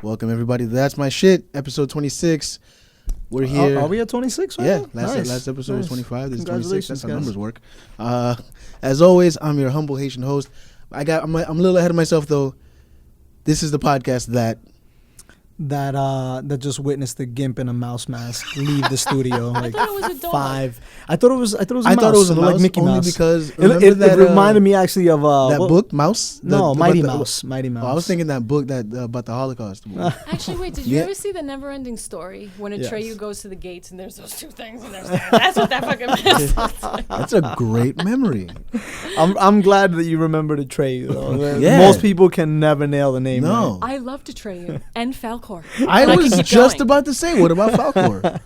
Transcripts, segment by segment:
Welcome everybody. That's my shit. Episode 26. We're here. Are we at 26? Right Yeah. now? Last episode was 25. This is 26. That's how guys. numbers work. As always, I'm your humble Haitian host. I'm a little ahead of myself though. This is the podcast that just witnessed the gimp in a mouse mask leave the studio. I thought it was a dog. I thought it was a mouse. I thought it was a mouse, like Mickey only Mouse. because It reminded me actually of that book, Mouse. Mighty Mouse. Mighty Mouse. Oh, I was thinking that book that about the Holocaust. Actually, wait, did you ever see the Never-Ending Story when Atreyu goes to the gates and there's those two things and there's that's what that fucking is. That's a great memory. I'm glad that you remembered Atreyu. Though. Yeah. Most people can never nail the name. No. Right? I loved Atreyu and Falcor. I But was can keep just going. about to say, what about Falcor?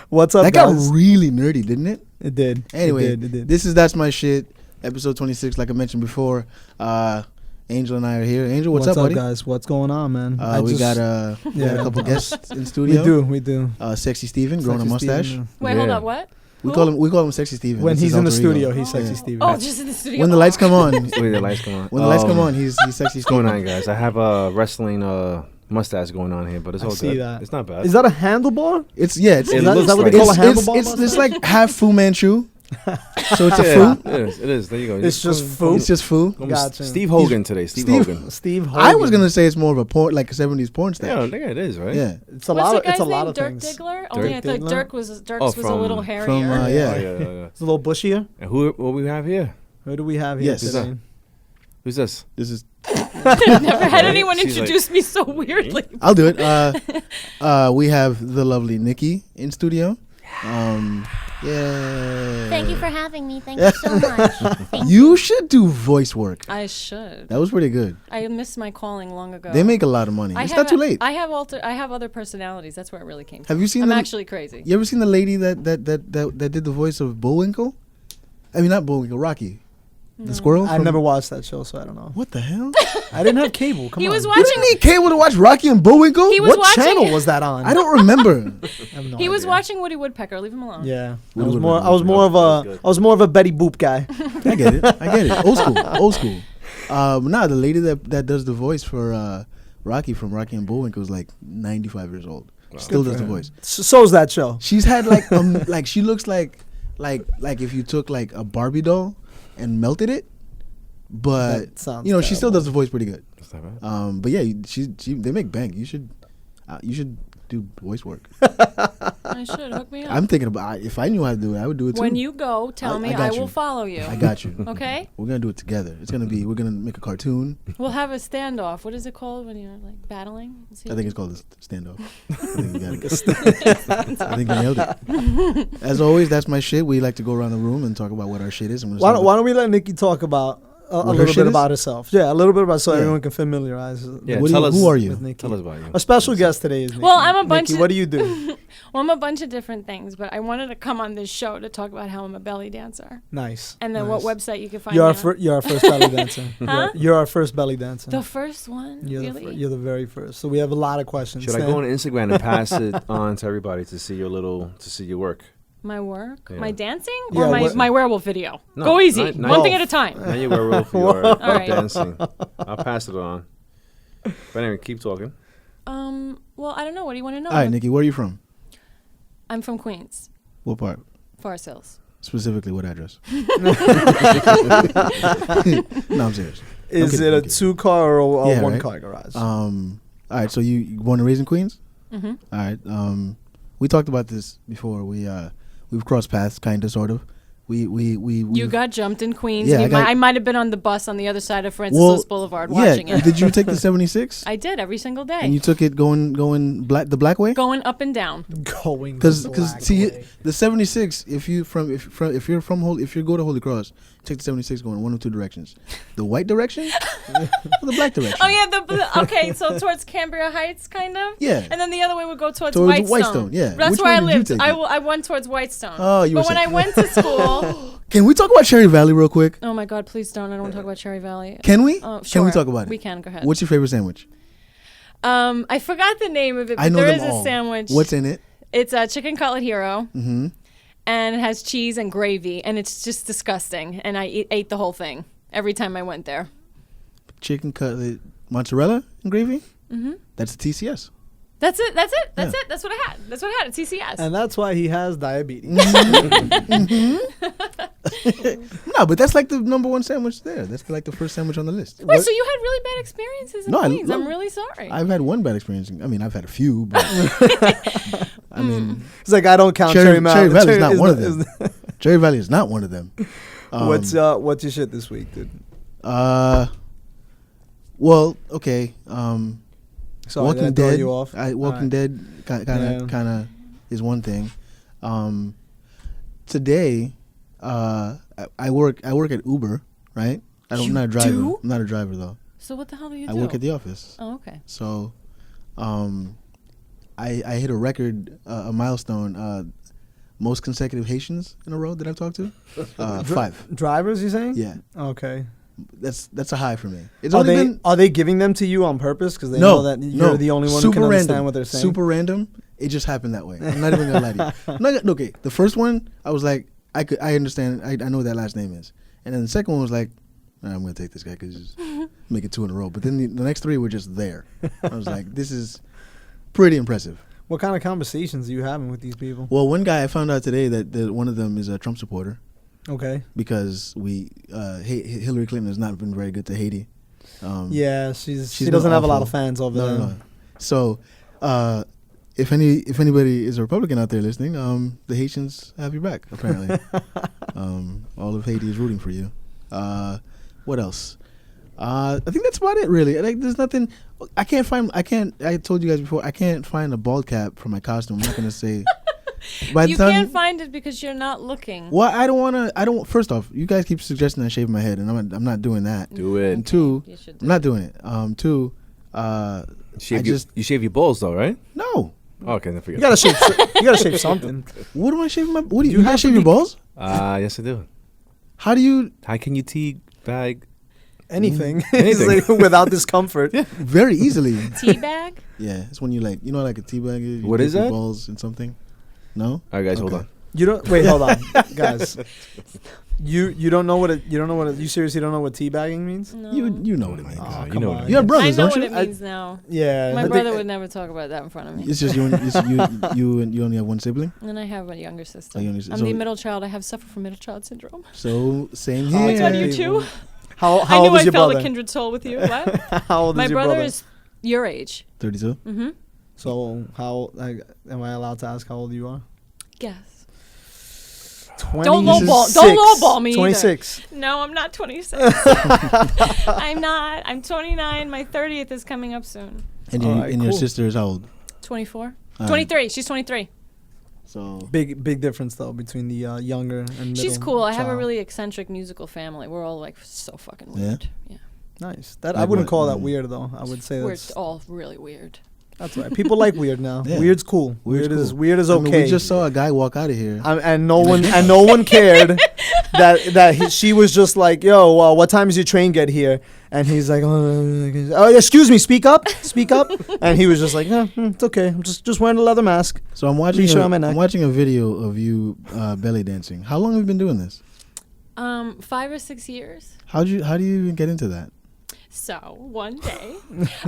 What's up, That guys? got really nerdy, didn't it? It did. Anyway, it did. That's my shit. Episode 26, like I mentioned before. Angel and I are here. Angel, what's up, buddy? guys? What's going on, man? We got a couple guests in studio. We do. Sexy Steven, growing a Sexy mustache. Steven, Wait, hold up, what? We call him Sexy Steven. When That's he's his in the alter studio, ego. he's Sexy Steven. Oh, just in the studio. When the lights come on, Wait, the lights come on. when the lights come on, he's Sexy What's going Steven. on, guys? I have a wrestling mustache going on here, but it's I all see good. that. It's not bad. Is that a handlebar? It's It Is that looks what like they call a it. handlebar? it's like half Fu Manchu. So it's a Yeah, Fu. it is. There you go. It's just Fu? It's just Fu. Gotcha. Steve Hogan today. Steve Hogan. Steve Hogan. I was gonna say it's more of a porn, like a 70s porn Yeah, style. I think it is, right? Yeah. It's a What's lot the of. guy's It's a lot name? of Dirk things. Diggler? Only I thought Diggler? Dirk was a from- little hairier. from, Oh, yeah. yeah. It's a little bushier. And what we have here? Who do we have here Yes. today? Who's this? This is. I've never had anyone She's introduce me so weirdly. I'll do it. We have the lovely Nikki in studio. Yeah. Thank you for having me. Thank you so much. Thank You should do voice work. I should. That was pretty good. I missed my calling long ago. They make a lot of money. I It's have not too late. I have other personalities. That's where it really came from. Have you seen I'm them? actually crazy. You ever seen the lady that did the voice of Bullwinkle? I mean, not Bullwinkle, Rocky. The squirrel? I from- never watched that show, so I don't know. What the hell? I didn't have cable. Come He on. was You watching. didn't need cable to watch Rocky and Bullwinkle? He was What watching. channel was that on? I don't remember. I have no He was idea. watching Woody Woodpecker. Leave him alone. Yeah, Woody I Woodpecker. was more of a Betty Boop guy. I get it. Old school. Nah, the lady that does the voice for Rocky from Rocky and Bullwinkle is like 95 years old. Still does the voice. So's that show. She's had like she looks like if you took like a Barbie doll and melted it, but That sounds she still terrible. does the voice pretty good. That's not bad. But yeah, they make bank. You should do voice work. I should hook me up. I'm thinking about if I knew how to do it, I would do it too. When you go, tell me. got I you. will follow you. I got you. Okay. We're gonna do it together. We're gonna make a cartoon. We'll have a standoff. What is it called when you're like battling? I think it's called a standoff. I think you got it. I think you nailed it. As always, that's my shit. We like to go around the room and talk about what our shit is. And Why don't we let Nikki talk about a What her little shit bit is? about herself? Yeah, a little bit about so Yeah. everyone can familiarize. Yeah, What do tell you- us. who are you? With Nikki. Tell us about you. A special guest today is Nikki. Well, I'm a bunch Nikki, of- what do you do? Well, I'm a bunch of different things, but I wanted to come on this show to talk about how I'm a belly dancer Nice. and then nice. what website you can find. You're me our, on. you're our first belly dancer. Huh? You're our first belly dancer. The first one, really? You're the very first. So we have a lot of questions. Should I go on Instagram and pass it on to everybody to see your work? My work, Yeah. my dancing, Yeah, or what- my werewolf video. No, Go easy, not- one thing both. at a time. Now you're werewolf. You're All right. dancing. I'll pass it on. But anyway, keep talking. Well, I don't know. What do you want to know? All right, Nikki, where are you from? I'm from Queens, What part? Forest Hills. Specifically, what address? No, I'm serious. Is kidding, it I'm a kidding. 2-car or a Yeah, right. 1-car garage? All right, so you born and raised in Queens? Mm-hmm. All right. We talked about this before. We've crossed paths, kind of, sort of. You got jumped in Queens. Yeah, I might have been on the bus on the other side of Francis Well, Boulevard watching it. Did you take the 76? I did every single day. And you took it going the black way? Going up and down. Going Because the black see way. the 76, if you go to Holy Cross, take the 76 going one of two directions, the white direction or the black direction. Oh yeah, okay, so towards Cambria Heights, kind of. Yeah. And then the other way would go towards Towards Whitestone. Whitestone, yeah. That's Which where way I did you lived. take it? I went towards Whitestone. Oh, you were But when I saying- went to school, Can we talk about Cherry Valley real quick? oh my God, please don't. I don't want to talk about Cherry Valley. Can we? Oh, Can sure. we talk about it? We can. Go ahead. What's your favorite sandwich? I forgot the name of it, I but know there them is all. a sandwich. What's in it? It's a chicken cutlet hero. Mm-hmm. And it has cheese and gravy, and it's just disgusting. And I ate the whole thing every time I went there. Chicken cutlet, mozzarella and gravy. That's the TCS. That's it. That's it. Yeah. That's what I had. That's what I had at TCS. And that's why he has diabetes. No, but that's like the number one sandwich there. That's like the first sandwich on the list. Wait, so you had really bad experiences in No, Queens? I'm no. really sorry. I've had one bad experience. I mean, I've had a few, but I mean, It's like, I don't count Cherry Cherry Mountain. Valley is not one of is them. Cherry Valley is not one of them. What's your shit this week, dude? Well, okay. Sorry, Walking did I throw Dead. you off? Walking Dead kind of is one thing. Today, I work at Uber, right? I'm not a driver. do? I'm not a driver though. So what the hell do you do? I work at the office. Oh, okay. So, I hit a record, a milestone. Most consecutive Haitians in a row that I've talked to. 5. Drivers, you saying? Yeah, Okay. that's a high for me. It's Are only they been are they giving them to you on purpose because they know that you're the only one who can understand what they're saying? Super random. It just happened that way. I'm not even gonna lie to you. Okay, the first one I was like, I understand. I know what that last name is, and then the second one was like, I'm gonna take this guy because make it 2 in a row. But then the next 3 were just there. I was like, this is pretty impressive. What kind of conversations are you having with these people? Well, one guy I found out today that one of them is a Trump supporter. Okay. Because Hillary Clinton has not been very good to Haiti. Yeah, she been doesn't have a lot awful. of fans over there. No. So, if anybody is a Republican out there listening, the Haitians have your back. Apparently, all of Haiti is rooting for you. What else? I think that's about it. Really, like, there's nothing. I told you guys before. I can't find a bald cap for my costume. I'm not gonna say. You can't find it because you're not looking. Well, I don't. First off, you guys keep suggesting I shave my head, and I'm not doing that. Do it. And 2, You should do I'm not doing it. 2, You shave your balls though, right? no. Oh, okay, then forget. You gotta shave. You gotta shave something. What am I shaving my? What do you You guys have to shave your be- balls? Yes, I do. How do you? How can you tea bag? Anything. Anything. It's like without discomfort. Very easily. Teabag? Yeah, it's when you like a tea bag. You What dip is your that? Balls in something. No. All right, guys, hold Okay. on. You don't wait. Hold on, guys. You don't know what you seriously don't know what teabagging means? No. You know what it means. Oh, you come know on. what You have I brothers, know don't what you? it means now. Yeah. My I brother think- would never talk about that in front of me. It's just you only have one sibling. And I have a younger sister. A younger si- I'm so- the middle child. I have suffered from middle child syndrome. So same Oh, here. Which one, you people. too? How I old knew is I your felt brother? a kindred soul with you. What? How old My is your brother brother? is your age. 32. Mm-hmm. So am I allowed to ask how old you are? Guess. 26. Don't lowball me either. 26. No, I'm not 26. I'm not. I'm 29. My 30th is coming up soon. And All right, your cool. sister is how old? 24. All right. 23. She's 23. So Big difference though between the younger and middle. She's cool. I have a child. really eccentric musical family. We're all like so fucking weird. Yeah. nice. That I Like wouldn't what? call that weird though. I would say We're that's all really weird. right. People like weird now. Yeah. Weird's cool. Weird's Weird is I mean, okay. we just saw a guy walk out of here. And no one cared that she was just like, yo, what time does your train get here? And he's like, oh, excuse me, speak up. And he was just like, it's okay. I'm just wearing a leather mask. So I'm watching. T-shirt on my neck. I'm watching a video of you belly dancing. How long have you been doing this? 5 or 6 years. How do you even get into that? So one day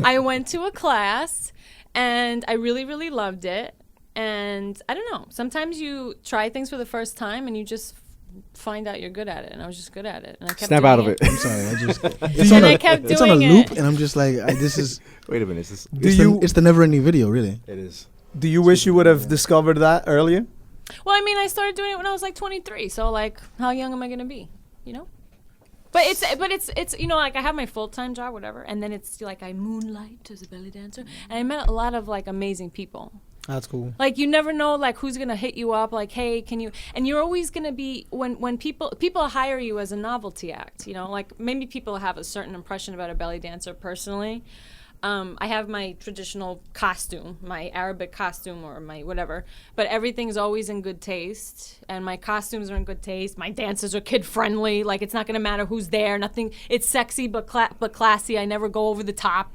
I went to a class and I really, really loved it. And I don't know, sometimes you try things for the first time and you just find out you're good at it. And I was just good at it. And I kept Snap doing out of it. I'm sorry. I just And I kept it's on a doing loop, it. and I'm just like, this is. Wait a minute. Is this? It's the never-ending video, really. It is. Do you wish you would have discovered that earlier? Well, I mean, I started doing it when I was like 23. So like, how young am I going to be? You know? But it's you know, like I have my full-time job, whatever. And then it's like I moonlight as a belly dancer. And I met a lot of like amazing people. That's cool. Like you never know like who's gonna hit you up like, hey, can you, and you're always gonna be when people hire you as a novelty act, you know, like maybe people have a certain impression about a belly dancer personally. I have my traditional costume, my Arabic costume or my whatever, but everything's always in good taste and my costumes are in good taste. My dances are kid friendly. Like it's not gonna matter who's there. Nothing. It's sexy but classy. I never go over the top.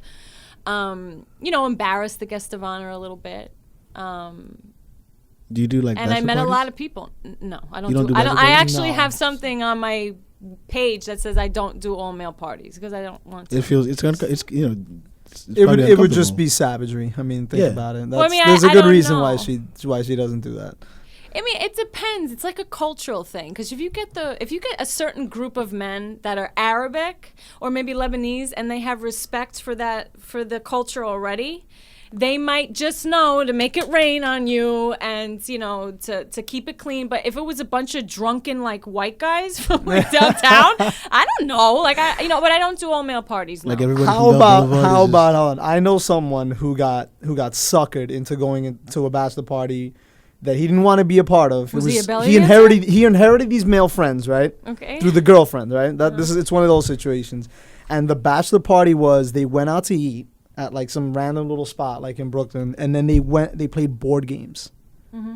You know, embarrass the guest of honor a little bit. Do you do like? And I met a parties? lot of people. No, I don't. You don't do I don't. bachelor I parties? actually No. have something on my page that says I don't do all male parties because I don't want to. It feels it's gonna you know It would just be savagery. I mean, think about it. Well, I mean, there's I a good don't reason know. why she doesn't do that. I mean, it depends. It's like a cultural thing. Because if you get a certain group of men that are Arabic or maybe Lebanese and they have respect for the culture already, they might just know to make it rain on you and, to keep it clean. But if it was a bunch of drunken, like, white guys from like, downtown, I don't know. Like, but I don't do all male parties. No. Like everybody. How about hold on? I know someone who got suckered into going into a bachelor party that he didn't want to be a part of. Was he a belly he inherited these male friends, right? Okay. Through the girlfriend, right? It's one of those situations. And the bachelor party was they went out to eat at like some random little spot like in Brooklyn, and then they played board games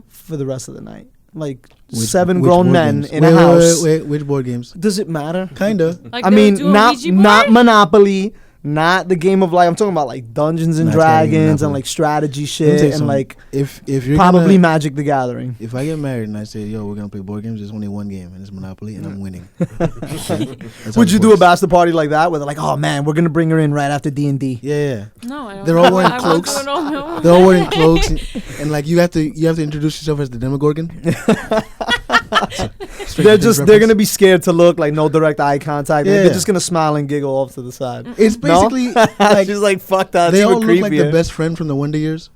for the rest of the night. Like seven grown men in a house. Wait, which board games? Does it matter? Kinda. Like I they mean, do a not Ouija board? Monopoly, not the game of life. I'm talking about like Dungeons and Nah, it's gotta be Dragons and Monopoly. like strategy Let me tell you shit and something. like if you're probably gonna, Magic the Gathering. if I get married and I say, yo, we're gonna play board games, there's only one game and it's Monopoly and I'm winning. That's how Would it you do a works. bachelor party like that where they're like, oh man, we're gonna bring her in right after D&D? Yeah. No, I don't. They're all know. wearing I won't cloaks. do it all, no. They're all wearing cloaks and like you have to introduce yourself as the Demogorgon. They're gonna be scared to look, like no direct eye contact. Yeah. They're just gonna smile and giggle off to the side. It's No? basically like She's like, fuck that. they It's all even look like the creepier. best friend from the Wonder Years.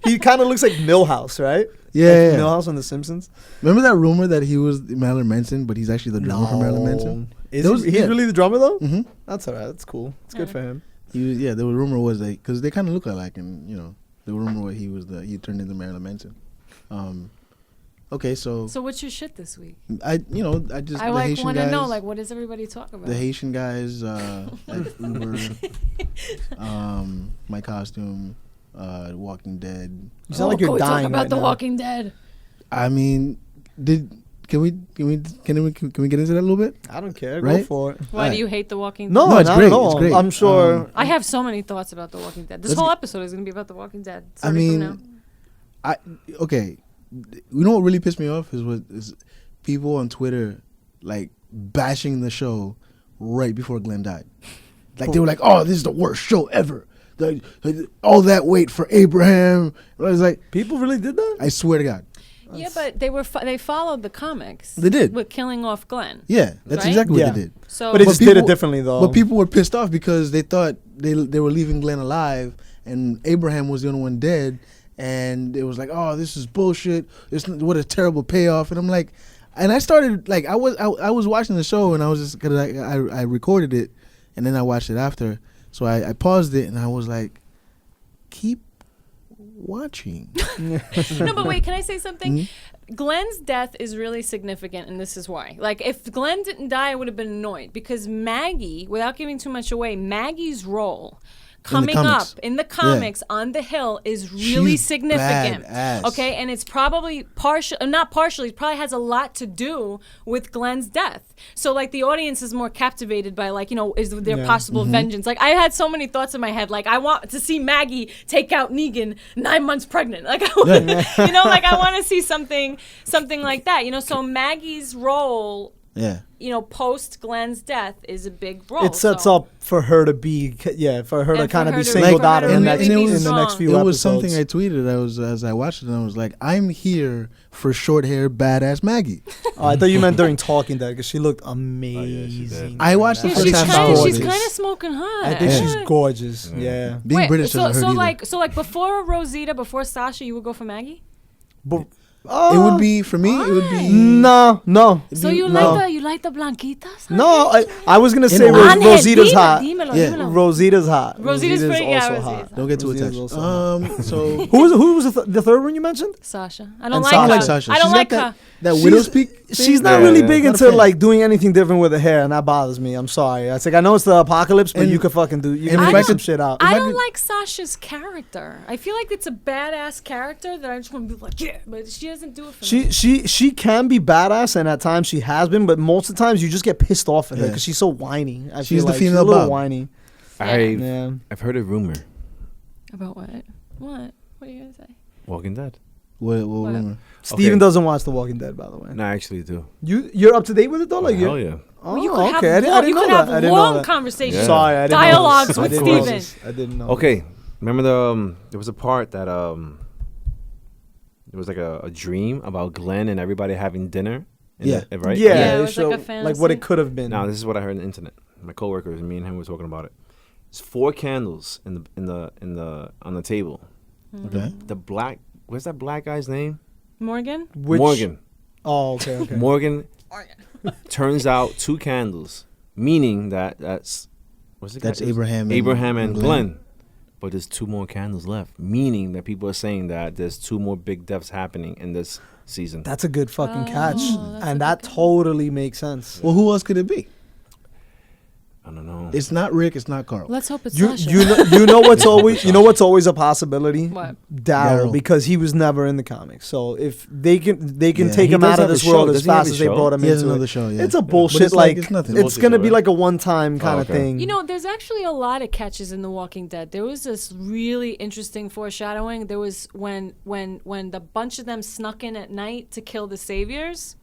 He kind of looks like Milhouse, right? Yeah. Like Milhouse on The Simpsons. Remember that rumor that he was Marilyn Manson, but he's actually the drummer for Marilyn Manson? Is There was- he's yeah. really the drummer though? Mm-hmm. That's alright. That's cool. It's good for him. He was, the rumor was that because they kind of look alike, and the rumor was he turned into Marilyn Manson. Okay, so So what's your shit this week? I just I the like Haitian want to guys, know, like, what does everybody talk about? the Haitian guys, like Uber, my costume, Walking Dead. You sound like you're can we dying talk about right The now. Walking Dead? I mean, can we get into that a little bit? I don't care. Go Right? for it. Why Right. do you hate The Walking Dead? No, No, it's not great, at all. it's great. I'm sure. I have so many thoughts about The Walking Dead. This Let's whole get- episode is going to be about The Walking Dead. I Starting from mean, now. okay. You know what really pissed me off is people on Twitter like bashing the show right before Glenn died. Like they were like, "Oh, this is the worst show ever." All that wait for Abraham. I was like, People really did that? I swear to God, Yeah, but they followed the comics. They did. With killing off Glenn. yeah, that's Right? exactly what Yeah. they did. So But they But just did it people- differently though. But people were pissed off because they thought they were leaving Glenn alive and Abraham was the only one dead, and it was like, "Oh, this is bullshit. What a terrible payoff." And I'm like, and I started like I was watching the show and I was just cause I recorded it and then I watched it after, so I paused it and I was like, keep watching. no, but wait, can I say something? Mm-hmm. Glenn's death is really significant, and this is why. Like, if Glenn didn't die, I would have been annoyed because Maggie, without giving too much away, Maggie's role coming up comics. in the comics on the Hill is really She's significant. badass. Okay, and it's probably not partially, it probably has a lot to do with Glenn's death. So like the audience is more captivated by like, is there Yeah. possible Mm-hmm. vengeance? Like I had so many thoughts in my head. Like I want to see Maggie take out Negan 9 months pregnant. Like I want, like I want to see something like that. So Maggie's role, Yeah. post Glenn's death is a big role. it sets so. up for her to be, for her to And kind for of her be to- singled like, out for her in the to next be in the strong. next few It episodes. was something I tweeted. As I watched it, and I was like, "I'm here for short hair, badass Maggie." Oh, I thought you meant during Talking Dead because she looked amazing. I watched the Yeah, first she's half kind of hour. she's kind of smoking hot. I think Yeah. she's gorgeous. Yeah. Being Wait, British so doesn't hurt either. like before Rosita, before Sasha, you would go for Maggie. But, It would be for me. It would be no. So you No. like the blanquitas? No, I was gonna In say a way. Rosita's hot. Dímelo, Yeah. dímelo. Rosita's hot. Rosita's pretty- yeah, also Rosita's hot. hot. Don't get too Rosita's attached. also So Who was the third one you mentioned? Sasha. I don't And like Sasha. her. I like Sasha. I don't She's like got her. that She's- widow's peak. She's not Yeah, really yeah. big Not a into fan. like doing anything different with her hair, and that bothers me. I'm sorry. It's like I know it's the apocalypse, but And- you could fucking do. You and can if I figure some could- shit out. I I don't could- like Sasha's character. I feel like it's a badass character that I just want to be like, yeah, but she doesn't do it for me. She can be badass, and at times she has been, but most of the times you just get pissed off at her Yeah. because she's so whiny. I She's feel the like female she's a little Bob. whiny. Yeah. I've heard a rumor. About what? What? What are you gonna say? Walking Dead. What What? rumor? Steven doesn't watch The Walking Dead, by the way. No, I actually do. You're up to date with it though, like Hell yeah. Oh, you could okay. I have didn't you know could that. I have didn't know long that. conversations. Yeah. Sorry, I didn't know Dialogues this. I with didn't know Steven. this. I didn't know. Okay, remember there was a part that there was like a dream about Glenn and everybody having dinner. Yeah. Right. Yeah, Yeah, it they was like a show, like what it fantasy. could have been. Now this is what I heard on the internet. My coworkers, me and him were talking about it. There's 4 candles on the table. Okay. The black, what's that black guy's name? Morgan. Morgan. Oh, okay, okay. Morgan turns out 2 candles, meaning that's what's it? That's called? Abraham. Abraham and Glenn. But there's 2 more candles left, meaning that people are saying that there's 2 more big deaths happening in this season. That's a good fucking catch, that's and a that good catch. totally makes sense. Well, who else could it be? I don't know. It's not Rick. It's not Carl. Let's hope it's You Sasha. you know what's always a possibility? What? Daryl, Daryl. because he was never in the comics. So if they can Yeah. take He him does out of have a this show. world as Doesn't he have fast a as they show? brought him He has into another it. show. Yeah. It's a But bullshit. it's like it's nothing. it's gonna be right? like a one-time kind of okay. thing. You know, there's actually a lot of catches in The Walking Dead. There was this really interesting foreshadowing. There was when the bunch of them snuck in at night to kill the saviors.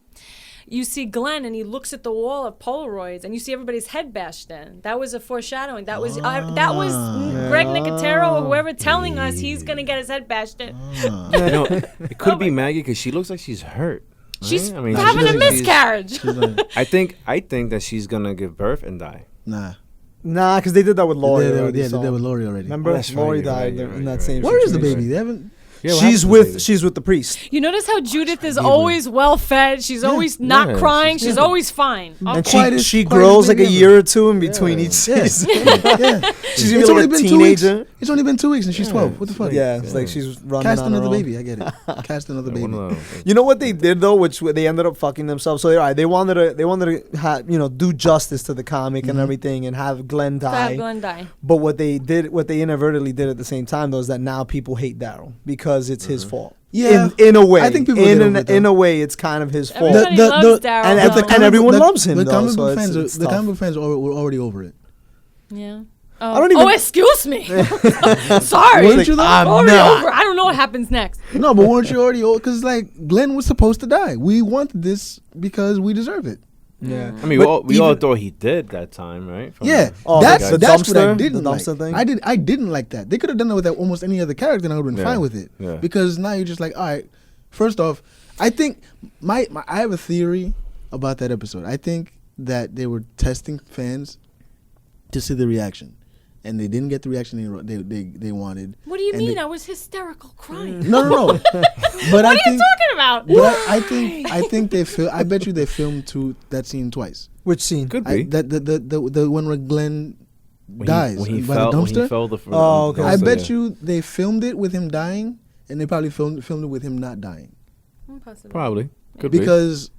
You see Glenn, and he looks at the wall of Polaroids, and you see everybody's head bashed in. That was a foreshadowing. That was Greg Nicotero or whoever telling us he's gonna get his head bashed in. It could be Maggie because she looks like she's hurt. right? She's I mean, having a she's- miscarriage. She's like, I think that she's gonna give birth and die. nah. Nah, because they did that with Lori. They already, did so- that with Lori already. Remember, Oh, that's right, Lori you're died right, you're in that right, same. Where is the situation. baby? They haven't. Yeah, what She's happened to the baby? she's with the priest. You notice how Judith is always well fed. She's always not Yeah, crying. she's- She's always fine. And Quiet as- she quiet as grows like a baby year or two in between Yeah. each season. Yeah. She's It's even only like a been 2 weeks. teenager. It's only been 2 weeks and she's 12. What the fuck? Yeah, it's like she's running Cast on her another own. baby. I get it. Cast another Yeah, one baby. of those. You know what they did though, which they ended up fucking themselves. So they wanted to do justice to the comic and everything, and have Glenn To have die. Glenn die. But what they inadvertently did at the same time though is that now people hate Daryl because it's his fault. Yeah. in a way. I think people get over it, though. in a way, it's kind of his fault. Everybody loves Daryl. and though. the- and everyone loves him, The though, comic so book it's- fans, it's the tough. comic book fans were already over it. Yeah. I don't even- Oh, excuse me. Sorry. Weren't you though? I'm Already not. over. I don't know what happens next. No, but weren't you already old? Because like Glenn was supposed to die. We wanted this because we deserve it. Yeah. I mean, But we all even- thought he did that time, right? From Yeah, Oh, that's the that's what I dumpster? didn't The like. dumpster thing? I didn't like that. They could have done that with almost any other character, and I would have been Yeah, fine with it. yeah. Because now you're just like, all right. First off, I think I have a theory about that episode. I think that they were testing fans to see the reaction, and they didn't get the reaction they wanted. What do you And mean? they- I was hysterical crying. No. But What I are you think, talking about? But I think they I bet you they filmed that scene twice. Which scene? Could I, be. that the one where Glenn dies when he by fell, the when he dumpster. fell the Oh, okay. I dumpster, bet yeah. you they filmed it with him dying, and they probably filmed it with him not dying. Probably could be. Because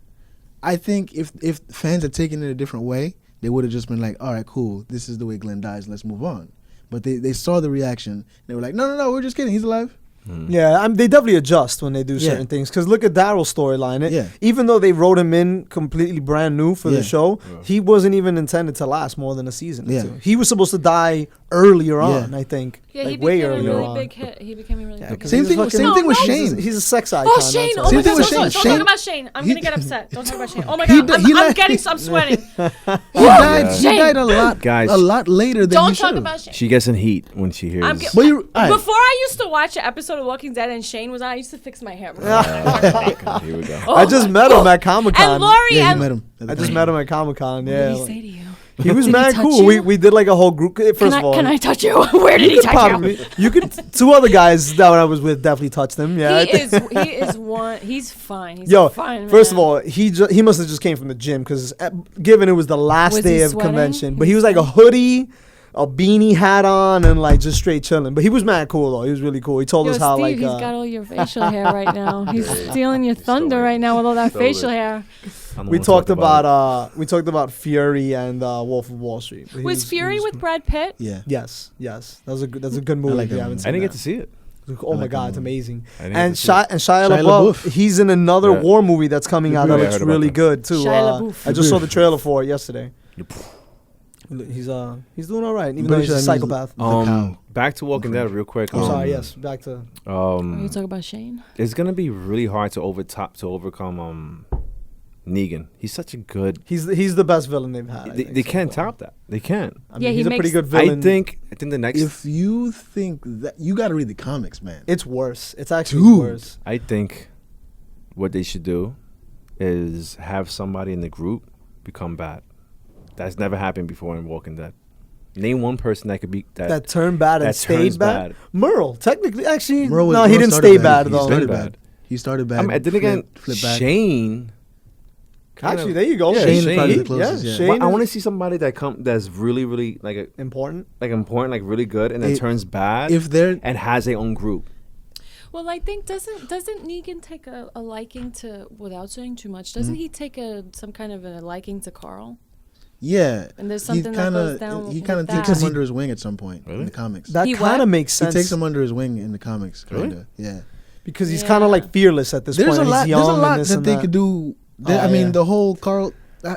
I think if fans had taken it a different way, they would have just been like, all right, cool, this is the way Glenn dies, let's move on. But they saw the reaction. They were like, no, we're just kidding, he's alive. Yeah, they definitely adjust when they do Yeah. certain things. Because look at Daryl's storyline. Yeah. Even though they wrote him in completely brand new for Yeah. the show, he wasn't even intended to last more than a season or Yeah. two. He was supposed to die earlier on, Yeah. I think. Yeah, like he way became a earlier really on. big hit. He became a really Yeah, big 'cause hit. Same he's thing. fucking- Same thing with no, Shane. He's a sex icon. Oh, that's Shane! all. Oh Same my thing God! with Don't Shane. talk about Shane. I'm He- gonna get upset. Don't talk about Shane. Oh my He God! d- I'm he like- getting. I'm sweating. He died. He Shane. died a Guys. lot later than Don't he talk should've. about Shane. She gets in heat when she hears. I'm get- But you, all right. Before I used to watch an episode of Walking Dead and Shane was on, I used to fix my hair. Here we go. Oh I just my met him God. at Comic Con. And Lori Yeah, and you met him. I just met him at Comic Con. What Yeah, did he like- say to you? he was Did he mad touch cool. you? We did like a whole group. First of all, Can I touch you? Where did he touch probably you could. Two other guys that I was with definitely touched him. Yeah, I you? think- He is one. He's fine. He's Yo, a fine first of man. all, he must have just came from the gym because given it was the last Was day he of sweating? convention, He but he was was like a hoodie, a beanie hat on, and like just straight chilling. But he was mad cool though. He was really cool. He told Yo, us how Steve, like he's got all your facial hair right now. He's stealing your thunder right now with all that Stole facial it. hair. I'm the we one talked talking about Fury and Wolf of Wall Street. But he Was Fury he was- with Brad Pitt? Yeah. Yes. That's a good movie. like if you that haven't movie. seen I didn't that. get to see it. Oh I my like God, that it's movie. amazing. I didn't And get to see it. Shia Shia LaBeouf, LaBeouf. he's in another Yeah. war movie that's coming out that Yeah, I looks heard about really that. good too. Shia LaBeouf. I just saw the trailer for it yesterday. He's doing all right, even though Pretty he's sure a that means psychopath. the cow. Back to Walking Dead real quick. I'm sorry. Yes, back to. Are you talking about Shane? It's gonna be really hard to overcome Negan. He's such a good. He's the best villain they've had. They can't top that. They can't. I mean, Yeah, he he's a pretty makes- good villain. I think the next. If you think that, you got to read the comics, man. It's worse. It's actually Dude. worse. I think what they should do is have somebody in the group become bad. That's never happened before in Walking Dead. Name one person that could be That turned bad and that stayed turns bad. bad. Merle, technically, actually, Merle was- no, he Merle didn't started stay bad. bad He though. started bad. bad. He started bad. I mean, then again, flip back. Shane. Actually, there you go. Yeah, Shane Shane. is probably the Yeah, closest. Yeah. Shane Well, I is want to see somebody that's really, really important. important, like really good, and then It- turns bad If they're and has their own group. Well, I think doesn't Negan take a liking to, without saying too much, doesn't he take some kind of a liking to Carl? yeah, And there's he something that kinda- goes down He with kind of that. takes him under his wing at some point in Really? the comics. That He kind what? of makes He sense. takes him under his wing in the comics, Really? kinda. Yeah. because he's kind of Yeah. like fearless at this There's point. a lot. He's There's a young and lot this that and they could do. Oh, I mean, yeah. the whole Carl.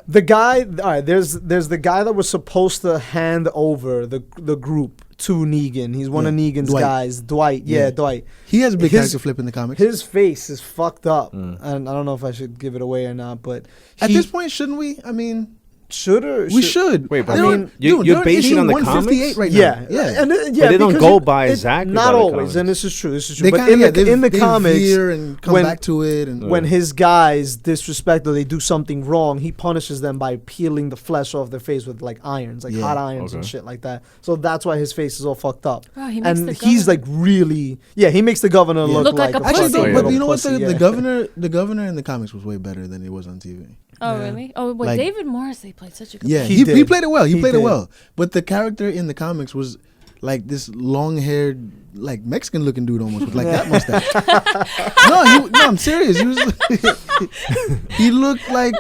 The guy, all right. There's the guy that was supposed to hand over the group to Negan. He's one of Yeah, Negan's Dwight. guys. Dwight. Yeah, Yeah. Dwight. He has a big His- character flip in the comics. His face is fucked up, Mm. and I don't know if I should give it away or not. But At he this point, shouldn't we? I mean, should or we should. Wait, but I They're mean, on- you're they're on basing issue on the 158 comics? right Yeah, now. Yeah. and yeah, But they don't because go by exactly Not by the always, comics. and this is true. This is true. They But kinda, in yeah, the they comics, veer and come when- back to it, and when his guys disrespect or they do something wrong, he punishes them by peeling the flesh off their face with like irons, like Yeah. hot irons and Okay. shit like that. So that's why his face is all fucked up. Wow, he makes And the he's like governor- really, he makes the governor Yeah. Look like a actually, pussy. though, Yeah. but little you know what? pussy, The yeah. governor in the comics was way better than he was on TV. Oh, Yeah. really? Oh, wait, Like- David Morris, they played such a good Yeah, He he did. played it well. He He played did. it well. But the character in the comics was like this long-haired, like Mexican-looking dude almost with like that mustache. no, I'm serious. He was. He looked like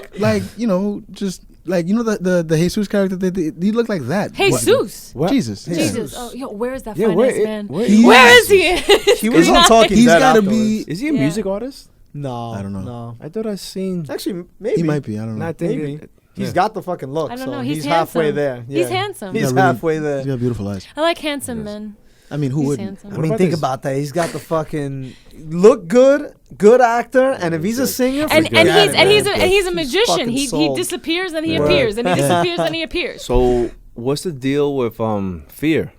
just like the Jesus character. He looked like that. Jesus. What? Jesus. Yeah. Jesus. Oh, yo, where is that Yeah, finance man? He- Where is he? He was on He's Talking He's Dead got to afterwards. be. Is he a Yeah. music artist? No, I don't know. No, I thought I seen. actually, maybe He might be. I don't know. Not thinking. Maybe. He's got the fucking look. I don't so know. He's He's halfway handsome. there. He's Yeah. handsome. He's got really- halfway there. He's got beautiful eyes. I like handsome Yes. men. I mean, who He's wouldn't? handsome. I What mean, about think this- about that. He's got the fucking look good actor, and if he's a singer, And forget it, he's man. a He's magician. fucking He sold. disappears and he Yeah. appears and he Yeah. disappears and he appears. So what's the deal with Fear?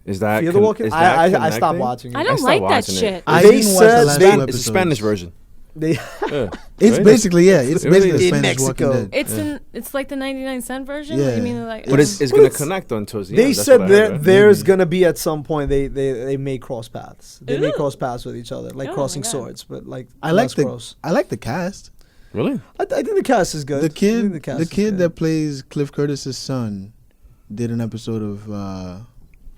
Is that Fear the Walking? is that I stopped connecting? watching it. I don't stopped like that watching it. shit. I They didn't watch the said last they- two It's the episodes. Spanish version. They Yeah. It's Right? basically it's It really basically is. the In Spanish Mexico. Walking Dead. It's like the 99-cent version. Yeah. You mean like? But it's But gonna it's- connect on towards the they end. That's said what I heard, right? there's Maybe. gonna be at some point they may cross paths. They may Ooh. cross paths with each other, like Oh my crossing God. swords, but like I like less the gross. cast. Really? I think the cast is good. The I think kid, cast the is kid good. that plays Cliff Curtis's son, did an episode of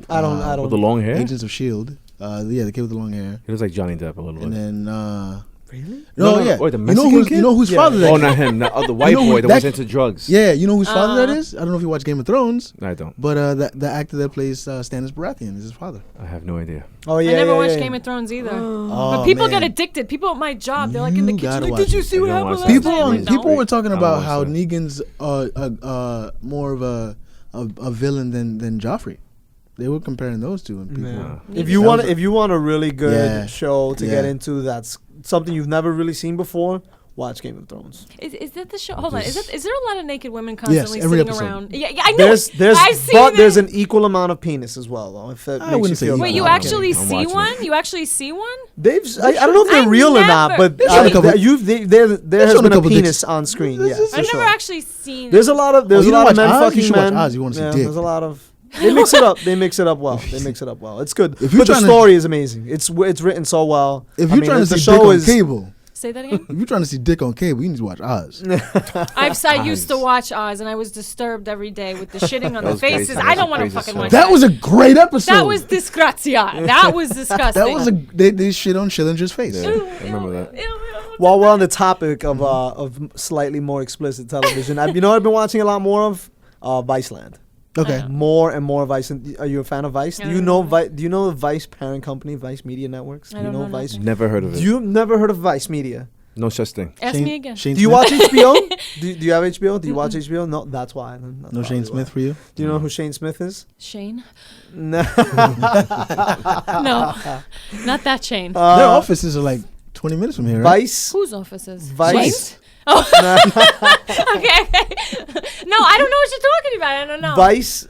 I don't With the long hair? Agents of Shield. The kid with the long hair, He looks like Johnny Depp a little and bit. then really. no, no, yeah, wait, the you Mexican know whose kid? father Yeah. that Oh, is? not him. The other white know boy who- that that- was into drugs. Yeah, you know whose father that Uh-huh. is? I don't know if you watch Game of Thrones, I don't. but the actor that plays Stannis Baratheon is his father. I have no idea. Oh yeah, I never yeah, watched yeah. Game of Thrones either. Oh, But people man. get addicted. People at my job, they're like in the You kitchen. gotta Like, watch did you it. see I what don't happened watch last that. People night? I'm like, people no. were talking I don't about watch how that. Negan's more of a villain than Joffrey. They were comparing those two, and people. Yeah. Yeah. If you That want, was a- if you want a really good Yeah. show to get Yeah. into, that's something you've never really seen before. Watch Game of Thrones. Is that the show? Hold on. This- Is there a lot of naked women constantly every sitting episode. around? Yeah, I know. There's I've seen but it. there's an equal amount of penis as well, though. If that I makes you wouldn't say feel equal. Wait, better. you I'm actually kidding. I'm see watching one? it. You actually see one? I don't know if they're I real or not, never- but They've shown a couple- there has shown a been a couple penis dicks. on screen. This Yeah, is- for I've sure. never actually seen. There's a lot of you men don't watch Oz? fucking You should watch men. Oz. You wanna see Yeah, dick. there's a lot of. They mix it up. They mix it up well. They mix it up well. It's good. If you're But the trying to- story is amazing. It's written so well. If I you're mean, trying to the see dick show on is cable, Say that again. if you're trying to see dick on cable, you need to watch Oz. I used to watch Oz, and I was disturbed every day with the shitting on That the was crazy. faces. That I was don't a want to crazy fucking show. watch That was a great episode. That was disgrazia. That was disgusting. That was they shit on Schillinger's face. Yeah, I remember that. While we're on the topic of slightly more explicit television, you know what I've been watching a lot more of? Viceland. Okay. More and more Vice. Are you a fan of Vice? I Do you don't know know. Do you know the Vice parent company, Vice Media Networks? Do I you don't know know Vice? nothing. Never heard of it. You've never heard of Vice Media? No such thing. Ask me again. Shane Do you Smith? watch HBO? Do you have HBO? Do you watch HBO? No, that's why. That's No probably Shane why. Smith for you? Do you know who Shane Smith is? Shane? No. No, not that Shane. Their offices are like 20 minutes from here, right? Vice. Whose offices? Vice. Shane's? Oh, okay. No, I don't know what you're talking about. I don't know.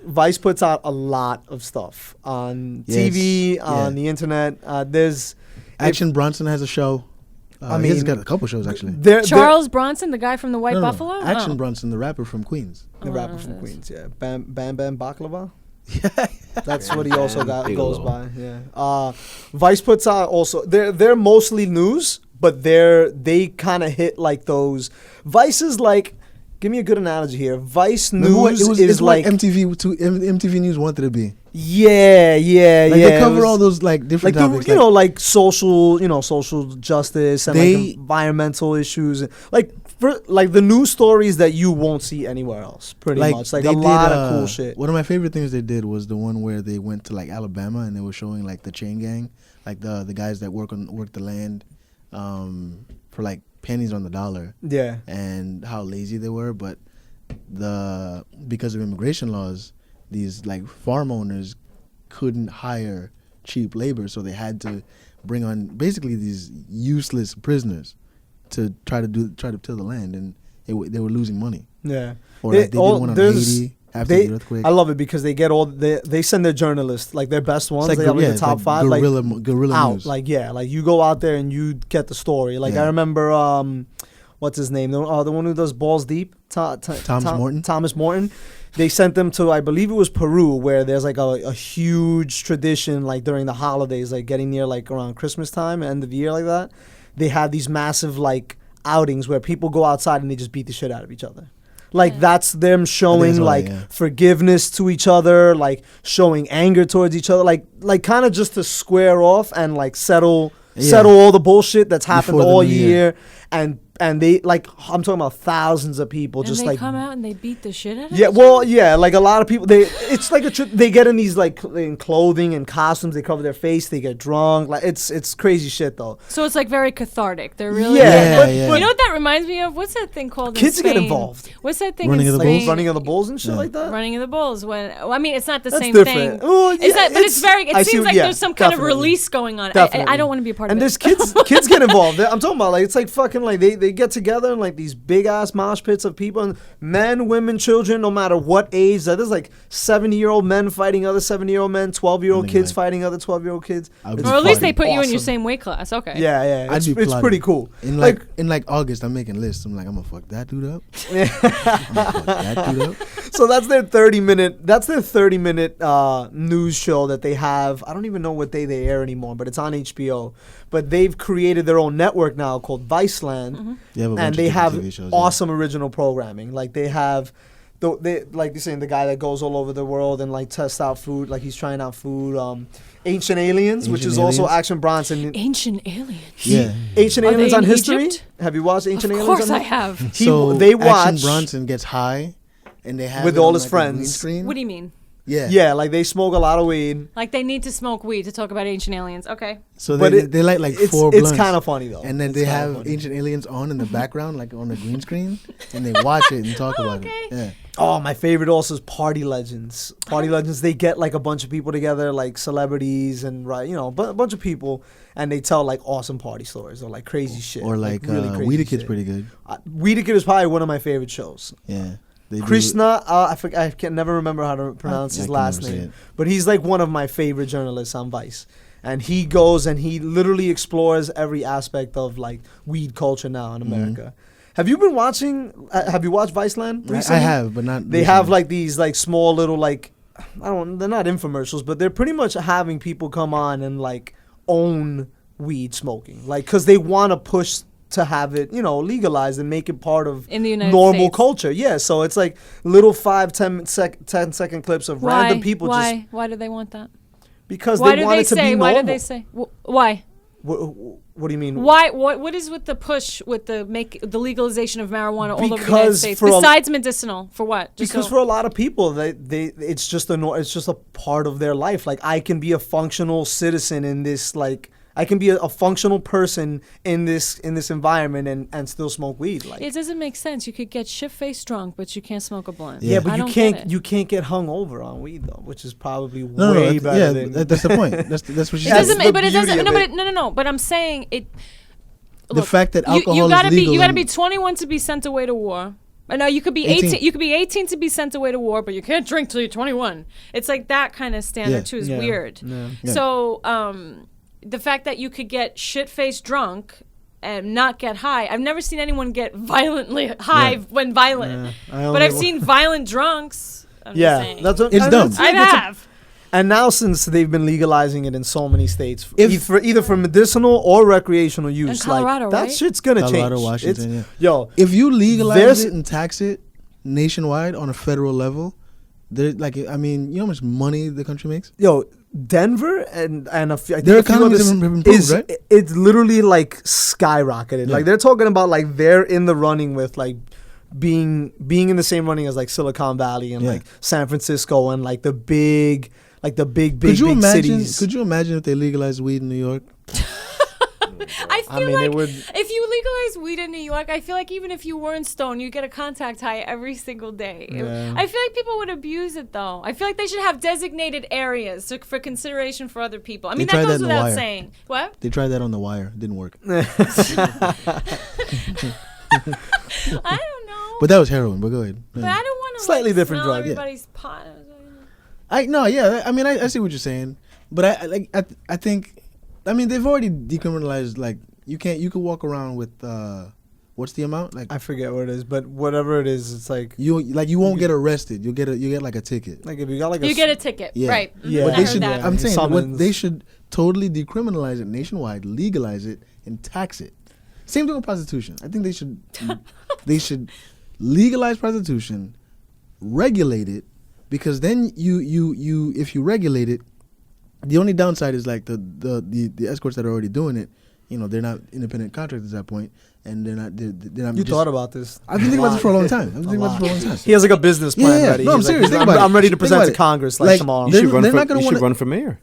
Vice puts out a lot of stuff on Yes, TV, yeah. on the internet. There's Action Bronson has a show. I He's mean, got a couple shows actually. Charles Bronson, the guy from the White No, no, no. Buffalo? Action Oh. Bronson, the rapper from Queens. the Oh, rapper I from don't know Queens, yeah, Bam Baklava. That's what he also goes by. Yeah. Vice puts out also. They're mostly news, but they kind of hit like those. Vice is like. Give me a good analogy here. Vice Remember what- News it was, is it's like what MTV News wanted to be. yeah. Like They they cover all those like different like topics. the, like social justice and They- like environmental issues, like for like the news stories that you won't see anywhere else. Pretty much like they a lot did, of cool shit. One of my favorite things they did was the one where they went to like Alabama and they were showing like the chain gang, like the guys that work the land, for like pennies on the dollar, Yeah, and how lazy they were. But because of immigration laws, these like farm owners couldn't hire cheap labor, so they had to bring on basically these useless prisoners to try to till the land, and they were losing money. yeah. Or like they did one on Haiti after the earthquake. I love it because they get they send their journalists, like their best ones. It's They have like the it's top five, like guerrilla out. news. Like like you go out there and you get the story. Like I Yeah. remember what's his name? The one who does Balls Deep, Thomas Morton. They sent them to, I believe it was Peru, where there's like a huge tradition, like during the holidays, like getting near like around Christmas time, end of the year, like that. They had these massive like outings where people go outside and they just beat the shit out of each other. Like that's them showing all like that, yeah. forgiveness to each other, like showing anger towards each other, like kind of just to square off and like settle all the bullshit that's happened Before the all new year. year. And they like I'm talking about thousands of people And just they like come out and they beat the shit out of yeah, each well, other? yeah, like a lot of people. It's like they get in these like in clothing and costumes. They cover their face. They get drunk. Like it's crazy shit though. So it's like very cathartic. They're really Yeah, but- You know what that reminds me of? What's that thing called? Kids in get Spain? involved. What's that thing Running in of the Spain? Bulls? Running of the bulls and shit Yeah. like that. Running of the Bulls. I mean, it's not the That's same different. thing. Oh, Is yeah, that? But it's very. I It see seems what- like yeah, there's some kind of definitely. release going on. Definitely. I don't want to be a part And of there's it. kids get involved. I'm talking about like it's like fucking like they get together in like these big ass mosh pits of people, and men, women, children, no matter what age. There's like 70-year-old men fighting other 70-year-old men, 12-year-old Nigga, kids like- fighyour other 12-year-old kids. I'd It's be Or at least they fucking put you in your awesome. same weight class. Okay. Yeah, I'd it's, be it's plotting. pretty cool. In like August, I'm making lists. I'm like, I'm gonna fuck that dude up. I'm gonna fuck that dude up. So that's their 30-minute news show that they have. I don't even know what day they air anymore, but it's on HBO. But they've created their own network now called Viceland, You have a bunch and of they different have TV shows, yeah. awesome original programming. Like they have, they like you're saying, the guy that goes all over the world and like tests out food, like he's trying out food. Ancient Aliens, which Ancient is also Aliens? Action Bronson. Ancient aliens. Yeah. Ancient Are they Aliens on in History. Egypt? Have you watched Ancient Of Aliens? course on I His- have. They Action watch Bronson gets high, and they have with it all on, his like, a friends. green screen. What do you mean? Yeah. Yeah, like they smoke a lot of weed. Like they need to smoke weed to talk about ancient aliens. Okay. So But they light like it's, four It's blunts. kind of funny though. And then It's they kinda have funny. Ancient Aliens on in the background, like on the green screen, and they watch it and talk about okay. it. Yeah. Oh, my favorite also is Party Legends. Party Legends, they get like a bunch of people together, like celebrities and a bunch of people, and they tell like awesome party stories or like crazy shit. Or like really crazy Weeda Kid's shit. pretty good. Weeda Kid is probably one of my favorite shows. Yeah. They do- Krishna, I can never remember how to pronounce I his can last never say name, it. but he's like one of my favorite journalists on Vice. And he goes and he literally explores every aspect of like weed culture now in America. Have you been watching? Have you watched Viceland I recently? have, but not. They have recently. like these like small little like they're not infomercials, but they're pretty much having people come on and like own weed smoking, like because they want to push to have it legalized and make it part of In the United normal States. culture. Yeah, so it's like little 10-second clips of random people just Why do they want that? because Why they do want they it to be say? normal. Why do they say? Why? What do you mean? Why? What is with the push with the legalization of marijuana all over the United Because States? for a- Besides medicinal, for what? Just Because so- for a lot of people, it's just a part of their life. Like I can be a functional citizen in this like I can be a functional person in this environment and still smoke weed. Like, It doesn't make sense. You could get shit-faced drunk, but you can't smoke a blunt. yeah, but I you don't can't get it. you can't get hung over on weed though, which is probably No, way that's, better than. that's the point. That's what she It said. doesn't, the but it beauty doesn't. of No, it. but no. But I'm saying it. The Look, fact that alcohol you gotta is legal. be you gotta in- be 21 to be sent away to war. No, you could be 18. 18. You could be 18 to be sent away to war, but you can't drink till you're 21. It's like that kind of standard Yeah. too is Yeah. weird. Yeah. Yeah. So the fact that you could get shit-faced drunk and not get high. I've never seen anyone get violently high Yeah. when violent, Yeah. I but only I've seen violent drunks. I'm just Yeah, saying. that's what It's dumb. I have. And now, since they've been legalizing it in so many states, If- either for medicinal or recreational use, Colorado, like that right? shit's gonna Colorado, change. Washington, It's- Yo, If you legalize There's- it and tax it nationwide on a federal level, there, like, I mean, you know how much money the country makes? yo, Denver and I think Their a few economies others have improved, right? It's literally like skyrocketed. Yeah. Like they're talking about like they're in the running with like being in the same running as like Silicon Valley and Yeah. like San Francisco and like the big Could you big imagine? cities. Could you imagine if they legalized weed in New York? I feel I mean, like it would. if you legalize weed in New York, I feel like even if you weren't stoned, you get a contact high every single day. Yeah. I feel like people would abuse it though. I feel like they should have designated areas for consideration for other people. I mean, tried that that goes in The without Wire. saying. What? They tried that on The Wire. Didn't work. I don't know. But that was heroin. But go ahead. But I don't want to Slightly different smell drug, yeah. everybody's pot. I mean, I see what you're saying, but I think, I mean, they've already decriminalized. Like, you could walk around with what's the amount? Like, I forget what it is, but whatever it is, it's like you won't get arrested. You get like a ticket. if you got like You get a ticket, Yeah. right? Yeah. But I they heard should. that. I'm saying Summons. they should totally decriminalize it nationwide, legalize it, and tax it. Same thing with prostitution. I think they should legalize prostitution, regulate it, because then you if you regulate it, the only downside is like the escorts that are already doing it. You know, they're not independent contractors at that point, and they're not. You thought about this? I've been thinking about this for a long time. He has like a business plan Yeah, ready. no, I'm He's like, serious. he's- Think about I'm it. ready to Think present about to it. Congress Like, tomorrow. they're- You should run they're for, not gonna you should wanna- run for mayor.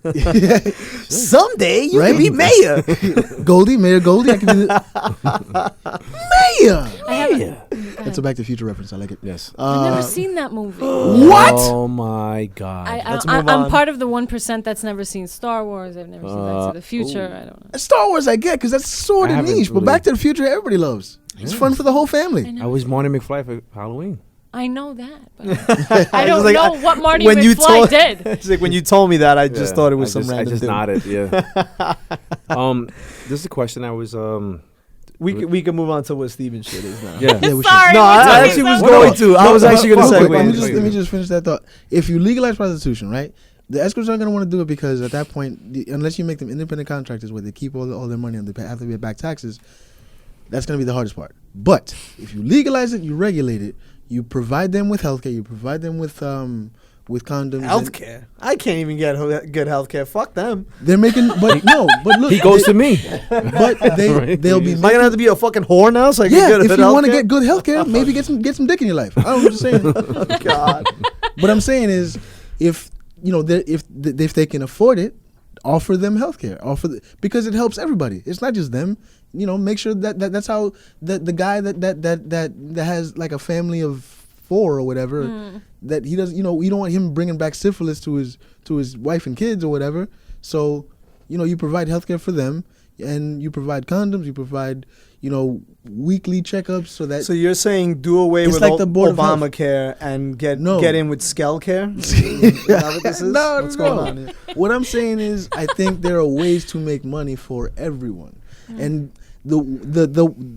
Someday you Right? can be mayor. Mayor Goldie, I can be mayor. I haven't. That's a Back to the Future reference. I like it. Yes. I've never seen that movie. What? Oh my God. Let's move on. I'm part of the 1% that's never seen Star Wars. I've never seen Back to the Future. I don't know. Star Wars, I get, because that's sort I of haven't niche. But really- Back to the Future, everybody loves. It's fun for the whole family. I was Marty McFly for Halloween. I know that, but I don't like, know what Marty when you McFly told- did. It's like when you told me that, I just thought it was some I random just dude. nodded. Yeah. This is a question I was. We can move on to what Steven shit is now. Yeah. Yeah, we should. Sorry, No, we're I talking actually was about- going to. I was actually going to Real quick, segue. let me just finish that thought. If you legalize prostitution, right, the escorts aren't going to want to do it because at that point, unless you make them independent contractors where they keep all their money and they have to pay back taxes, that's going to be the hardest part. But if you legalize it, you regulate it, you provide them with healthcare, you provide them with condoms. and Healthcare. I can't even get good healthcare. Fuck them. They're making, but look, He goes to me. but they'll be. Am I gonna have to be a fucking whore now so I can Yeah, get if good you want to healthcare? get good healthcare, maybe get some dick in your life. I don't know what you're saying. God. What I'm saying is, if they can afford it, offer them healthcare. Because it helps everybody. It's not just them. You know, make sure that's how the guy that has like a family of 4 or whatever, that he does. You know, you don't want him bringing back syphilis to his wife and kids or whatever. So, you know, you provide healthcare for them, and you provide condoms. You provide, weekly checkups so that. So you're saying do away It's with like the Board of Health. Obamacare and get No. in with Skell Care? Is that what this is? No, What's no. going on here? What I'm saying is, I think there are ways to make money for everyone, and the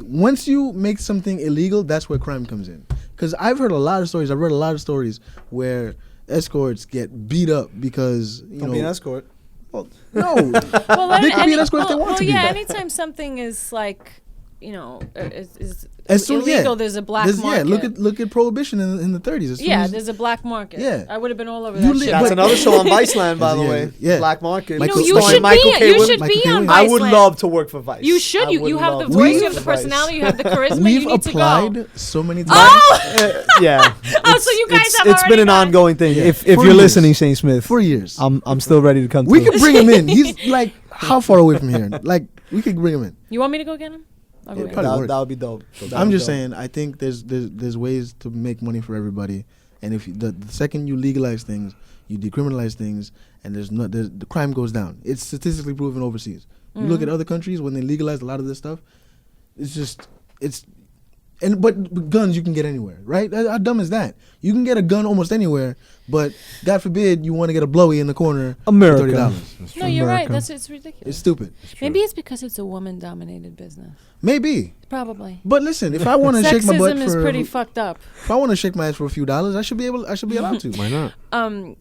once you make something illegal, that's where crime comes in. Because I've heard a lot of stories. I've read a lot of stories where escorts get beat up because Don't be an escort. no, Well, They could be an escort if they want to be. yeah, anytime something is like, is As soon- illegal. yeah. There's a black There's- market. Yeah, look at prohibition in the 30s. As soon Yeah, as- there's a black market. Yeah. I would have been all over You that li- shit. That's but- another show on Viceland, by the Yeah, way. yeah. Black Market. Michael- You Starring should Michael be. K. You Williams. should Michael be K. on Williams. I would Viceland. love to work for Vice. You should. I You would have the love voice. to You work have the for Vice. personality. You have the charisma. We've You need to go. applied so many times. Oh, Yeah. oh, so you guys have It's been already an done- ongoing thing. Yeah. If For you're years. listening, Shane Smith, For years. I'm still ready to come. We through. could bring him in. He's like how far away from here? Like we could bring him in. You want me to go get him? I'll go Yeah, get him. probably That, work. that would be dope. That'd I'm be just dope. saying. I think there's ways to make money for everybody, and if the second you legalize things, you decriminalize things, and the crime goes down. It's statistically proven overseas. You look at other countries when they legalize a lot of this stuff. But guns you can get anywhere, right? How dumb is that? You can get a gun almost anywhere, but God forbid you want to get a blowy in the corner. America. For $30. No, you're right. America. It's ridiculous. It's stupid. Maybe it's because it's a woman-dominated business. Maybe. Probably. But listen, if I want to shake my butt Sexism is for pretty fucked up. if I want to shake my ass for a few dollars, I should be allowed to. Why not?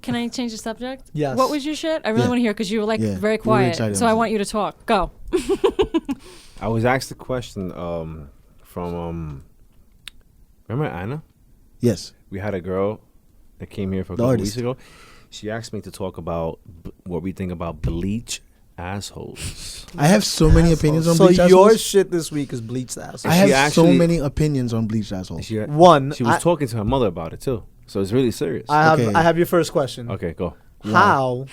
Can I change the subject? Yes. What was your shit? I really Yeah. want to hear because you were like Yeah, we very were quiet. excited So I about want you to talk. Go. I was asked a question from remember Anna? Yes. We had a girl that came here for a The couple artist. weeks ago. She asked me to talk about what we think about bleach assholes. I have so many opinions on So bleach your assholes. shit this week is bleached ass. I She have so actually- many opinions on bleached assholes. And she One, she was I- talking to her mother about it too. So it's really serious. Okay. I have your first question. Okay, go. How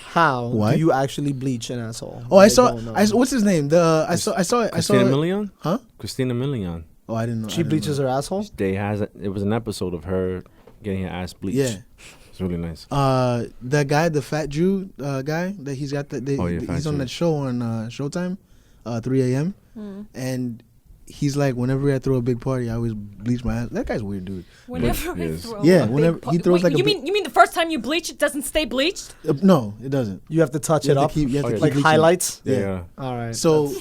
Why? do you actually bleach an asshole? Oh, I saw. don't know. What's his name? I saw it. Christina I saw it. Milian? Huh? Christina Milian. Oh, I didn't know. She bleaches her asshole. It was an episode of her getting her ass bleached. Yeah. It's really nice. That guy, the fat Jew guy, that he's got that. Oh, yeah, Fat he's on Jew. that show on Showtime, 3 a.m. And he's like, whenever I throw a big party, I always bleach my ass. That guy's a weird dude. Whenever I Yes. throw Yeah, a whenever big he throws like a you big- mean the first time you bleach it doesn't stay bleached? No, it doesn't. You have to touch You it have up, to keep- you have to Okay. keep like bleaching. highlights. Yeah. Yeah. All right. So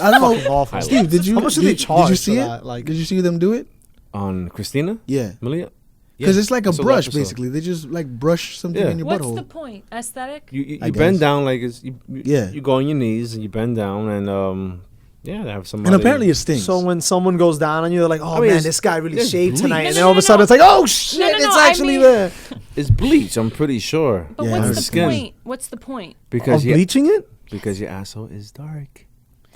I don't fucking know. awful. Steve, did you? How much do they Did you charge see for it? that? Like- did you see them do it? On Christina Yeah. Milian? Because it's like a I saw the brush, episode. basically. They just like brush something Yeah. in your What's butthole. the point? Aesthetic? You I bend guess. down like Yeah. You go on your knees and you bend down and they have somebody. And apparently it stings. So when someone goes down on you, they're like, "Oh I mean, man, it's- this guy really it's shaved bleach. tonight," No, and no, then all of no, a sudden no. it's like, "Oh shit, No, no, it's no, I actually mean- there." it's bleach. I'm pretty sure. But Yeah, what's her the skin. point? What's the point? Because Of bleaching it? because your asshole is dark.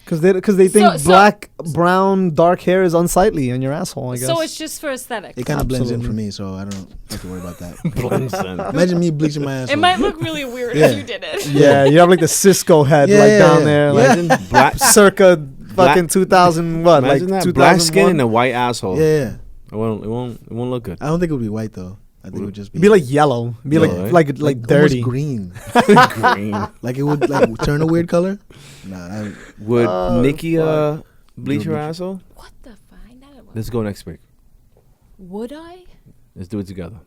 Because they think So- black, brown, dark hair is unsightly in your asshole. I guess. So it's just for aesthetics. it kind of blends in for Absolutely. me, so I don't have to worry about that. Blends in. Imagine me bleaching my ass. It might look really weird Yeah. if you did it. yeah, you have like the Cisco head Yeah, like yeah, down yeah. there, Yeah. like Imagine black, circa Black- fucking 2000 what, like imagine that 2001. black skin and a white asshole. Yeah. It won't look good. I don't think it would be white though. I think it would just be. It'd be like yellow. It'd be Yellow, like right? like almost dirty. green. Green. Like it would like turn a weird color. Nah. Would Nikki fuck. bleach her Bleach. asshole? What the fuck? Let's go next week. Would I? Let's do it together.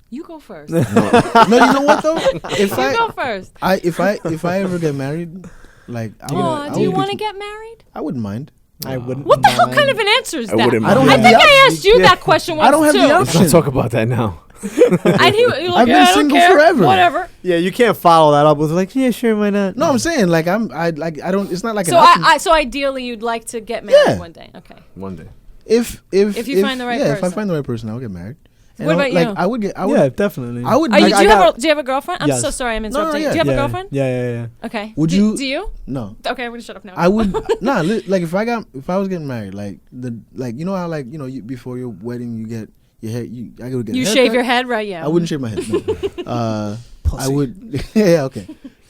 You go first. No, you know what though? If You go first. if I ever get married, like I would, Oh, do you want to get married? I wouldn't mind. I wouldn't. What the hell mind. kind of an answer is I that? wouldn't I don't mind. have think the I option. asked you that question once I don't have too. the Let's option. not talk about that now. And he was like, I've been I don't single care. forever. Whatever. Yeah, you can't follow that up with like, yeah, sure, why not? No, I'm saying like I don't. It's not like So an option. so ideally you'd like to get married Yeah. one day. Okay. One day. if you find the right if I person. find the right person, I'll get married. And What I would- about like, you? I would get. I would. Yeah, definitely. I would. Are you, like, do, I you got- have do you have a girlfriend? I'm Yes. so sorry I'm no, interrupting. yeah. Do you have yeah, a girlfriend? Yeah. Okay. Would do, you- Do you? No. Okay, I'm gonna shut up now. I would like if I was getting married, like you know how like you before your wedding you get your hair I would get a You haircut. shave your head, right? Yeah. I wouldn't shave my head. No. I would. Yeah, okay.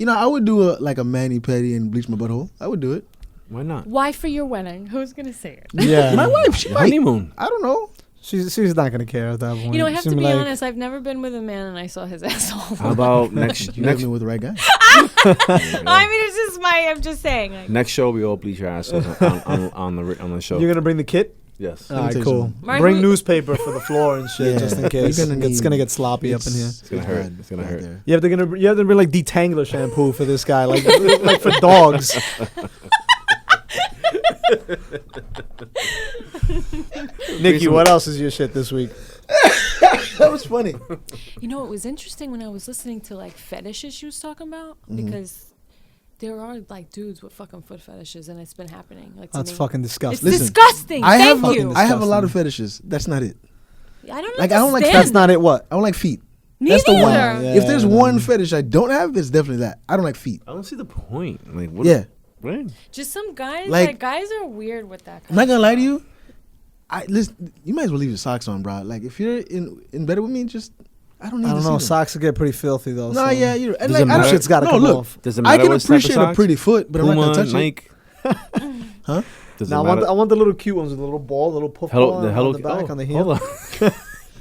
I would do a mani pedi and bleach my butthole. I would do it. Why not? Why for your wedding? Who's gonna say it? Yeah. My wife, she might. Honeymoon. I don't know. She's not gonna care at that point. You know, I have She'll to be like, honest. I've never been with a man and I saw his asshole. How about next You met me with the right guy. I mean, it's just I'm just saying. Like, next show we all bleach our assholes on the show. You're gonna bring the kit? Yes. All me right, tell you cool. something. Martin, Bring who- newspaper for the floor and shit, Yeah. just in You're case. gonna It's gonna need- get sloppy up in here. It's gonna hurt. It's gonna hurt. there. You have to bring like detangler shampoo for this guy, like like for dogs. Nikki, what else is your shit this week? That was funny. You know, it was interesting when I was listening to like fetishes she was talking about because there are like dudes with fucking foot fetishes, and it's been happening. Like to That's me. fucking It's disgusting. Listen, disgusting. I Thank have you. I have a lot of fetishes. That's not it. I don't Like, I don't like understand. That's not it. What? I don't like feet. Me That's the one. neither. Yeah. If there's one fetish I don't have, it's definitely that. I don't like feet. I don't see the point. Like, what? Yeah. Right. Just some guys. Like- Like guys are weird with that. I'm not gonna lie to you. Listen, you might as well leave your socks on, bro. Like if you're in bed with me, just I don't need I to don't see know. them. Socks will get pretty filthy though. No, so. yeah, you're. And Does it like, I matter? don't- Shit's gotta no, come look, off. Does it I matter can what type of appreciate a socks? pretty foot, but I'm not Puma, gonna touch it. Nike. Huh? Does Now it matter? I want the little cute ones with the little ball, the little puff ball on the back, on the heel. Hold on.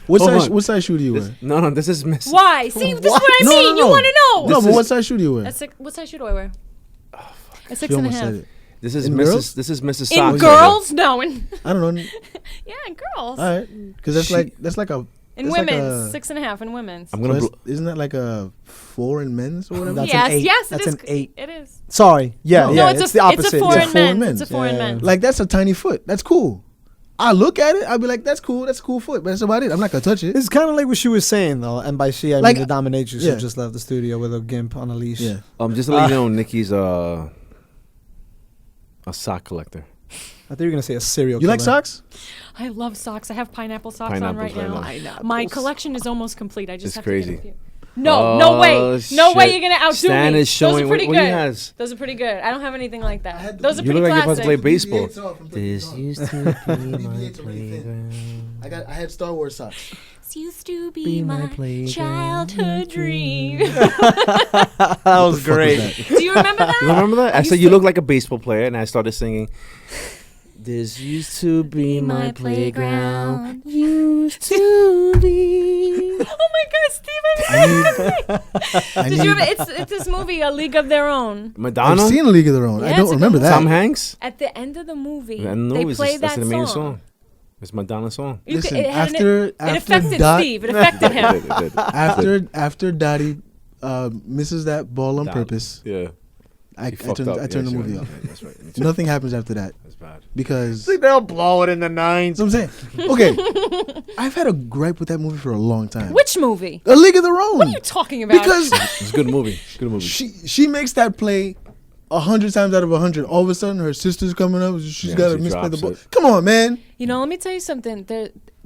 What Hold size? on. What size shoe do you wear? No, this is Miss. Why? See, this is what I No, mean. no, You no. want to know? No, This but is- what size shoe do you wear? A six, what size shoe do I wear? A six She and a almost half. said it. This is In Mrs. girls? This is Mrs. In Socks. girls, no. In I don't know. yeah, in girls. All right, because that's like a. In that's like women's, a- 6.5 in women's. I'm so gonna. that's- isn't that like a 4 in men's or whatever? That's yes, an 8. yes, That's it is. an 8. It is. Sorry. Yeah, No. yeah. No, it's the opposite. It's a four yeah. in four in men's. It's a men's. 4 in Yeah. men's. Like that's a tiny foot. That's cool. I look at it. I'll be like, that's cool. That's a cool foot. But that's about it. I'm not gonna touch it. It's kind of like what she was saying though, and by she I Like, mean the dominatrix yeah. who just left the studio with a gimp on a leash. Yeah. Just to let you know, Nikki's a sock collector. I thought you were gonna say a serial. You like killer. socks? I love socks. I have pineapple socks on Pineapples right right now. now. My collection is almost complete. I just It's have crazy. to get a few. No, no way. No way shit. you're going to outdo Stan me. is showing Those are pretty what good. he has. Those are pretty good. I don't have anything like that. Those are You pretty look like you're classic. supposed to play baseball. This used to be my playground. I had Star Wars socks. This used to be my childhood dream. That was great. Do you remember that? You remember that? I used said you to- look like a baseball player, and I started singing. This used to be my playground. Used to be. Oh my God, Steve! I Did you need- ever? It's this movie, A League of Their Own. Madonna. I've seen A League of Their Own. Yeah, I it's don't a remember good that. Tom Hanks. At the end of the movie, And they play that's that the main song. song. It's Madonna's song. You Listen, could- it had after it affected Dot, Steve. It affected him. It did. after Dottie misses that ball on Dot. purpose, Yeah. I She fucked turned up. the Yeah, movie she- off. yeah, that's right. Me too. Nothing happens after that That's bad. because They'll blow it in the nines. that's what I'm saying. Okay, I've had a gripe with that movie for a long time. Which movie? A League of Their Own. What are you talking about? Because It's a good movie. Good movie. she makes that play 100 times out of 100. All of a sudden, her sister's coming up. She's Yeah, got to she misplay the drops ball. it. Come on, man. You know, let me tell you something.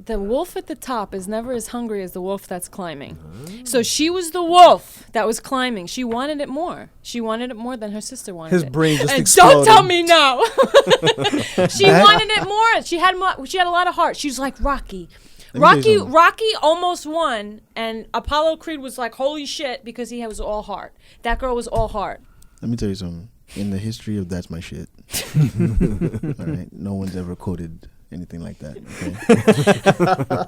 The wolf at the top is never as hungry as the wolf that's climbing. So she was the wolf that was climbing. She wanted it more. She wanted it more than her sister wanted His it. brain just And exploded. don't tell me no. She That- wanted it more. She had a lot of heart. She was like Rocky. Let me tell you something. Rocky almost won, and Apollo Creed was like, holy shit, because he was all heart. That girl was all heart. Let me tell you something. In the history of That's My Shit, all right, no one's ever quoted anything like that.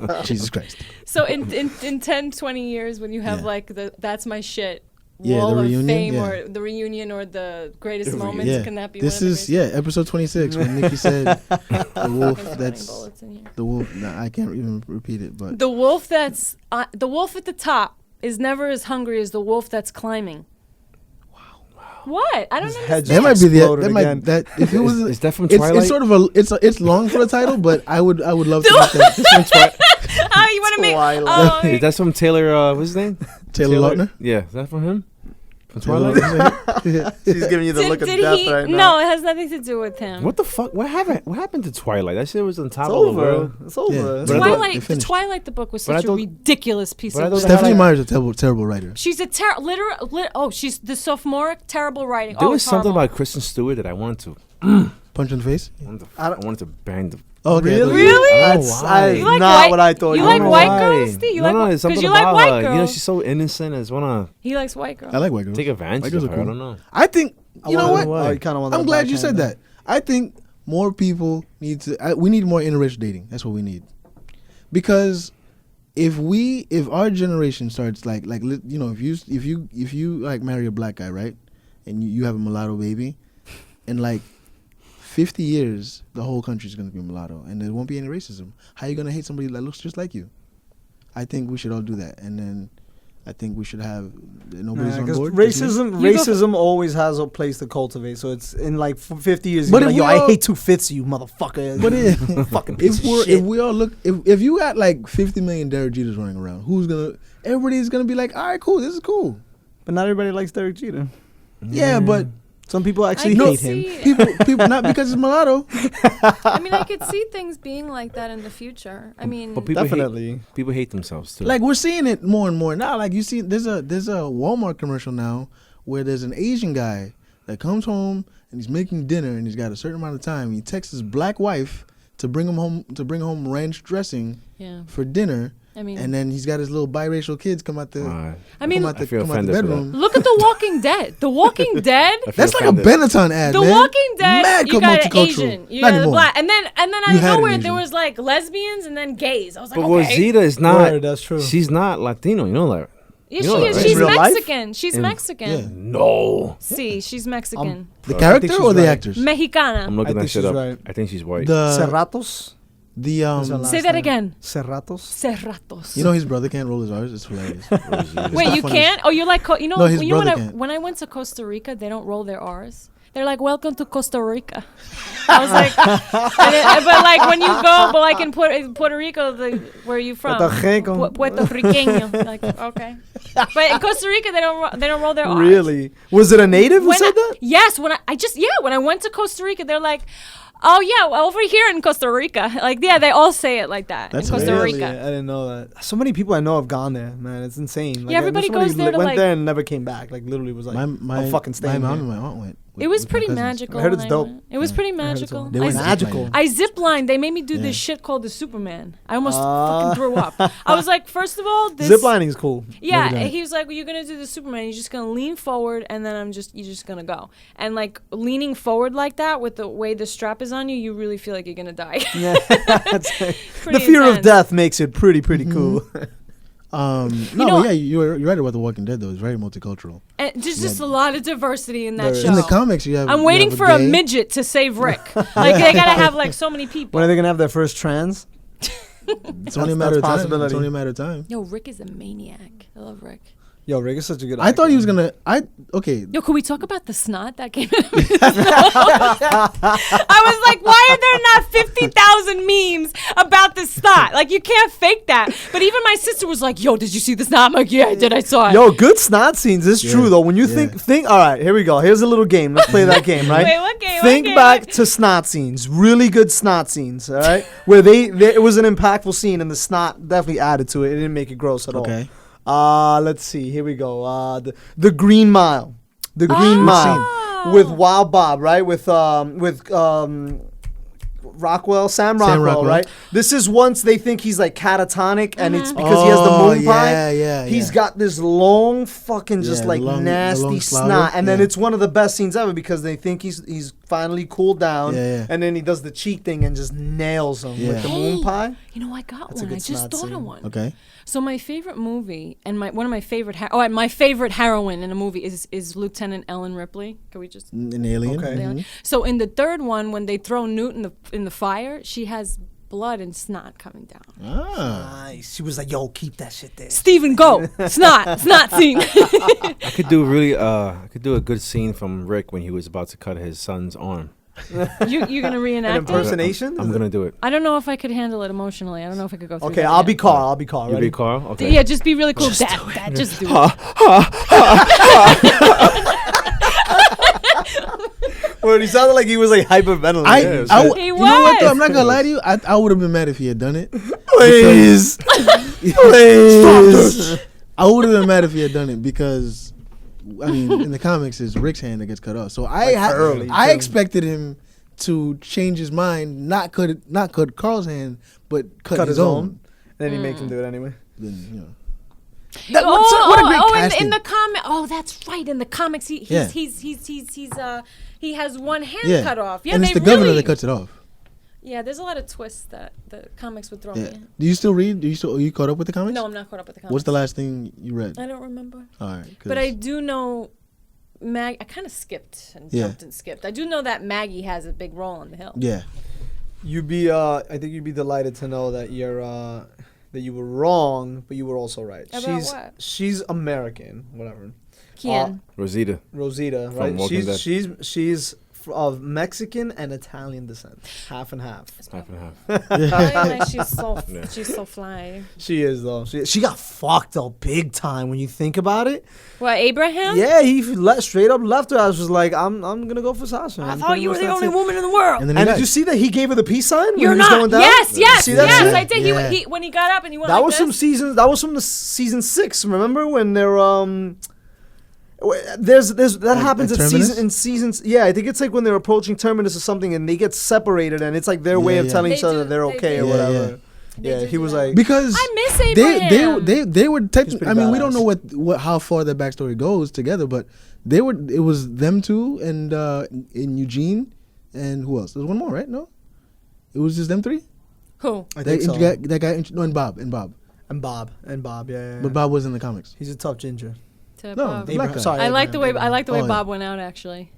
Okay? Jesus Christ. So in 10, 20 years, when you have Yeah. like the That's My Shit Yeah, wall the of reunion, fame yeah. or the reunion or the greatest The moments, Yeah, can that be this one of is the episode 26 when Nikki said the wolf. greatest That's bullets in here? the wolf. Nah, I can't even repeat it, but The wolf that's the wolf at the top is never as hungry as the wolf that's climbing. What? I don't His understand. head that might be the exploded that might again. that if it was Is that from it's Twilight? sort of it's long for the title, but I would love to make that Oh, you want to make? Twilight. Oh, Is that from Taylor? What's his name? Taylor Lautner. Yeah, is that from him? From Taylor Twilight? Lautner. She's giving you the look of did death he? right now. No, it has nothing to do with him. What the fuck? What happened to Twilight? That shit was on top It's of the over. world. It's over. Yeah. It's But I over. thought- Twilight, they the finished. Twilight, the book was But I such a thought- ridiculous piece but I of thought work. they had Stephanie like- Meyer's a terrible writer. She's a she's the sophomoric terrible writing. There oh, was it's something horrible. about Kristen Stewart that I wanted to. Punch in the face. I I don't- wanted to bang the. Oh, okay. Really? Really? That's why. You like not white- what I thought. you were like gonna white say. girls? Steve? You no, like no, wh- it's something 'cause you like about white her. You know, girls. she's so innocent. I just wanna He likes white girls. I like white girls. take advantage White girls of are her. I cool. don't know. I think you know what? Oh, you kinda want that I'm glad you said backhand. that. I think more people need to. We need more interracial dating. That's what we need. Because if our generation starts like you know if you like marry a black guy, right, and you have a mulatto baby, in like 50 years the whole country's gonna be mulatto and there won't be any racism. How are you gonna hate somebody that looks just like you? I think we should all do that, and then I think we should have nobody's on Because board. just me. racism always has a place to cultivate. So it's in like 50 years. But But if like, yo, we I all- hate 250, you motherfucker. But fucking piece if of we're shit. if we all look if you got like 50 million Derek Jeters running around, everybody's gonna be like, all right, cool, this is cool. But not everybody likes Derek Jeter. Yeah, but Some people actually can hate him. see- People not because it's mulatto. I mean, I could see things being like that in the future. I mean, But people Definitely. people hate themselves too. Like we're seeing it more and more now. Like you see, there's a Walmart commercial now where there's an Asian guy that comes home and he's making dinner and he's got a certain amount of time. He texts his black wife to bring home ranch dressing yeah. for dinner. I mean, And then he's got his little biracial kids come out the I mean, come out I the, feel come out the offended for that. bedroom. look at The Walking Dead. The Walking Dead. I feel That's like a offended. Benetton ad, The man. Walking Dead, Mad you got an multicultural. Asian, you Not got a anymore. black, and then out You of had an nowhere Asian. there was like lesbians and then gays. I was like, But okay, Rosita is not. Word, that's true. She's not Latino. You know that. yeah, you know she that, is. right? She's In real life? Mexican. She's In- Mexican. Yeah. No. See, she's Mexican. The I character think or she's the right. actors? Mexicana. I'm looking I that think shit she's up. right. I think she's white. The Cerratos. the That's her last Say that name. again. Cerratos. Cerratos. you know his brother can't roll his R's. It's hilarious. Rosita. Wait, not you funny. can't? Oh, you're like, you know, No, his you know brother can't. when I went to Costa Rica, they don't roll their R's. They're like, "Welcome to Costa Rica." I was like, but like when you go, but like in Puerto Rico, where are you from? Puerto Rico. Puerto Riqueño. Like, okay, but in Costa Rica, they don't roll their R's. Really? Was it a native who When said I, that? yes, when I went to Costa Rica, they're like, "Oh yeah, well, over here in Costa Rica." Like, yeah, they all say it like that That's in Costa hilarious. Rica. Really? I didn't know that. So many people I know have gone there, man. It's insane. Yeah, everybody somebody goes there to, went like- there and never came back. Like literally was like, I'm fucking my staying mom here. and my aunt went. It was with my pretty cousins. magical. I heard when it's dope. went. It was pretty magical. They were Magical. I ziplined. They made me do Yeah. this shit called the Superman. I almost fucking threw up. I was like, first of all, this. Ziplining is cool. Yeah, Never done it. he was like, well, "You're gonna do the Superman. You're just gonna lean forward, and then you're just gonna go." And like leaning forward like that with the way the strap is on you, you really feel like you're gonna die. Yeah. the Pretty fear of intense. death makes it pretty cool. No, know- yeah, you're right about The Walking Dead though. It's very multicultural. And there's just a lot of diversity in that There show. In the comics, you have. I'm you waiting have for a gay. midget to save Rick. Like they gotta have like so many people. When are they gonna have their first trans? It's only a matter of that's time. possibility. It's only a matter of time. Yo, Rick is a maniac. I love Rick. Yo, Rick is such a good. I thought he was actor. gonna. Okay. Yo, could we talk about the snot that came out of his nose? I was like, why are there not 50,000 memes about the snot? Like, you can't fake that. But even my sister was like, yo, did you see the snot? I'm like, yeah, I did. I saw it. Yo, good snot scenes. It's Yeah, true though. When you yeah. think. All right, here we go. Here's a little game. Let's play that game, right? Wait, what game? Think What game? back to snot scenes. Really good snot scenes. All right, where it was an impactful scene, and the snot definitely added to it. It didn't make it gross at Okay. all. Let's see. Here we go. The Green Mile. The Green Mile Oh. with Wild Bob, right? With Rockwell, Sam Rockwell, right? This is once they think he's like catatonic, and it's because he has the moon pie. Yeah. He's got this long fucking just Yeah, like the long nasty slaughter, snot, and then yeah. it's one of the best scenes ever because they think he's finally cooled down, Yeah. and then he does the cheek thing and just nails him Yeah. with the moon Hey, pie. You know, I got That's a one. good I just snot thought scene. of one. Okay. So my favorite movie and one of my favorite and my favorite heroine in a movie is Lieutenant Ellen Ripley. Can we just An alien. Okay. Mhm. So in the third one, when they throw Newt in the fire, she has blood and snot coming down. Ah. Nice. She was like, "Yo, keep that shit there." Steven, go! Snot scene. I could do a good scene from Rick when he was about to cut his son's arm. You're gonna reenact it? Impersonation? I'm gonna do it. I don't know if I could handle it emotionally. I don't know if I could go through Okay, that I'll again. be Carl. I'll be Carl. You Ready? be Carl? Okay. Yeah, just be really cool. Dad, just do it. Well, he sounded like he was like hyperventilating. He you know what? Though? was. I'm not gonna lie to you. I would have been mad if he had done it. Please, please. I would have been mad if he had done it because, I mean, in the comics, it's Rick's hand that gets cut off. So early, I too. expected him to change his mind, not cut Carl's hand, but cut his own. Then he makes him do it anyway. Then, you know. Oh, what a great in casting. the comic. Oh, that's right. In the comics, he has one hand cut off. Yeah, and it's they the governor really- that cuts it off. Yeah, there's a lot of twists that the comics would throw Yeah. me. Do you still read? Are you caught up with the comics? No, I'm not caught up with the comics. What's the last thing you read? I don't remember. All right. But I do know I kind of skipped and Yeah. jumped and skipped. I do know that Maggie has a big role on the hill. Yeah. I think you'd be delighted to know that that you were wrong, but you were also right. About what? She's American, whatever. Kian. Rosita. Rosita, From right? Walking Dead. She's of Mexican and Italian descent, half and half. Half and half. Very nice. Yeah. She's so fly. She is though. She got fucked up big time when you think about it. What, Abraham? Yeah, he straight up left her. I was just like, I'm gonna go for Sasha. I And thought pretty you were much the that's only it. woman in the world. And then And he did you died. see that he gave her the peace sign? when You're he was not. going down? Yes, yes, See that yes. shit? I did. Yeah. He when he got up and he went That like was this. from season. That was from the season 6. Remember when they're There's that happens at in Terminus? seasons. Yeah, I think it's like when they're approaching Terminus or something, and they get separated, and it's like their way of yeah. telling They each other do- they're they okay do. or Yeah, whatever. They Yeah, do he do was that. like, Because I miss Abraham. they were technically. pretty I mean, we don't badass. know what how far their backstory goes together, but they were. It was them two and in Eugene, and who else? There's one more, right? No, it was just them three. Who? I think so. That guy, no, and Bob, And Bob, yeah. but Bob was in the comics. He's a tough ginger. To No, Bob. the black guy. Sorry, I like the way Abraham. I Oh, Bob yeah. went out actually.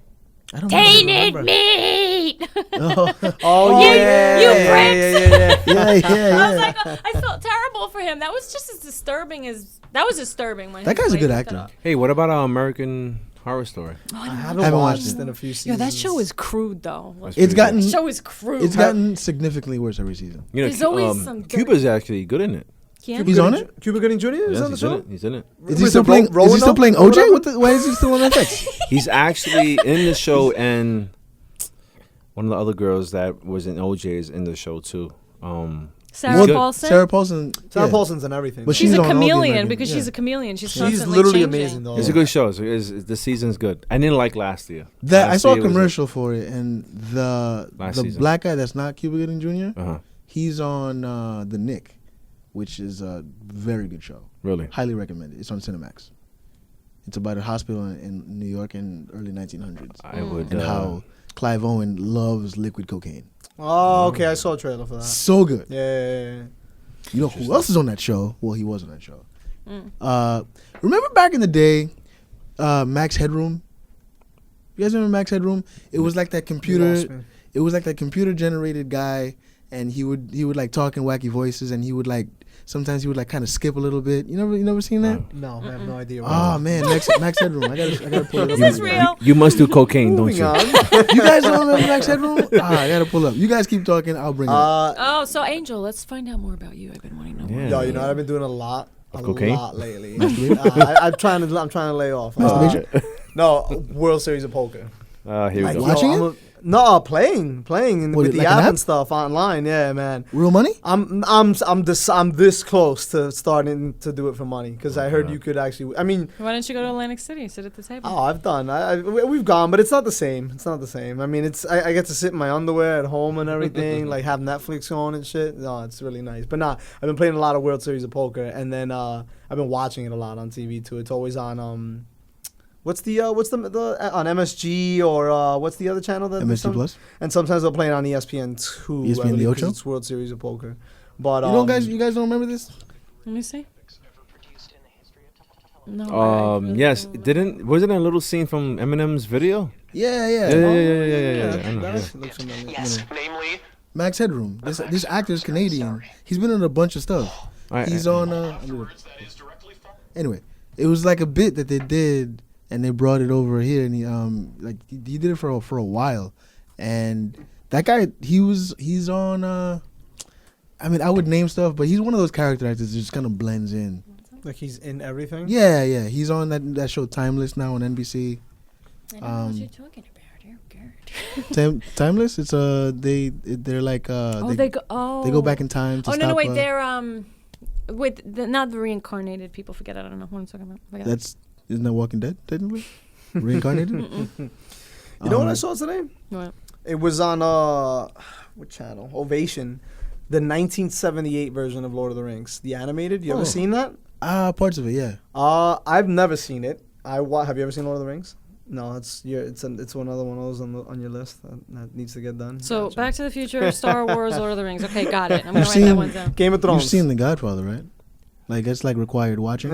I don't Tainted remember. meat. Oh, Oh You- yeah, you yeah, pricks. yeah. yeah. I was like, I felt terrible for him. That was just as disturbing as that was disturbing when That he guy's a played good with actor. that. Hey, what about American Horror Story? I haven't haven't watched watched it. in a few Yo, seasons. that show is crude though. That's It's pretty gotten That show is crude. it's gotten significantly worse every season. good. You know, There's always some dirty- Cuba's actually good in it. Yeah. He's on it. Cuba Gooding Jr. is Yes, on the he's in show. it. He's in it. Is he With still the playing? Is he Roanoke still playing or OJ? whatever? Why is he still on FX? He's actually in the show, and one of the other girls that was in OJ is in the show too. Sarah good. Paulson. Sarah Paulson. Sarah yeah. Paulson's and everything. But She's She's a on all the chameleon American- because yeah. she's a chameleon. She's She's constantly literally changing. amazing though. It's a good show. So the season's good. I didn't like last year. That I Last saw a year was commercial for it, and the Last season. black guy that's not Cuba Gooding Jr. Uh-huh. He's on the Nick, which is a very good show. Really? Highly recommended. It's on Cinemax. It's about a hospital in New York in early 1900s, I would. and how Clive Owen loves liquid cocaine. Oh, okay. I saw a trailer for that. So good. Yeah. You know who else is on that show? Well, he was on that show. Remember back in the day, Max Headroom? You guys remember Max Headroom? It was like that computer. lost me. It was like that computer generated guy, and he would like talk in wacky voices, and he would like sometimes he would like kind of skip a little bit. You never seen that? No, I have no idea. What Oh man, Max Headroom. I gotta pull it up. This is real. You must do cocaine, don't Moving you? on. You guys don't remember Max Headroom? I gotta pull up. You guys keep talking. I'll bring it up. Oh, so Angel, let's find out more about you. I've been wanting to know more. Yeah. Yo, you know what I've been doing a lot cocaine? lately. I'm trying to lay off. No, World Series of Poker. Here we Like, go. yo, Watching I'm no, playing What, with the like an app app? and stuff online. Yeah, man. Real money? I'm this close to starting to do it for money because I heard God. you could actually. I mean, Why don't you go to Atlantic City, sit at the table? oh, I've done. We've gone, but it's not the same. It's not the same. I mean, I get to sit in my underwear at home and everything, like have Netflix on and shit. No, it's really nice. But nah, I've been playing a lot of World Series of Poker, and then I've been watching it a lot on TV too. It's always on what's the on MSG or what's the other channel that MSG Plus. and sometimes they'll play it on ESPN2. ESPN I believe, The 'cause Ocho? It's World Series of Poker. But You guys don't remember this? Let me see. No. Wasn't it a little scene from Eminem's video? Yeah. Yeah. I know, that yeah. actually looks familiar. Yes, namely. Max Headroom. This actor is Canadian. He's been in a bunch of stuff. He's on. Anyway, it was like a bit that they did, and they brought it over here, and he did it for a while, and that guy he's on. I mean, I would name stuff, but he's one of those character actors that just kind of blends in. Like he's in everything. Yeah. He's on that show Timeless now on NBC. I don't know what you're talking about. You're good. Timeless. It's they're like They go back in time to Oh stop. no, wait, they're with not the reincarnated people. Forget it. I don't know what I'm talking about. Forget it. Isn't that Walking Dead technically? Reincarnated. You know what I saw today? What? It was on what channel? Ovation, the 1978 version of Lord of the Rings, the animated. You ever seen that? Parts of it, yeah. I've never seen it. Have you ever seen Lord of the Rings? No, it's another one of those on your list that needs to get done. So Gotcha. Back to the Future, Star Wars, Lord of the Rings. Okay, got it. I'm gonna You've write seen- that one down. Game of Thrones. You've seen The Godfather, right? Like that's like required watching.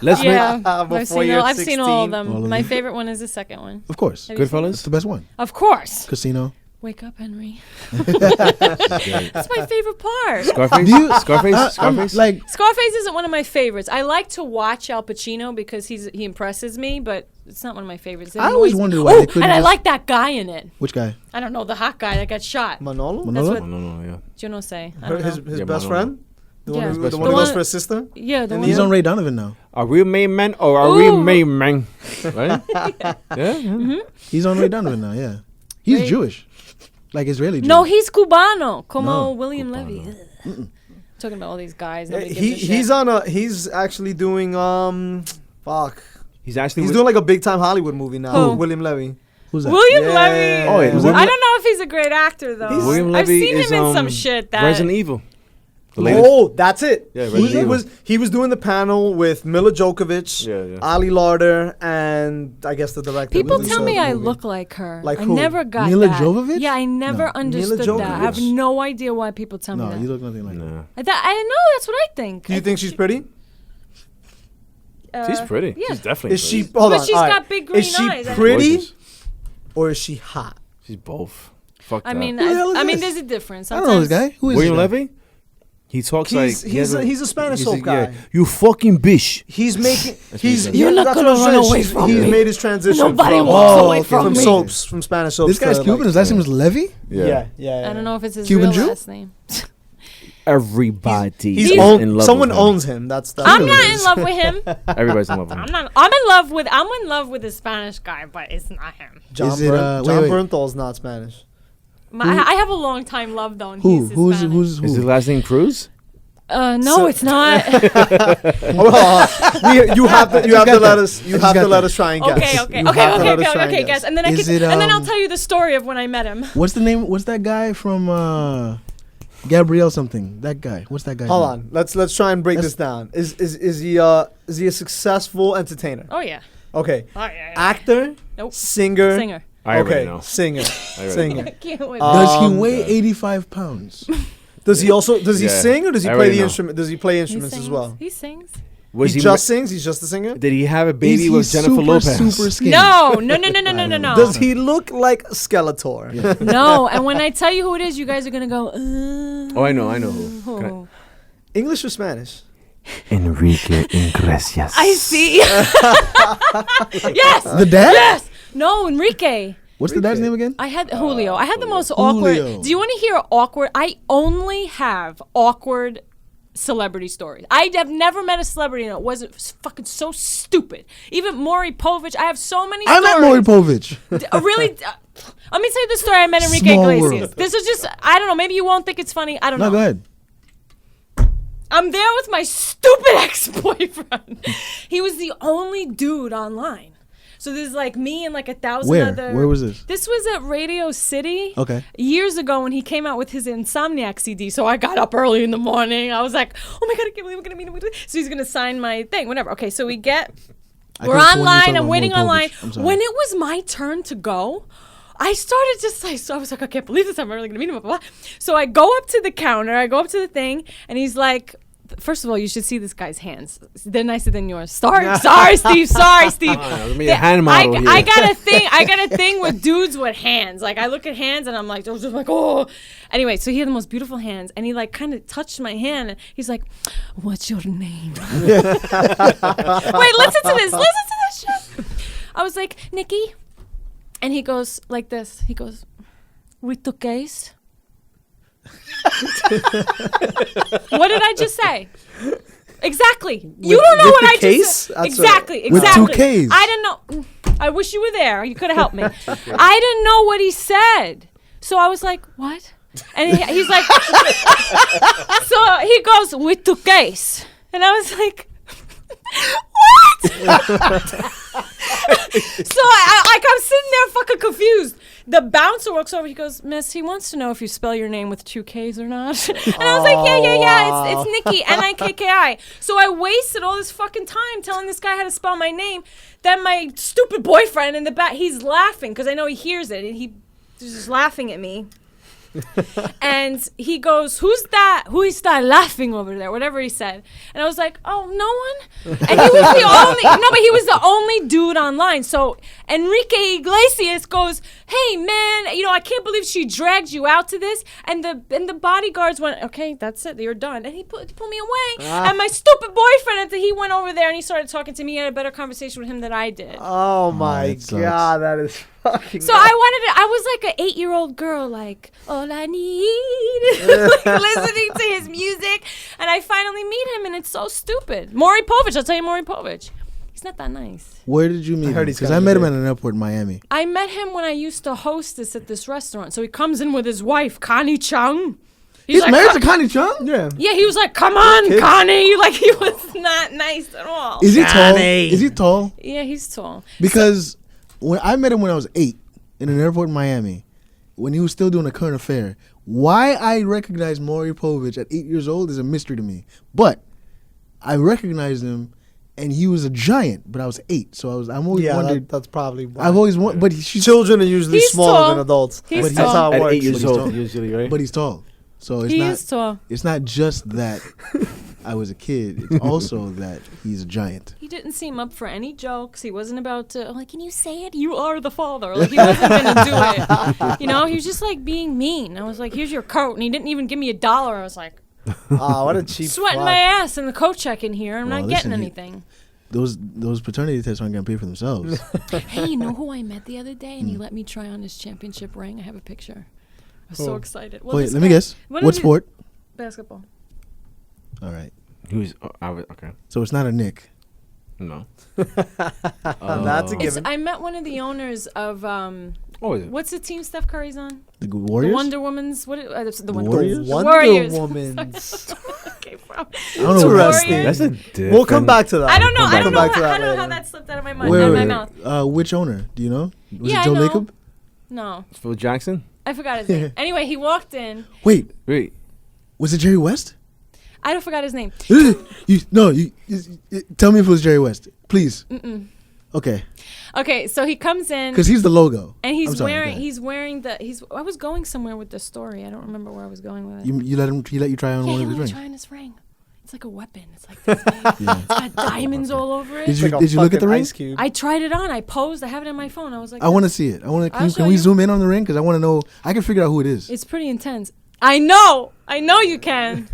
Let's Yeah, Before I've seen you're all of 16. them. All of My them. favorite one is the second one. Of course, Have you seen Goodfellas. it's the best one. Of course. Casino. Wake up, Henry. That's my favorite part. Scarface. Scarface. I'm Scarface. like, Scarface isn't one of my favorites. I like to watch Al Pacino because he impresses me, but it's not one of my favorites. It I always annoys me. wondered why they couldn't and I just- like that guy in it. which guy? I don't know, the hot guy that got shot. Manolo? Manolo? What- No, yeah. You know, say. I Her, don't know. his Yeah, best Manolo. friend? The Yeah. one, His who, best the friend. one who The goes one- for his sister? Yeah, the And one. He's Yeah. on Ray Donovan now. Are we made men or are we Ooh. made men? Right? Yeah. He's on Ray Donovan now. Yeah, he's Ray- Jewish, like Israeli Jewish. No, he's Cubano, como No. William Levy. Ugh. Talking about all these guys. Nobody gives a He's shit. on a. He's actually doing fuck. He's actually. He's doing like a big time Hollywood movie now. Who? William Levy. Who's that? William Yeah. Levy. Oh, yeah. William I don't know if he's a great actor though. William I've Levy seen is him in some shit that. Resident Evil. The latest. Oh, that's it. Yeah, he Resident was doing the panel with Mila Djokovic, Yeah. Ali Larder, and I guess the director. People of the tell me I movie. look like her. Like I who? never got Mila that. Jovovich? Yeah, I never No. understood Mila that. I have Jovovich. no idea why people tell me No, that. you look nothing like that. Nah. I know. That's what I think. Do you think she's pretty? She's pretty. Yeah. She's definitely Is she? pretty. Hold But on. she's all right. got big green Is she eyes. I know. pretty Gorgeous. or is she hot? She's both. Fuck I that. mean, Who the hell is I mean, this? there's a difference. I don't know this Sometimes- guy. Who is William this guy? Levy? He talks He's- like he has he's a Spanish he's soap guy. You fucking bitch. He's making. what He's. he said. You're not that's gonna what I'm run saying. away She's- from He's me. made his transition. Nobody from, walks away from from me. soaps, from Spanish soaps. This guy's to, Cuban. like- His last name is Levy. Yeah. I don't know if it's his Cuban real Jew? last name. Everybody He's is own, in love someone with him. owns him. That's I'm what not it in is. love with him. Everybody's in love with him. I'm in love with the Spanish guy, but it's not him. John, Is it, John wait. Bernthal's not Spanish. I have a long time love though, and Who? he's Who's Hispanic. who's Is his who? last name Cruz? No, So- it's not. You have to got let that. us. You I just have to got let that. us try and guess. Okay, You okay, have okay, to let us try and guys. And then I Is can, it, and then I'll um, tell you the story of when I met him. What's the name? What's that guy from Gabrielle something? That guy. What's that guy? Hold on. Let's try and break Let's- this down. Is he a successful entertainer? Oh yeah. Okay. Oh yeah. Actor. Nope. Singer. Singer. I already Okay. know. Singer. already Singer. I can't wait. Does he Um, weigh 85 pounds? Does he also he Yeah. sing or does he I play already the know. instrument? Does he play He instruments as sings. well? He sings. Was he he just sings? He's just a singer. Did he have a Is baby he with Jennifer super, Lopez? Super skinny? No. No. Does he look like Skeletor? No. And when I tell you who it is, you guys are gonna go. Oh, I know who. Can I- Oh. English or Spanish? Enrique Iglesias. I see. Yes. The dad? Yes. No, Enrique. What's the dad's name again? I had Julio. I had the most Julio. awkward. Do you want to hear awkward? I only have awkward celebrity stories. I have never met a celebrity and it wasn't fucking so stupid. Even Maury Povich. I have so many I stories. met Maury Povich. Really? Let me tell you the story I met Enrique Small Iglesias. world. This is just, I don't know, maybe you won't think it's funny. I don't No, know. go ahead. I'm there with my stupid ex-boyfriend. He was the only dude online. So there's like me and like 1,000 Where? other. Where was this? This was at Radio City. Okay. Years ago when he came out with his Insomniac CD. So I got up early in the morning. I was like, oh my God, I can't believe we're going to meet him. So he's going to sign my thing, whatever. Okay, so we get, we're could've sworn you were talking online. I'm about waiting Maury online. Povich. I'm sorry. When it was my turn to go, I started just like, so I was like, I can't believe this. I'm really going to meet him. Blah, blah, blah. So I go up to the counter. I go up to the thing. And he's like, first of all, you should see this guy's hands. They're nicer than yours. Sorry, Steve. Sorry, Steve. Let me a hand model here. I got a thing with dudes with hands. Like I look at hands and I'm like, I was just like, oh. Anyway, so he had the most beautiful hands, and he like kind of touched my hand, and he's like, "What's your name?" Wait, listen to this. Listen to this shit. I was like, Nikki, and he goes like this. He goes, "With the case." What did I just say? Exactly. You don't know with what the I case? just said. That's Exactly. With Exactly. 2 Ks. I didn't know. I wish you were there. You could have helped me. I didn't know what he said. So I was like, what? And he's like, so he goes, with 2 Ks. And I was like, what? So I'm sitting there fucking confused. The bouncer walks over. He goes, Miss, he wants to know if you spell your name with 2 Ks or not. And I was like, yeah. It's Nikki, Nikki. So I wasted all this fucking time telling this guy how to spell my name. Then my stupid boyfriend in the back, he's laughing because I know he hears it. And he's just laughing at me. And he goes, "Who's that? Who is that laughing over there?" Whatever he said. And I was like, "Oh, no one." And he was the only. No, but he was the only dude online. So Enrique Iglesias goes, "Hey man, you know I can't believe she dragged you out to this." And the bodyguards went, "Okay, that's it. You're done." And he pulled me away. And my stupid boyfriend, after he went over there and he started talking to me, he had a better conversation with him than I did. Oh my that sucks. god, that is fucking. So I was like an 8-year-old girl, like, all I need, like, listening to his music. And I finally meet him, and it's so stupid. Maury Povich, I'll tell you Maury Povich. He's not that nice. Where did you meet him? Because I met him at an airport in Miami. I met him when I used to hostess at this restaurant. So he comes in with his wife, Connie Chung. He's like, married to Connie Chung? Yeah. Yeah, he was like, "Come on, Connie." Like, he was not nice at all. Is he tall? Is he tall? Yeah, he's tall. Because when I met him when I was 8 in an airport in Miami, when he was still doing a current affair, why I recognized Maury Povich at 8 years old is a mystery to me. But I recognized him, and he was a giant. But I was 8, so I'm always wondered. That's probably why. I've always wondered. But children are usually He's smaller tall. than adults. He's But tall. that's how it At works. 8 years But he's old, tall. usually, right? But he's tall, so it's He not. is tall. It's not just that I was a kid. It's also that he's a giant. He didn't seem up for any jokes. He wasn't about to, like, "Can you say it? You are the father." Like, he wasn't going to do it. You know, he was just, like, being mean. I was like, "Here's your coat." And he didn't even give me $1. I was like, Oh, what a cheap sweating fuck. my ass in the coat check in here. I'm Well, not listen, getting he- anything. Those paternity tests aren't gonna pay for themselves. Hey, you know who I met the other day? And he let me try on his championship ring. I have a picture. I was so excited. Well, Wait, this let me guy- guess. what What is it? sport? Basketball. All right. Who's? Okay. So it's not a Nick. No. That's a It's, given. I met one of the owners of, Oh, is it? what's the team Steph Curry's on? The The Warriors. Wonder Woman's. The Wonder Warriors? Wonder Warriors. Woman's. Okay, from. I don't know. Interesting. Warriors. That's a different. We'll come back to that. I don't know. Come I back don't to know. back to that I don't know how later. that slipped out of my mind. Wait, Out of my wait, mouth. which owner? Do you know? Was Yeah, it Joe I know. Lacob? No, Phil Jackson. I forgot his name. Anyway, he walked in. Wait, Wait. was it Jerry West? I don't forgot his name. you tell me if it was Jerry West, please. Okay, Okay, so he comes in because he's the logo. and I'm sorry, go ahead. he's wearing the I was going somewhere with the story. I don't remember where I was going with it. You let you try on Yeah, one he of his let me rings. try on his ring. It's like a weapon. It's like this big. Yeah. It's got diamonds all over it. Did It's you like a did you look at the fucking ring? ice cube. I tried it on. I posed. I have it on my phone. I was like, I want to see it. I want to. I'll Can show we you. zoom in on the ring? Because I want to know. I can figure out who it is. It's pretty intense. I know you can.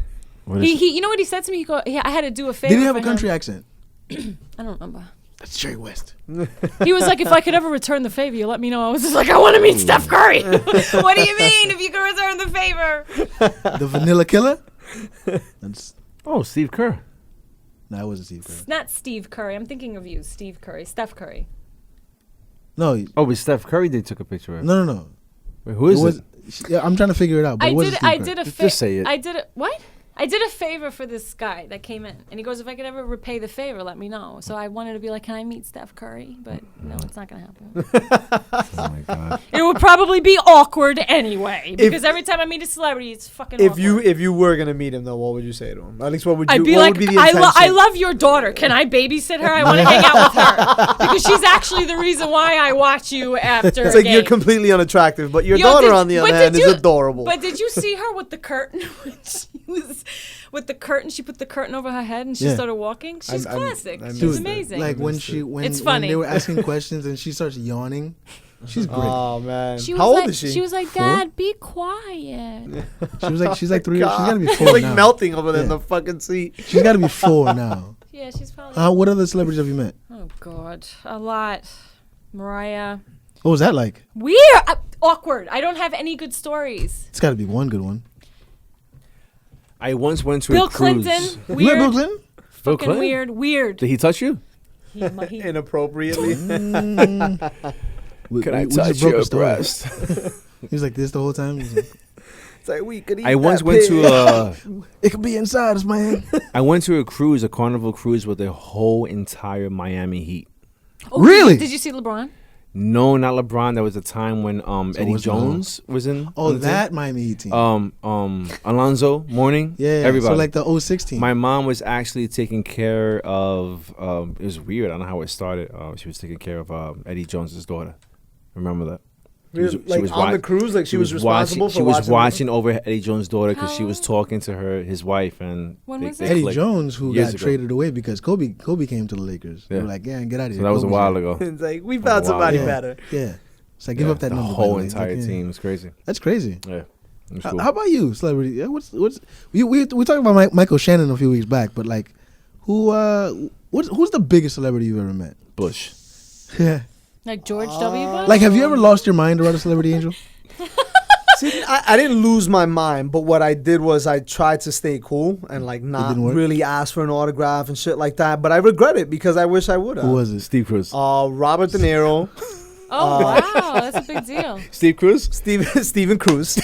What is He you know what he said to me? I had to do a favor. Did he have for a country him. accent? I don't remember. That's Jerry West. He was like, if I could ever return the favor, you let me know. I was just like, I want to meet Steph Curry. What do you mean? If you could return the favor? The Vanilla Killer. That's Oh, Steve Kerr. no, it wasn't Steve Curry. Not Steve Curry. I'm thinking of you, Steve Curry. Steph Curry. No, Oh, with Steph Curry, they took a picture of. no. Wait, who is it? Yeah, I'm trying to figure it out. But it wasn't Steve I Curry. did a Just say it. I did a what? I did a favor for this guy that came in, and he goes, "If I could ever repay the favor, let me know." So I wanted to be like, "Can I meet Steph Curry?" But no, it's not gonna happen. Oh my god. It would probably be awkward anyway, because every time I meet a celebrity, it's fucking. If awkward. you were gonna meet him though, what would you say to him? At least what would you? I'd be what like, would be the I intention? love your daughter. Can I babysit her? I want to hang out with her because she's actually the reason why I watch you after. It's a like you're game. completely unattractive, but your Yo, daughter, did- on the but other did hand, you- is adorable. But did you see her with the curtain? When she was with the curtain, she put the curtain over her head and she Yeah. started walking. She's I'm- classic. I She's missed it. amazing. Like when missed she it. when, It's when funny. they were asking questions and she starts yawning. She's great. Oh man, She was how old like, is she? She was like, "Dad, be quiet." she's like 3 years. She's gotta be She's 4 like now. melting over there in Yeah. the fucking seat. She's gotta be 4 now. Yeah, she's probably. What other celebrities have you met? Oh God, a lot. Mariah. What was that like? Weird. Awkward. I don't have any good stories. It's gotta be one good one. I once went to Bill a cruise. Clinton. You met Weird. Bill Clinton? Bill Fucking Clinton? weird. Weird. Did he touch you? He- he- Inappropriately. We Can just broke a story. He was like this the whole time. He's like, It's like we could eat I once that went pig. to a. it could be inside us, man. I went to a cruise, a Carnival cruise, with the whole entire Miami Heat. Oh, Really? Did you see LeBron? No, not LeBron. There was a time when Eddie what's Jones was in. Oh, on the team. that Miami Heat team. Alonzo Mourning. yeah, everybody. So like the 06 team. My mom was actually taking care of. It was weird. I don't know how it started. She was taking care of Eddie Jones's daughter. Remember that? Like on the cruise, like she was responsible for She was watching. watching over Eddie Jones' daughter because she was How- talking to his wife, and When was they it? Eddie clicked Jones, who years got ago. traded away because Kobe came to the Lakers. They Yeah. were like, yeah, get out of So here. that was a Kobe's while here. ago. It's like we Oh, found wow. somebody Yeah. better. Yeah. It's like, give up that the number. by whole way. It's like, entire yeah. team is crazy. That's crazy. Yeah, it was How, cool. how about you, celebrity? Yeah, what's we talked about Michael Shannon a few weeks back, but like, who's the biggest celebrity you've ever met? Bush. Yeah. Like George W. Bush? Like, have you ever lost your mind around a celebrity, Angel? See, I didn't lose my mind, but what I did was I tried to stay cool and like not didn't work? really ask for an autograph and shit like that. But I regret it because I wish I would have. Who was it? Steve Cruz. Robert De Niro, Oh, wow. That's a big deal. Steve Cruz. Steven Cruz.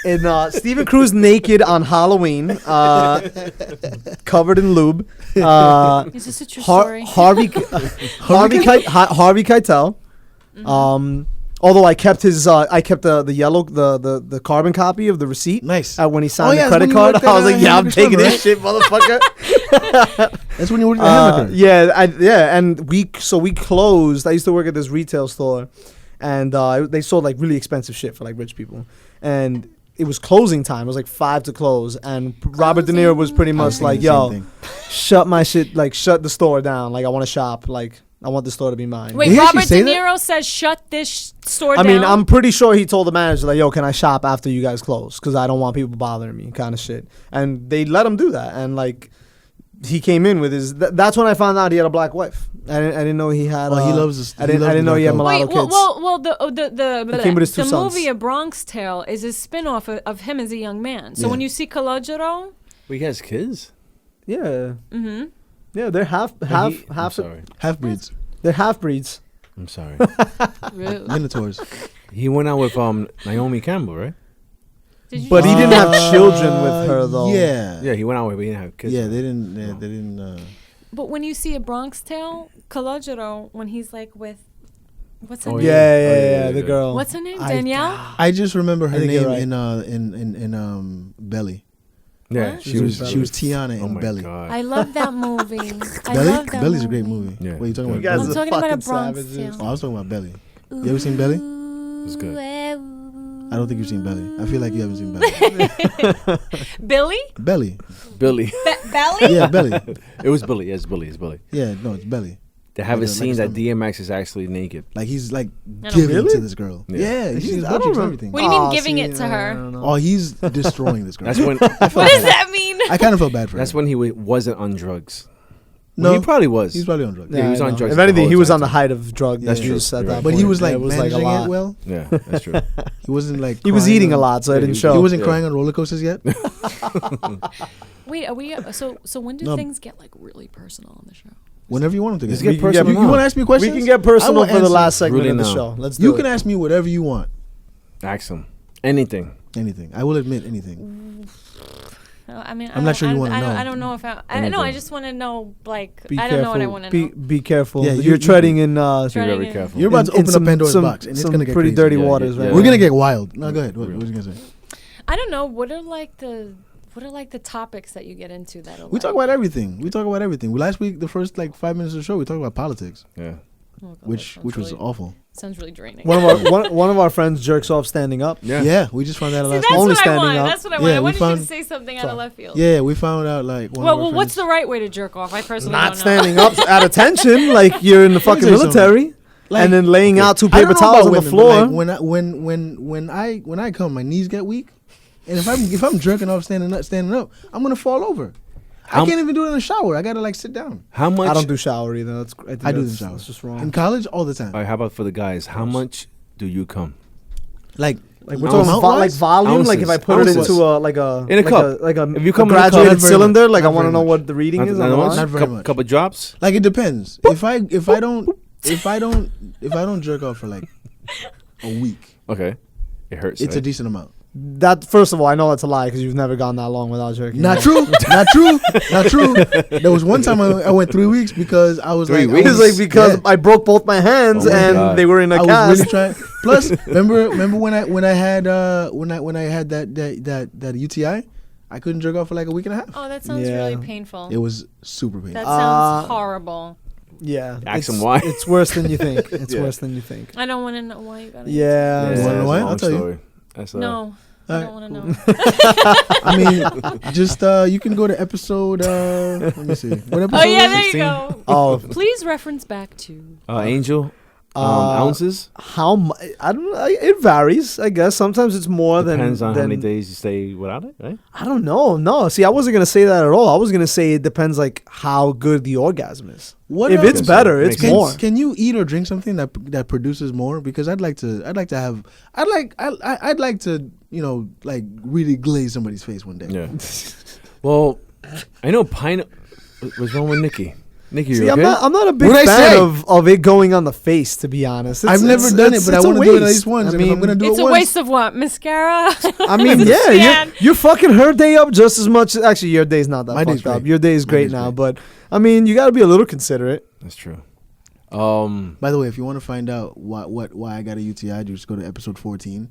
And Steven Cruz naked on Halloween, covered in lube. Is this a true story? Harvey Keitel. Although I kept the yellow the carbon copy of the receipt. Nice. When he signed yeah, the credit when you card, worked I was at, like, yeah, I'm Hamburger taking Summer, this shit, motherfucker. That's when you worked at Hamburger. Yeah, and we closed. I used to work at this retail store, and they sold like really expensive shit for like rich people, and it was closing time. It was like 5 to close, and Robert De Niro was pretty much thinking like, the "Yo, same shut my shit, like shut the store down. Like I want to shop. Like I want the store to be mine." Wait, Did he actually Robert say De that? Niro says shut this store I down? mean, I'm pretty sure he told the manager like, "Yo, can I shop after you guys close? Because I don't want people bothering me," kind of shit. And they let him do that, and like. He came in with his. That's when I found out he had a black wife. I didn't know he had. Oh, he loves this. I didn't know he had mulatto Wait, kids. well, came with his two the sons. movie A Bronx Tale is a spin-off of him as a young man. So Yeah. when you see Calogero, We has kids. Yeah. mm-hmm. Yeah, they're half. I'm sorry. Half breeds, They're half breeds. I'm sorry. Rude. minotaurs. He went out with Naomi Campbell, right? Did you But he just- didn't have children with her though. Yeah. Yeah, he went out with, but he didn't have kids. Yeah, they didn't. They didn't. But when you see A Bronx Tale, Calogero, when he's like with, what's her Oh, name? Yeah, the girl. What's her name? I- Danielle? I just remember her I think name you're right. in Belly. Yeah, What? She was Tiana Oh in my Belly. god. I love that movie. I Belly? love that Belly's a movie. great movie. Yeah. What are you talking You about? guys Belly? I'm are talking about A fucking Bronx savages. Tale. Oh, I was talking about Belly. You ever seen Belly? was good. I don't think you've seen Belly. I feel like you haven't seen Belly. Billy? Belly. Billy. Belly? Yeah, Belly. It was Billy. Yes, Billy. It's Billy. Yeah, no, it's Belly. They have Like a a- scene like a that stomach. DMX is actually naked. Like he's like don't- giving Really? to this girl. Yeah. Yeah, you see his I butt don't cheeks and know. everything. What do you mean Aw, giving see, it to I her? don't know. Oh, he's destroying this girl. That's when. What does that mean? I kind of felt bad for That's him. when he wasn't on drugs. No, Well, he probably was. he's probably on drugs. Yeah, he was I on know. drugs If the anything, whole he was on the time. height of drug That's use true. at You're that right. But point. he was like it was like a managing lot. it well. Yeah, that's true. He wasn't like. He was crying eating a on- lot, so it Yeah, didn't he show. He wasn't Yeah. crying on roller coasters yet. Wait, are we? So when do No. things get like really personal on the show? Whenever you want him to Let's get. get personal You now. want to ask me We questions? can get personal I will for the answer. last segment Really of the now. show. Let's do You it. can ask me whatever you want. Ask him anything. Anything. I will admit anything. I mean, I'm not sure you wanna I don't, know. I don't know if I know. I Anything. just want to know. Like, Be I don't know what I careful. want to know. Be careful. Yeah, You're you- treading in. Be Treading very in- careful. You're about to in open some- up Pandora's some- box, and it's some gonna get pretty crazy. dirty Yeah, waters, yeah, right? yeah. We're gonna get wild. No, go ahead. What was you gonna say? I don't know. What are like the topics that you get into that? Are We talk about everything. We talk about everything. Last week, the first like 5 minutes of the show, we talked about politics, Yeah. Oh, God, which that sounds was really, awful. sounds really draining. one of our friends jerks off standing up. Yeah. Yeah, we just found out See, last that's week. Only what I standing want. up. That's what I Yeah, want. I we wanted you found- to say something out of left field. Yeah, we found out like. One Well, of our well, what's friends- the right way to jerk off? I personally Not don't standing know. up at attention like you're in the Let me fucking tell you something. military, Like, and then laying out 2 I don't paper know towels about on the women, but, floor. like, when I come, my knees get weak, and if I'm jerking off standing up, I'm gonna fall over. I How- can't even do it in the shower. I gotta like sit down. How much? I don't do shower either. That's I, think I do that's- the shower. That's just wrong. In college, all the time. All right, how about for the guys? How much do you come? Like Like we're Ounces. talking about like volume. Like if I put Ounces. it into a like a In a cup. if you come in a cup- graduated Not very cylinder, much. like I Not want to very know much. what the reading is on the line. Not very much. Couple drops. Like it depends. If I don't jerk off for like a week, Okay, it hurts. it's a right? decent amount. That first of all, I know that's a lie because you've never gone that long without jerking. Not off. true. Not true. Not true. There was one time I went 3 weeks because I was 3 like, I weeks? It's was- like because yeah. I broke both my hands Oh my and God. they were in a I was cast. really trying. Plus, remember when I had that UTI, I couldn't jerk off for like a week and a half. Oh, that sounds Yeah. really painful. It was super painful. That sounds horrible. Yeah. Ask him why. It's worse than you think. It's Yeah. worse than you think. I don't want to know why you got it. Yeah. You wanna know why? I'll tell you. Story. That's No, I Alright. don't want to know. I mean, just you can go to episode. Let me see. What episode? Oh yeah, was there it? you go. Oh, Please reference back to. Angel. Uh, Ounces. how much? I don't know. It varies, I guess. Sometimes it's more Depends than. on how many days you stay without it, right? I don't know. No, see, I wasn't gonna say that at all. I was gonna say it depends, like how good the orgasm is. What If else- it's better, it's Makes sense. more. Can you eat or drink something that produces more? Because I'd like to like really glaze somebody's face one day. Yeah. Well, I know What's wrong with Nikki? Nikki, See, you okay? I'm not a big What'd I fan say? of it going on the face, to be honest. I've never done it, but I it's a want to do it at waste. least once. I and if I'm mean, gonna do It's it a once, waste of what? Mascara? I mean, yeah, Scan. you're fucking her day up just as much. Actually, your day's not that My day's fucked up. great. Your day is My great day's now, great. but I mean, you got to be a little considerate. That's true. By the way, if you want to find out why I got a UTI, just go to episode 14.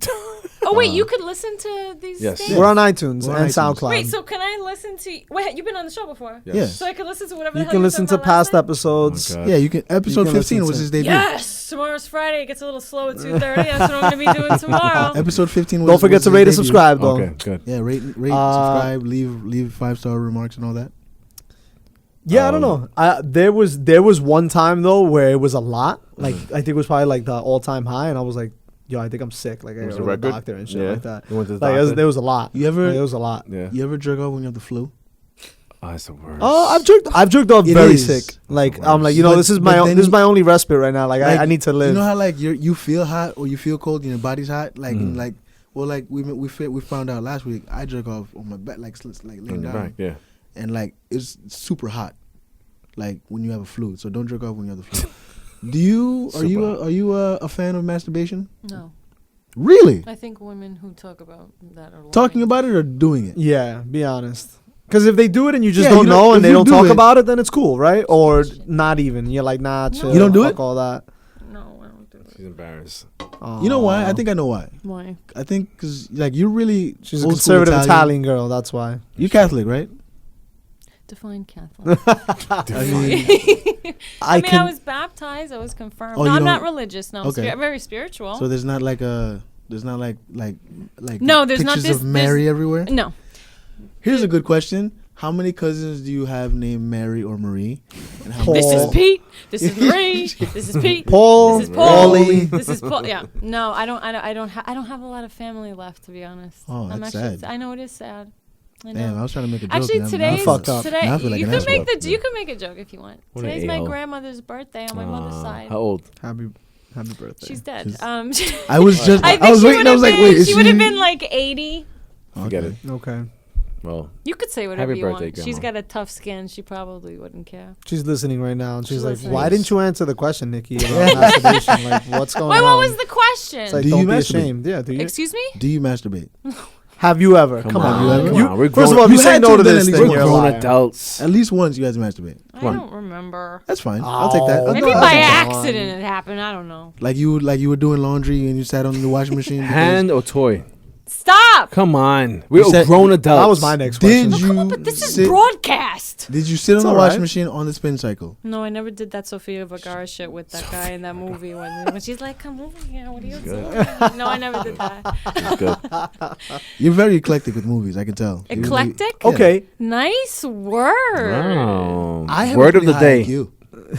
Oh wait, you could listen to these Yes. things? We're on iTunes We're on and iTunes. SoundCloud. Wait, so can I listen to? Wait, you've been on the show before, Yes. Yeah. so I can listen to whatever. you the hell can were listen talking to about last past night? episodes. Oh my God. Yeah, you can. Episode can listen 15 was to- his debut. Yes, tomorrow's Friday. It gets a little slow at 2:30. That's what I'm gonna be doing tomorrow. Episode 15 was. Don't forget was to his rate and debut. subscribe, though. Okay, good. Yeah, rate, subscribe, leave 5-star remarks and all that. Yeah, I don't know. There was one time though where it was a lot. Like I think it was probably like the all-time high, and I was like, "Yo, I think I'm sick." Like I Was gotta the go to the record? doctor and shit Yeah. like that. You went to the Like doctor? there was a lot. You ever- Like, it was a lot. Yeah. You ever jerk off when you have the flu? Oh, that's the worst. Oh, I've jerked off It very is. sick. Like the I'm like, worst. But- this is but then this is my only respite right now. Like, I need to live. You know how like you feel hot or you feel cold and your body's hot, like and, like like we found out last week. I jerk off on my back, like laying On your down, back, yeah. and like it's super hot, like when you have a flu. So don't jerk off when you have the flu. Are you a fan of masturbation? No, Really? I think women who talk about that are Talking lying. about it or doing it? Yeah, be honest. Because if they do it and you just Yeah, don't you don't- know if and they you don't do talk it- about it, then it's cool, right? Or not even. You're like, nah, chill. You don't do fuck it? all that. No, I don't do it. She's embarrassed. You know why? I think I know why. Why? I think because like you're really She's a old school conservative Italian girl. That's why. You're Catholic, right? Define Catholic. I mean, I mean, I was baptized. I was confirmed. Oh, no, you I'm not don't- religious. No, I'm Okay. very spiritual. so there's not like No, there's not pictures this- of Mary there's- everywhere. no, Here's a good question: how many cousins do you have named Mary or Marie? And how Paul. this is Oh. Pete. This is Marie. This is Pete. Paul, This is Paul. Paulie. This is Paul. Yeah. No, I don't have a lot of family left, to be honest. Oh, I'm that's actually, sad. I know it is sad. I know. Damn, I was trying to make a joke. Actually, and today's fucked up. today. Now I feel like you an can asshole. make you can make a joke if you want. What an Today's my a-hole. grandmother's birthday on my mother's side. How old? Happy birthday. She's dead. She's- Um, I was just. I think I was she waiting. I was like, wait, is she would have been like 80. Forget Okay. it. Okay. Well, You could say whatever Happy you birthday, want. She's Grandma. got a tough skin. She probably wouldn't care. She's listening right now, and she's She's like, listening. "Why didn't you answer the question, Nikki? About masturbation? Like, what's going Wait, on?" what was the question? It's like, Do don't you be masturbate? ashamed. Yeah. Do you? Excuse me? Do you masturbate? Have you ever? Come Come on. on. Have you ever? You- Come on, we're first of grown- all, if You you say had no to to have done this, at then least you're a grown liar. adults. At least once you guys masturbate. I Come on. don't remember. That's fine. I'll take that. Oh. I'll Maybe go- I'll by take that. accident it happened. I don't know. Like you were doing laundry and you sat on the washing machine. because- Hand or toy? Stop! Come on. We're said- grown adults. That was my next question. Did you? But this is sit, broadcast. Did you sit on It's the all washing right. machine on the spin cycle? No, I never did that Sofia Vergara shit with that guy in that movie when she's like, "Come over here, what are you doing?" No, I never did that. That's good. You're very eclectic with movies. I can tell. Eclectic? Yeah. Okay. Nice word. Wow. I have Word a of the pretty high day. IQ.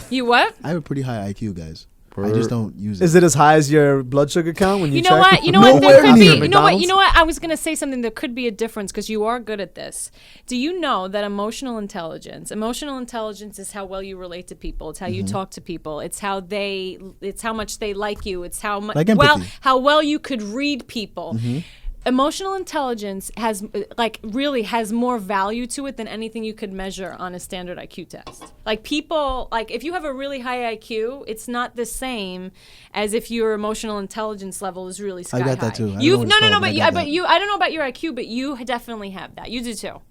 You what? I have a pretty high IQ, guys. I Word- just don't use it. Is it as high as your blood sugar count when you You know check? what? You know what? There Nowhere could be. near You know what? McDonald's? You know what? I was gonna say something. There could be a difference because you are good at this. Do you know that emotional intelligence? Emotional intelligence is how well you relate to people. It's how you talk to people. It's how they. It's how much they like you. It's how much. Like well, empathy. how well you could read people. Emotional intelligence has really has more value to it than anything you could measure on a standard IQ test. Like people, like if you have a really high IQ, it's not the same as if your emotional intelligence level is really sky high. got that too. I don't know You've what no it's no no, called, but but I you, got but that. you, I don't know about your IQ, but you definitely have that. You do too.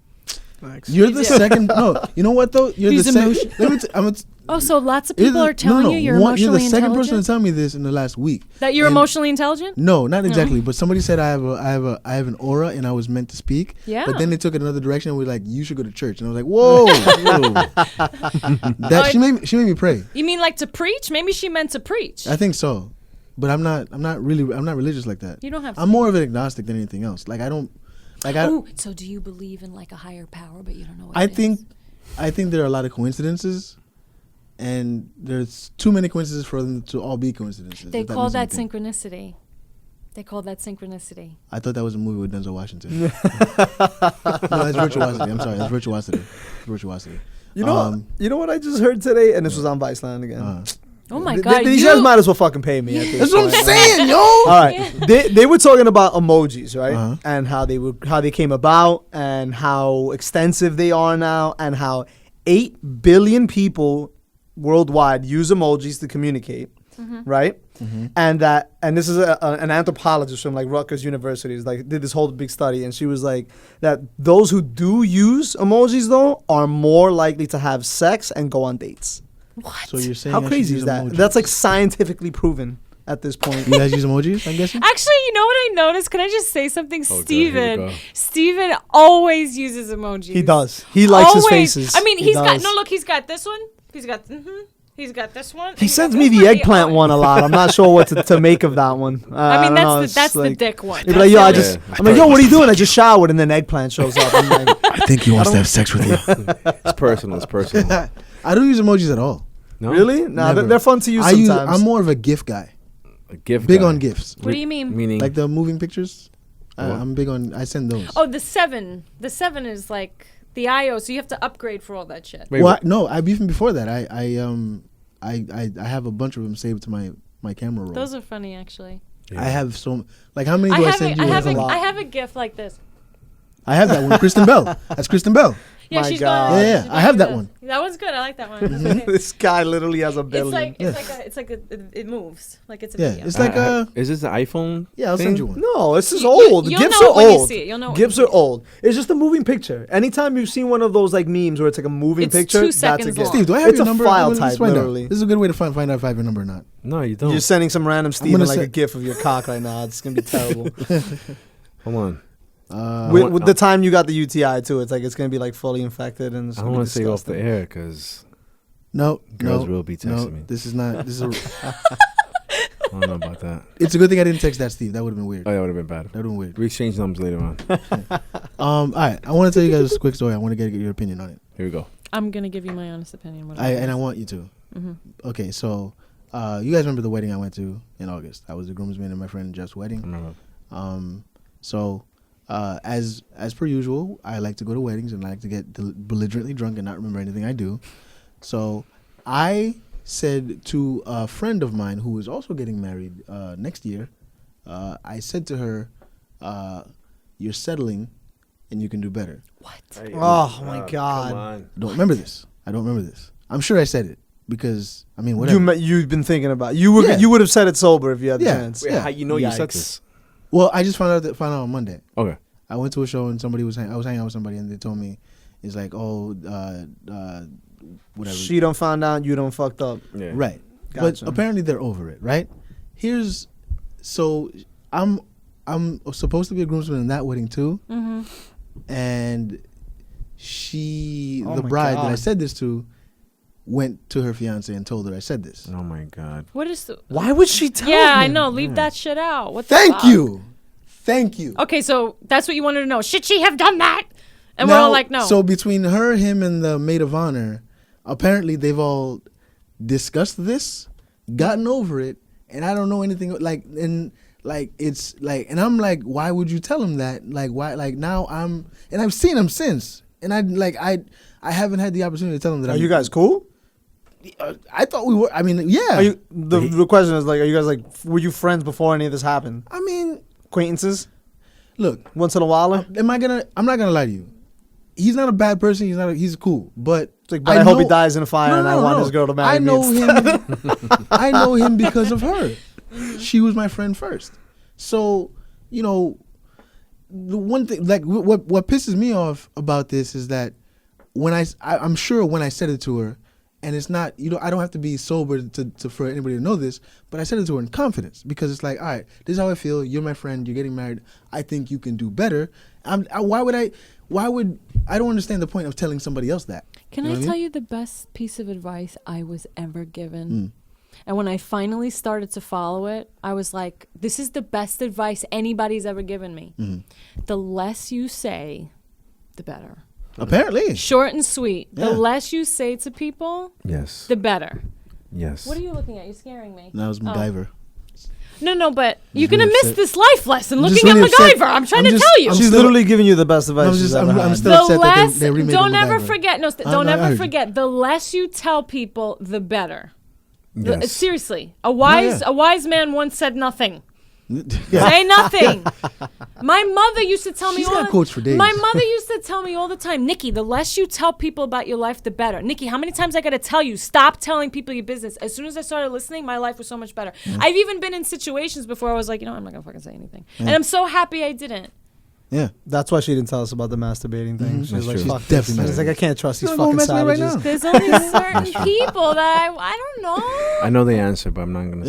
You're the second. No, you know what though? You're He's the second. Let me. Oh, so lots of people are telling you you're You're emotionally the second person to intelligent? tell me this in the last week. That you're And- emotionally intelligent? No, not exactly. But somebody said I have an aura and I was meant to speak. Yeah. But then they took it another direction and were like, you should go to church. And I was like, whoa. That she made me pray. You mean like to preach? Maybe she meant to preach. I think so. But I'm not religious like that. You don't have to I'm more of an agnostic than anything else. Like I don't like I Oh, so do you believe in like a higher power, but you don't know what I it think is? I think there are a lot of coincidences, and there's too many coincidences for them to all be coincidences. They if call makes any that sense. synchronicity. They call that synchronicity. I thought that was a movie with Denzel Washington. No, that's virtuosity. I'm sorry, that's virtuosity. Virtuosity. You know what I just heard today, and this was on Viceland again. Oh my Th- God! these guys might as well fucking pay me. At this That's what I'm point. saying, yo. All right, they were talking about emojis, right? Uh-huh. And how they came about, and how extensive they are now, and how 8 billion people worldwide use emojis to communicate, right? And this is an anthropologist from like Rutgers University did this whole big study, and she was like that those who do use emojis though are more likely to have sex and go on dates. What? So you're saying How I should crazy use is that? emojis? That's like scientifically proven at this point. You guys use emojis, I'm guessing? Actually, you know what I noticed? Can I just say something? Oh, God, here we Steven. go. Steven always uses emojis. He does. He likes his Always. faces. I mean, He he's got does. no. Look, he's got this one. He's got. He's got this one. He he's sends got me this the one. He eggplant always- one a lot. I'm not sure what to make of that one. I mean, don't know, that's it's the like- dick one. He'd be like, yo, That's I'm like, yo, what are you doing? I just showered, and then eggplant shows up. I'm like, I think he wants to have sex with you. It's personal. It's personal. I don't use emojis at all. No? really? Nah, Never. they're fun to use sometimes. I'm more of a GIF guy. A gift. Big guy. on GIFs. What do you mean? Meaning. Like the moving pictures. What? I'm big on. I send those. Oh, the 7. The 7 is like the IO, so you have to upgrade for all that shit. Wait, Well, what? no, even before that, I have a bunch of them saved to my camera roll. Those are funny, actually. I have like how many do I send you? a That's lot. I have a gift like this. I have that one. Kristen Bell. That's Kristen Bell. Yeah, My she's God. gonna. Yeah, she's I have gonna that do one. That one's good. I like that one. It's okay. This guy literally has a billion. It moves like it's a Yeah, video. it's like Is this the iPhone? yeah. I'll thing? send you one. No, this is You- old. you'll GIFs know are it when you old. see it. You'll know it GIFs when are you see it. old. It's just a moving picture. Anytime you've seen one of those like memes where it's like a moving It's picture, 2 that's a seconds GIF. long. Steve, do I have It's your a number? file Let's type, find out. literally. This is a good way to find out if I have your number or not. No, you don't. You're sending some random Steven gonna like a send- GIF of your cock right now. It's gonna be terrible. Hold on. with the time you got the UTI too, it's like it's gonna be like fully infected and it's I gonna don't be want to say off the disgusting. air because No, Girls no, will be no. texting me. This is not. This is. I don't know about that. It's a good thing I didn't text that Steve. That would have been weird. Oh, that would have been bad. That would have been weird. We exchange numbers later on. All right. I want to tell you guys a quick story. I want to get your opinion on it. Here we go. I'm gonna give you my honest opinion. And I want you to. Mm-hmm. Okay, so you guys remember the wedding I went to in August? I was the groomsman at my friend Jeff's I wedding. remember. So as per usual, I like to go to weddings and I like to get belligerently drunk and not remember anything I do. So I said to a friend of mine who is also getting married next year, I said to her, "You're settling, and you can do better." Oh my God. Come on. Don't remember this. I don't remember this. I'm sure I said it because I mean whatever. You've been thinking about you Yeah. would have said it sober if you had the Yeah. chance. Wait, Yeah. how you know you said Yikes. this? Well, I just found out on Monday. Okay. I went to a show and somebody was I was hanging out with somebody and they told me it's like whatever. She don't find out, you don't fucked up. Yeah. Right. Gotcha. But apparently they're over it, right? So I'm supposed to be a groomsman in that wedding too. Mm-hmm. And she, Oh the my bride that I God. said this to, went to her fiance and told her I said this. Oh my God. What is the? Why would she tell Yeah, me? I know. Leave that shit out. What the Thank fuck? you. Thank you. Okay, so that's what you wanted to know. Should she have done that? And we're Now, all like, no. So between her, him, and the maid of honor, apparently they've all discussed this, gotten over it, and I don't know anything. It's like, and I'm like, why would you tell him that? Like, why? Like now and I've seen him since, and I haven't had the opportunity to tell him that. Are you guys cool? I thought we were. I mean, yeah. Are you, the question is like, are you guys like, were you friends before any of this happened? I mean, Acquaintances? look. Once in a while? I'm not gonna lie to you. He's not a bad person. He's cool, but It's like, but I hope he know- dies in a fire and I want his girl to marry I me. know instead. him. I know him because of her. She was my friend first. So, the one thing, like what pisses me off about this is that when I'm sure when I said it to her, and it's not, I don't have to be sober to for anybody to know this, but I said it to her in confidence because it's like, all right, this is how I feel. You're my friend. You're getting married. I think you can do better. Why would I don't understand the point of telling somebody else that. Can I tell you the best piece of advice I was ever given? And when I finally started to follow it, I was like, this is the best advice anybody's ever given me. The less you say, the better. Apparently. Short and sweet. Yeah. The less you say to people, Yes. the better. Yes. What are you looking at? You're scaring me. That was MacGyver. No, but you're really going to miss upset. this life lesson I'm looking just at really upset. MacGyver. I'm trying I'm to just- tell you. I'm She's still- literally giving you the best advice she's ever I'm had. still The upset less, that they remade don't ever MacGyver. forget, I don't heard ever you. forget, the less you tell people, the better. Yes. Seriously, a wise man once said nothing. Yeah. Say nothing. My mother used to tell me She's all got quotes for days. My mother used to tell me all the time, Nikki, the less you tell people about your life, the better. Nikki, how many times I got to tell you, stop telling people your business. As soon as I started listening, my life was so much better. I've even been in situations before I was like, I'm not going to fucking say anything. And I'm so happy I didn't. Yeah. That's why she didn't tell us about the masturbating thing. She's That's like, true. fuck She's this. definitely And it's like, I can't trust these She's gonna fucking go mess with me right savages. now. There's only certain people that I don't know. I know the answer, but I'm not going to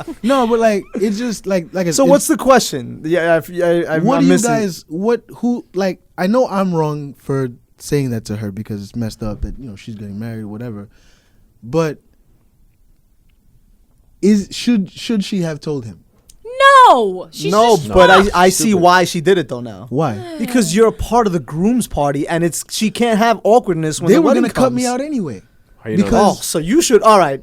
say. No, but like it's just like So what's the question? Yeah, I'm what do you missing. guys I know I'm wrong for saying that to her because it's messed up that she's getting married or whatever, but should she have told him? No. No, just but fucked. I see why she did it though now. Why? Because you're a part of the groom's party, and she can't have awkwardness when They the were wedding gonna cut me comes. out anyway. How you know Because- Oh, so you should. All right.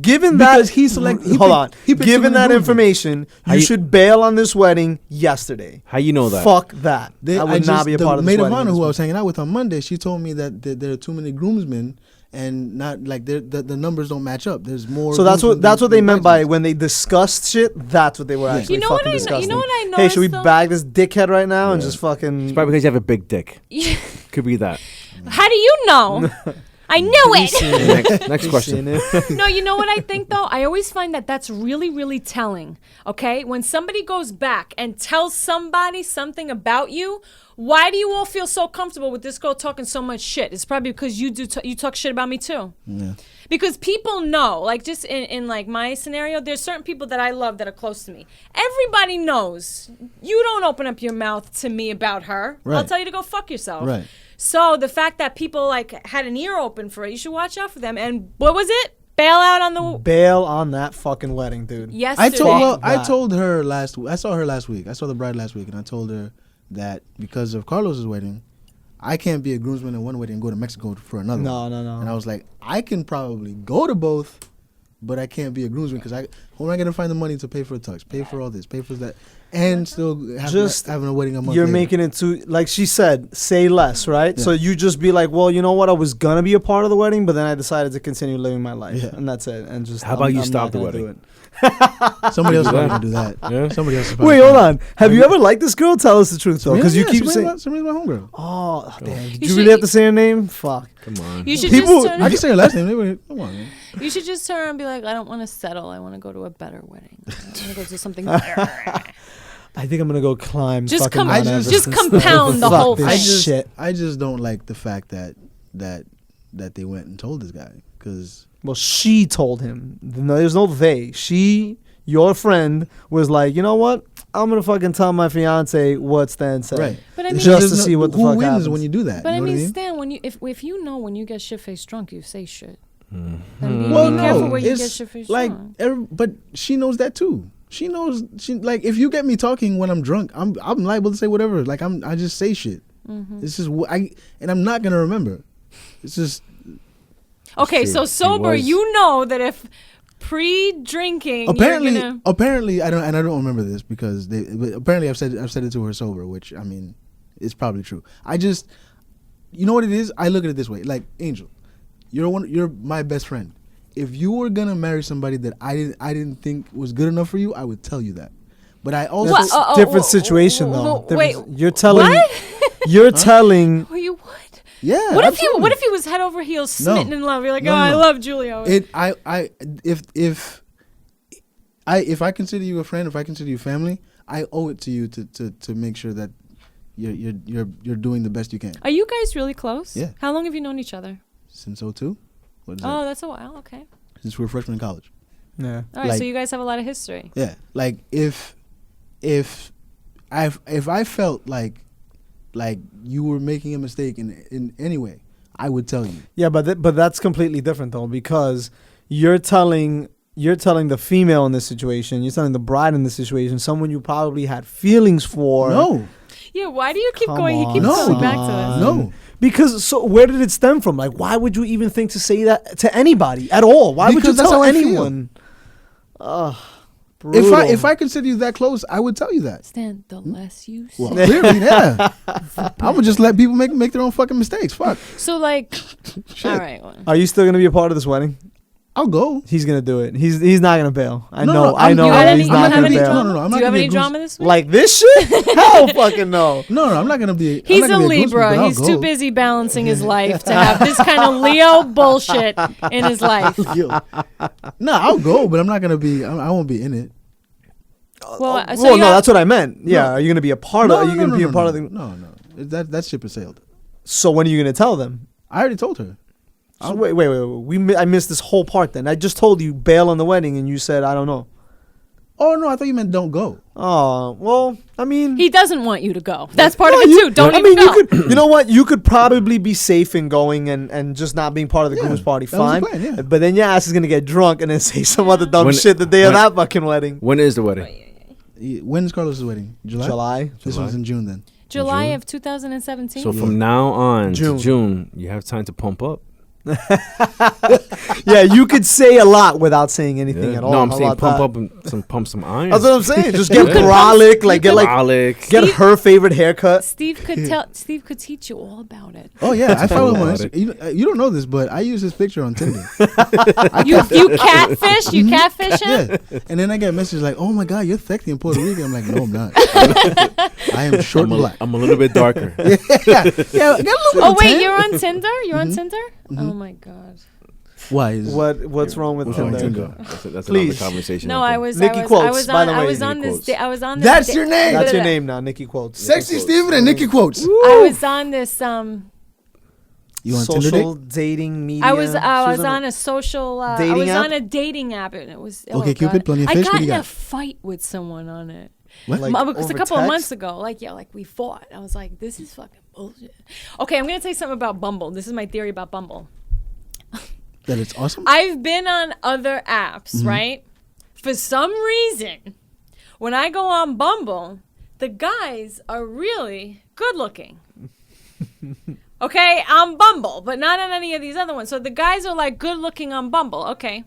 Given that, Because he picked- hold on. he picked too Given many that groomsmen. information, How you you- should bail on this wedding yesterday. How you know that? Fuck that. I would not be a the part of this maid of wedding. honor who I was hanging out with on Monday. She told me that there are too many groomsmen and not like the numbers don't match up. There's more. So that's groomsmen what they than meant by bridesmaids. when they discussed shit. That's what they were actually You know what fucking I know- discussing. you know what I Hey, should we noticed, though? bag this dickhead right now and Yeah. just fucking? It's probably because you have a big dick. Could be that. How do you know? I knew it. Next question. No, you know what I think though? I always find that that's really, really telling. Okay, when somebody goes back and tells somebody something about you, why do you all feel so comfortable with this girl talking so much shit? It's probably because you you talk shit about me too. Yeah. Because people know, like just in like my scenario, there's certain people that I love that are close to me. Everybody knows you don't open up your mouth to me about her. I'll Right. tell you to go fuck yourself. Right. So the fact that people like had an ear open for it, you should watch out for them. And what was it? Bail out on the Bail on that fucking wedding, dude. yesterday. I that. told her last. I saw her last week. I saw the bride last week, and I told her that because of Carlos's wedding, I can't be a groomsman in one wedding and go to Mexico for another. No, one. no, no. And I was like, I can probably go to both, but I can't be a groomsman because where am I gonna find the money to pay for a tux, pay for all this, pay for that, and still having a wedding a month You're later. making it too, like she said, say less, right? Yeah. So you just be like, well, you know what? I was gonna be a part of the wedding, but then I decided to continue living my life, Yeah. and that's it. And just How about you I'm stop not the gonna do wedding? it. Somebody else is Yeah. probably gonna do that. Yeah. Somebody else. Is probably Wait, hold gonna on. Have you ever liked this girl? Tell us the truth, though, because you keep saying. Somebody's my homegirl. Oh, damn! Did You you should- really have to say her name? Fuck. Come on. You should People- just turn. I can say her last name. Come on, man. You should just turn and be like, I don't want to settle. I want to go to a better wedding. I want to go to something better. I think I'm gonna go climb. Just fucking come- Mount I Everest just instead. compound the Fuck whole this thing. shit. I just don't like the fact that they went and told this guy because Well, she told him. No, there's no they. She, your friend, was like, you know what? I'm gonna fucking tell my fiance what Stan said. right. But I mean, Just to see what the who fuck wins happens. when you do that. but you I know mean, what I mean? Stan, when you if you know when you get shit faced drunk, you say shit. Mm. And be, Well, be careful no, where you get it's shit faced like, drunk. but she knows that too. She knows. She like if you get me talking when I'm drunk, I'm liable to say whatever. Like I just say shit. Mm-hmm. It's just and I'm not gonna remember. It's just Okay, True. so He sober, was- you know that if pre-drinking, apparently you're gonna, apparently I don't remember this because but apparently I've said it to her sober, which I mean, it's probably true. I just, you know what it is? I look at it this way, like Angel, you're my best friend. If you were gonna marry somebody that I didn't think was good enough for you, I would tell you that. But I also That's What? different situation though. Wait, Different- you're telling. what? You're telling. Were you what? yeah. What absolutely. if he was head over heels, smitten in love? You're like, No, oh, no, I no. love Julio. If if I consider you a friend, if I consider you family, I owe it to you to make sure that you're doing the best you can. Are you guys really close? Yeah. How long have you known each other? Since 02? What is Oh, that? that's a while. Okay. Since we were freshmen in college. Yeah. All right. Like- So you guys have a lot of history. Yeah. Like if I felt like you were making a mistake in any way, I would tell you. Yeah, but that's completely different though, because you're telling the female in this situation, you're telling the bride in this situation, someone you probably had feelings for. No. Yeah. Why do you keep Come going? He on, keeps No. going back to this. No. Because so where did it stem from? Like, why would you even think to say that to anybody at all? Why would you Because that's tell how I feel. anyone? Ugh. If I consider you that close, I would tell you that. Stan, the less you say. Well, clearly, yeah. I would just let people make their own fucking mistakes. Fuck. So like, Shit. all right. Well, Are you still gonna be a part of this wedding? I'll go. He's gonna do it. He's not gonna bail. I No, know. no, I I'm- know you got any, he's you not have gonna any bail. drama? No, no, I'm Do not you have gonna be any a goose. drama this week? Like this shit? Hell fucking no. No, I'm not gonna be. He's I'm a not gonna be goose, Libra. but I'll He's go. too busy balancing his life to have this kind of Leo bullshit in his life. Yo. No, I'll go, but I'm not gonna be. I won't be in it. Well, so Well, you no, have- that's what I meant. Yeah, No. are you gonna be a part of? Are you gonna be a part of the? No. That ship has sailed. So when are you gonna tell them? I already told her. So wait. I missed this whole part. Then I just told you bail on the wedding, and you said I don't know. Oh no, I thought you meant don't go. Oh well, I mean, he doesn't want you to go. That's part No, of it you- too. Don't I even mean, go. you could. You know what? You could probably be safe in going and just not being part of the Yeah, groom's party. that was Fine. the plan, yeah. But then your ass is gonna get drunk and then say some other dumb When- shit the day of when- that fucking wedding. When is the wedding? When's Carlos's wedding? July. This July. one's in June then. July June? of 2017. So from now on June. to June, you have time to pump up. Yeah, you could say a lot without saying anything Yeah. at all. No, I'm How saying about pump that? up and pump some iron. That's what I'm saying. Just get You could brolic, like get like Garlic. get her favorite haircut. Steve could teach you all about it. Oh yeah, I follow him on About Instagram. You don't know this, but I use his picture on Tinder. You catfish? You catfish him? Yeah, and then I get messages like, "Oh my God, you're sexy in Puerto Rican." I'm like, "No, I'm not. I am short and black." I'm a little bit darker. yeah, get a little bit Oh of wait, tan. you're on Tinder? You're on Tinder? Oh my god. Why? Is What's wrong with What's wrong with Tinder? Tinder? That's Please. another conversation. No, I I think. was Nikki I was Quotes, I was by on the I way. was on Nikki this Quotes. da- I was on this That's da- your name? That's your name now, Nikki Quotes. Sexy Steven and Nikki quotes. I was on this You on Tinder Social date? dating media. I was She on a social I dating was app? on a dating app and it was Okay, God. Cupid, Plenty of I Fish, got what do in you a got? fight with someone on it. What? Like, Because a over couple of text? months ago, like we fought. I was like, this is fucking bullshit. Okay, I'm gonna tell you something about Bumble. This is my theory about Bumble. That it's awesome. I've been on other apps, Mm-hmm. right? For some reason, when I go on Bumble, the guys are really good looking. Okay, on Bumble, but not on any of these other ones. So the guys are like good looking on Bumble. Okay.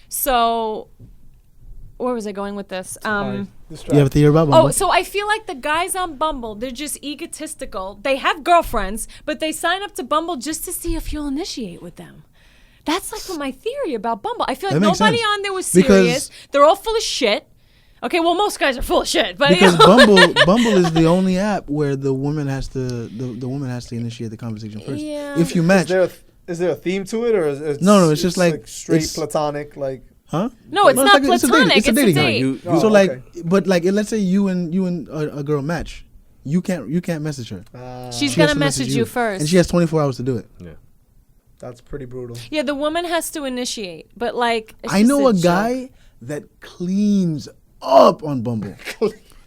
So where was I going with this? You have a theory about Bumble? Oh, so I feel like the guys on Bumble, they're just egotistical. They have girlfriends, but they sign up to Bumble just to see if you'll initiate with them. That's like my theory about Bumble. I feel like That makes nobody sense. on there was Because- serious. They're all full of shit. Okay, well, most guys are full of shit, but Because you know. Bumble is the only app where the woman has to the woman has to initiate the conversation first. Yeah. If you match, Is there a theme to it, or is it? No, it's just like- straight it's- platonic, like. huh? No, it's No, not it's a date. platonic. It's a dating app. date. You- Oh, So like, okay. but like, let's say you and a girl match, you can't message her. She's She going has to to message you first. and she has 24 hours to do it. That's pretty brutal. Yeah, the woman has to initiate, but like it's I just know a joke. guy that cleans up on Bumble.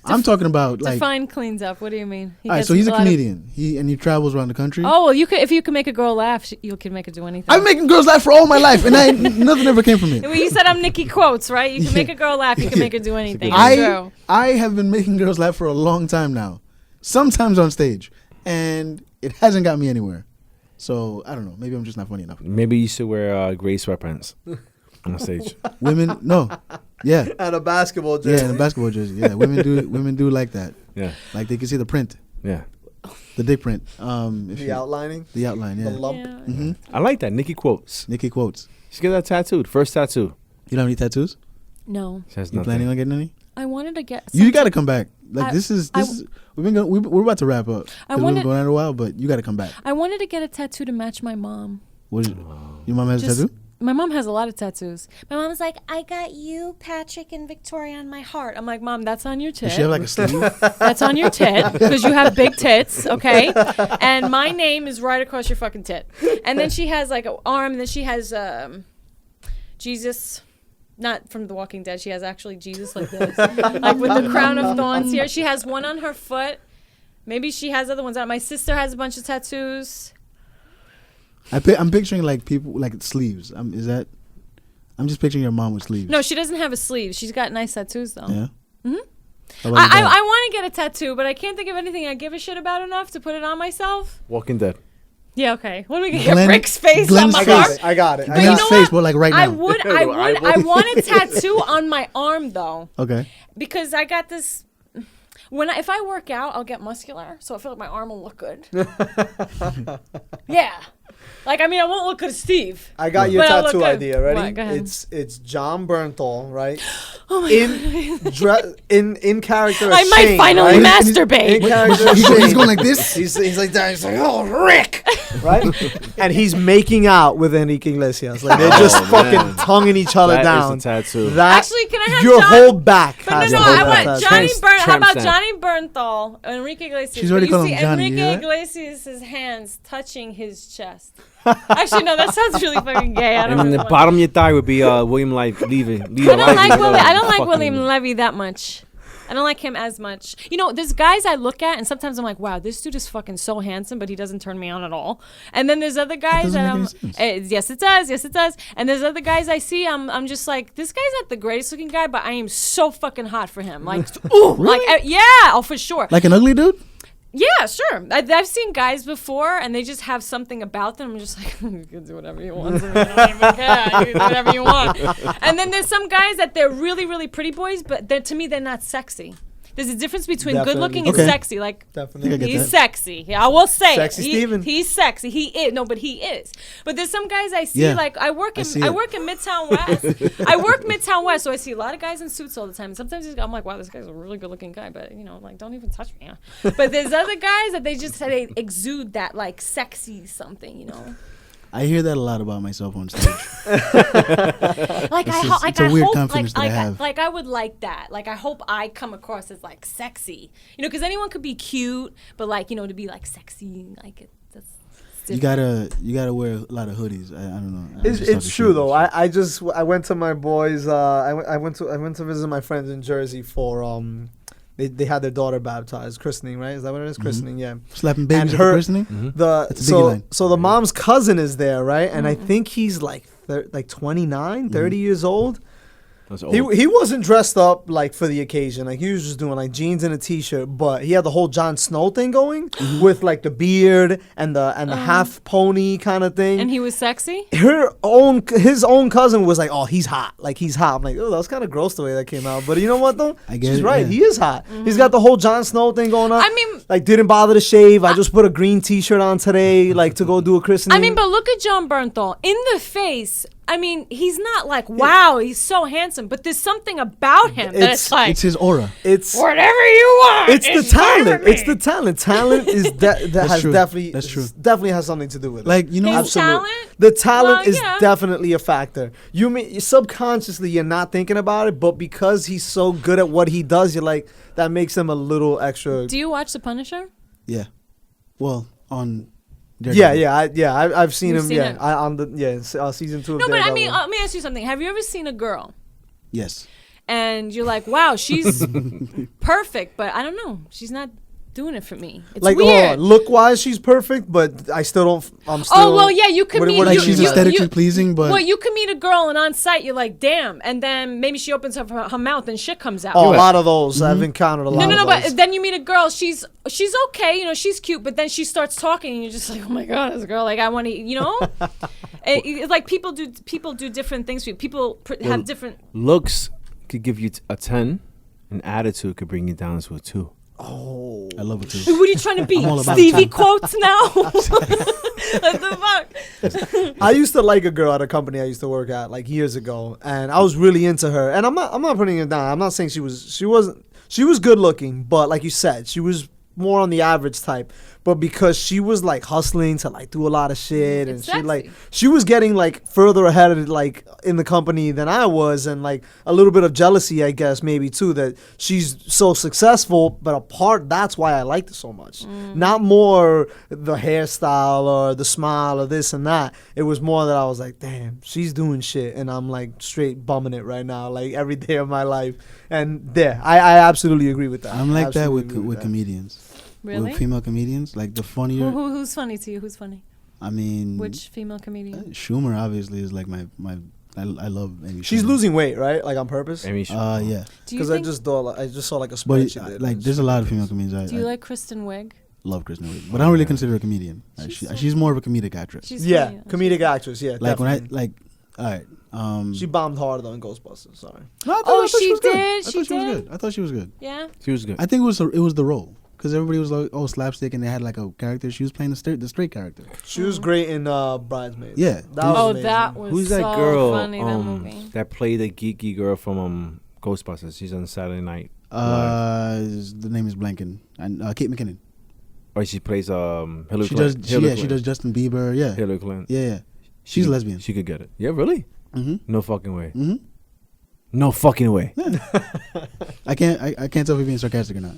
I'm talking about like. Define cleans up. What do you mean? He All right, gets so he's a lot of- comedian. He travels around the country. Oh well, if you can make a girl laugh, you can make her do anything. I've been making girls laugh for all my life, and nothing ever came from it. Well, you said I'm Nikki Quotes, right? You can make a girl laugh. You can make her do anything. It's I true. have been making girls laugh for a long time now, sometimes on stage, and it hasn't got me anywhere. So I don't know. Maybe I'm just not funny enough. Maybe you should wear gray sweatpants on stage. Women, no, yeah, And a basketball yeah, in a basketball jersey, yeah. Women do like that. Yeah, Like they can see the print, yeah. the dick print. The outlining, the outline, yeah. the lump. Yeah. hmm I like that. Nikki Quotes. Nikki quotes. She get that tattooed. First tattoo. You don't have any tattoos? No, She has You nothing. planning on getting any? I wanted to get. You some- got to come back. Like I- this is I- we're about to wrap up. 'Cause we've wanted- been going on a while, but you got to come back. I wanted to get a tattoo to match my mom. What is, your mom has a Just tattoo? My mom has a lot of tattoos. My mom's like, I got you, Patrick, and Victoria on my heart. I'm like, Mom, that's on your tit. Does she have like a sleeve? That's on your tit because you have big tits, okay? And my name is right across your fucking tit. And then she has like an arm. And then she has Jesus, not from The Walking Dead. She has actually Jesus like this, like with the crown of thorns here. She has one on her foot. Maybe she has other ones on. My sister has a bunch of tattoos. I'm picturing like people like sleeves. I'm just picturing your mom with sleeves. No, she doesn't have a sleeve. She's got nice tattoos though. Yeah. Mhm. How about your dad? I want to get a tattoo, but I can't think of anything I give a shit about enough to put it on myself. Walking Dead. Yeah, okay. What do we get? Glenn- Rick's face Glenn's on my face. arm. I got it. But you Glenn's know face, what? but like right now. I want a tattoo on my arm though, Okay. because I got this. If I work out, I'll get muscular, so I feel like my arm will look good. Yeah, like I mean, I won't look good as Steve. I got your But I'll look tattoo good. idea. Ready? What? Go ahead. It's John Bernthal, right? Oh my in character. I as might Shane, finally right? masturbate. In character, as He's Shane. going like this. He's like that. He's like, oh, Rick, right? And he's making out with Enrique Iglesias. Like they're just Oh, fucking man. tonguing each other That down. is a tattoo. That Actually, can I have your John? whole back But has no, the I whole want tattoo. Johnny Tramp How about stamp. Johnny Bernthal, Enrique Iglesias? She's already But you called see him Johnny, Enrique yeah? Iglesias' hands touching his chest. Actually, no, that sounds really fucking gay. I don't And then know. the bottom of your thigh would be William Levy. I don't like William Levy that much. I don't like him as much. You know, there's guys I look at and sometimes I'm like, wow, this dude is fucking so handsome, but he doesn't turn me on at all. And then there's other guys doesn't that make I'm any sense. yes it does. Yes it does. And there's other guys I see I'm just like, this guy's not the greatest looking guy, but I am so fucking hot for him. Like ooh, Really? like yeah, oh for sure. Like an ugly dude? Yeah, sure. I've seen guys before, and they just have something about them. I'm just like, you can do whatever you want. I don't even care. You can do whatever you want. And then there's some guys that they're really, really pretty boys, but to me, they're not sexy. There's a difference between Definitely. good looking Okay. and sexy. Like, Definitely. I get he's that. sexy. Yeah, I will say Sexy it. Steven. He's sexy. He is. No, but he is. But there's some guys I see. Yeah, Like I work I in see I it. work in Midtown West. I work Midtown West, so I see a lot of guys in suits all the time. Sometimes I'm like, wow, this guy's a really good looking guy, but you know, like don't even touch me. But there's other guys that they exude that like sexy something, you know. I hear that a lot about myself on stage. Like it's a weird confidence that I like have. like I would like that. Like I hope I come across as like sexy, you know, because anyone could be cute, but like you know to be like sexy, like that's. You gotta wear a lot of hoodies. I don't know. I It's, just talk it's to true shit. though. I went to my boys. I went to visit my friends in Jersey for They had their daughter baptized, christening, right? Is that what it is? Christening, yeah. Slapping babies And at the her- christening? The That's a biggie line. so the mom's cousin is there, right? And I think he's like 29, 30 years old. That's old. He wasn't dressed up like for the occasion. Like he was just doing like jeans and a t-shirt, but he had the whole Jon Snow thing going with like the beard and the half pony kind of thing. And he was sexy. His own cousin was like, "Oh, he's hot. Like he's hot." I'm like, "Oh, that was kind of gross the way that came out." But you know what though? I get She's it, right. yeah. He is hot. He's got the whole Jon Snow thing going on. I mean, like didn't bother to shave. I just put a green t-shirt on today, like to go do a christening. I mean, but look at John Bernthal in the face. I mean, he's not like wow, he's so handsome, but there's something about him that it's like It's his aura. it's whatever you want. it's the fine talent. with me. It's the talent. Talent is that has true. definitely That's true. definitely has something to do with it. Like, you know, His Absolutely. talent? The talent Well, is yeah. definitely a factor. You mean subconsciously you're not thinking about it, but because he's so good at what he does, you're like that makes him a little extra. Do you watch The Punisher? yeah. Well, on I've seen You've him. seen Yeah, it? on the season 2 of No, but I Daredevil. mean, let me ask you something. Have you ever seen a girl yes. and you're like, wow, she's perfect, but I don't know, she's not doing it for me. It's like, hold weird. on, look wise, she's perfect, but I still don't. I'm still. Oh well, yeah, you could What- meet. what do Like, you she's mean? aesthetically pleasing, but Well, you can meet a girl and on site you're like, damn, and then maybe she opens up her mouth and shit comes out. Oh, a lot of those. I've encountered a lot. No, of those. but then you meet a girl. She's okay, you know, she's cute, but then she starts talking, and you're just like, oh my god, this girl, like I want to, you know. It's like people do different things for you. People have different. Looks could give you a 10, and attitude could bring you down to a 2. Oh, I love it too. What are you trying to be? I'm all about Stevie time. quotes now. What the fuck? I used to like a girl at a company I used to work at like years ago, and I was really into her. And I'm not putting her down. I'm not saying she was good looking, but like you said, she was more on the average type. But because she was like hustling to like do a lot of shit, and It's she was getting like further ahead of like in the company than I was, and like a little bit of jealousy, I guess maybe too, that she's so successful. But apart, that's why I liked it so much. Not more the hairstyle or the smile or this and that. It was more that I was like, damn, she's doing shit, and I'm like straight bumming it right now, like every day of my life. And I absolutely agree with that. I'm like that Absolutely with agree with that. comedians. Really? With female comedians, like the funnier. Who's funny to you? Who's funny? I mean, Which female comedian? Schumer obviously is like my. I love Amy. She's Schumer. losing weight, right? Like on purpose. Amy Schumer. Yeah, Do you Because I think? just saw like a but spread she did. like there's a lot of female comedians. Do you I like Kristen Wiig? love Kristen Wiig, but I don't really consider her a comedian. Like, She's so she's more of a comedic actress. She's yeah, funny. comedic actress. Yeah, Like when I definitely. all right. She bombed hard though in Ghostbusters. Sorry. No, I Oh, I she was good. did? I She thought she was did? good. I thought she was good. Yeah. She was good. I think it was the role because everybody was like, oh, slapstick, and they had like a character. She was playing the straight character. She was great in Bridesmaids. Yeah. That was Oh, amazing. that was Who's so that girl funny. That movie. that played the geeky girl from Ghostbusters? She's on Saturday Night Live. The name is blanking, and Kate McKinnon. Or she plays Hillary She does. Clinton. She, Hillary yeah, she does Justin Bieber. Yeah, Hillary Clinton. yeah. She's She- lesbian. She could get it. Yeah, really? Mm-hmm. No fucking way. Mm-hmm. No fucking way. I can't tell if you're being sarcastic or not.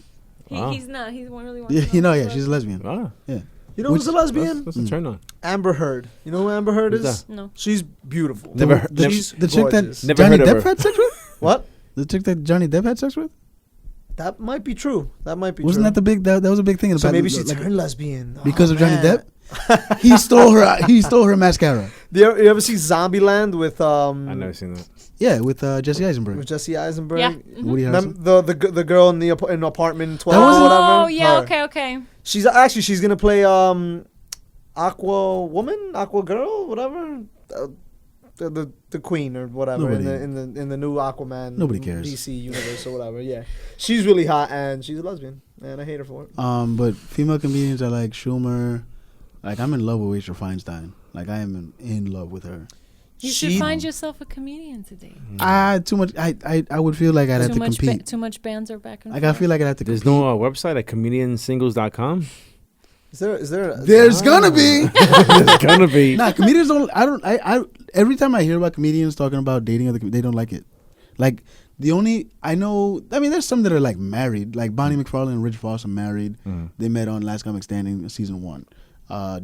Wow. He's not. He's really Yeah, wants you know, to yeah, she's a lesbian. Ah, Yeah. You know who's a lesbian? that's a turn on. Amber Heard. You know who Amber Heard Who's is? that? No. She's beautiful. Never heard- never- She's The chick that gorgeous. Never Johnny heard of Depp her. had sex with. What? The chick that Johnny Depp had sex with. That might be true. That might be Wasn't true. that the big? That was a big thing. In the So past, maybe she like, turned lesbian. because Oh, of Johnny man. Depp. He stole her. He stole her mascara. You ever see Zombieland with I never seen that. Yeah, with Jesse Eisenberg. with Jesse Eisenberg? Yeah. Woody Remember Harrelson. the girl in in apartment 12 That or wasn't- whatever? Oh yeah. Her. Okay. Okay. She's gonna play Aqua Woman, Aqua Girl, whatever. The queen or whatever Nobody- in the new Aquaman. Nobody cares. DC universe or whatever. Yeah, she's really hot and she's a lesbian, and I hate her for it. But female comedians are like Schumer. Like I'm in love with Rachel Feinstein. Like I am in love with her. You She- should find yourself a comedian today. Too much. I would feel like I'd have to compete. Too much bands are back and Like I forth. feel like I'd have to. There's compete. no website at comediansingles.com. Is there? There's gonna be. There's gonna be. Nah, comedians don't. I every time I hear about comedians talking about dating other, they don't like it. Like the only I know. I mean, there's some that are like married. Like Bonnie McFarlane and Rich Voss are married. They met on Last Comic Standing season 1.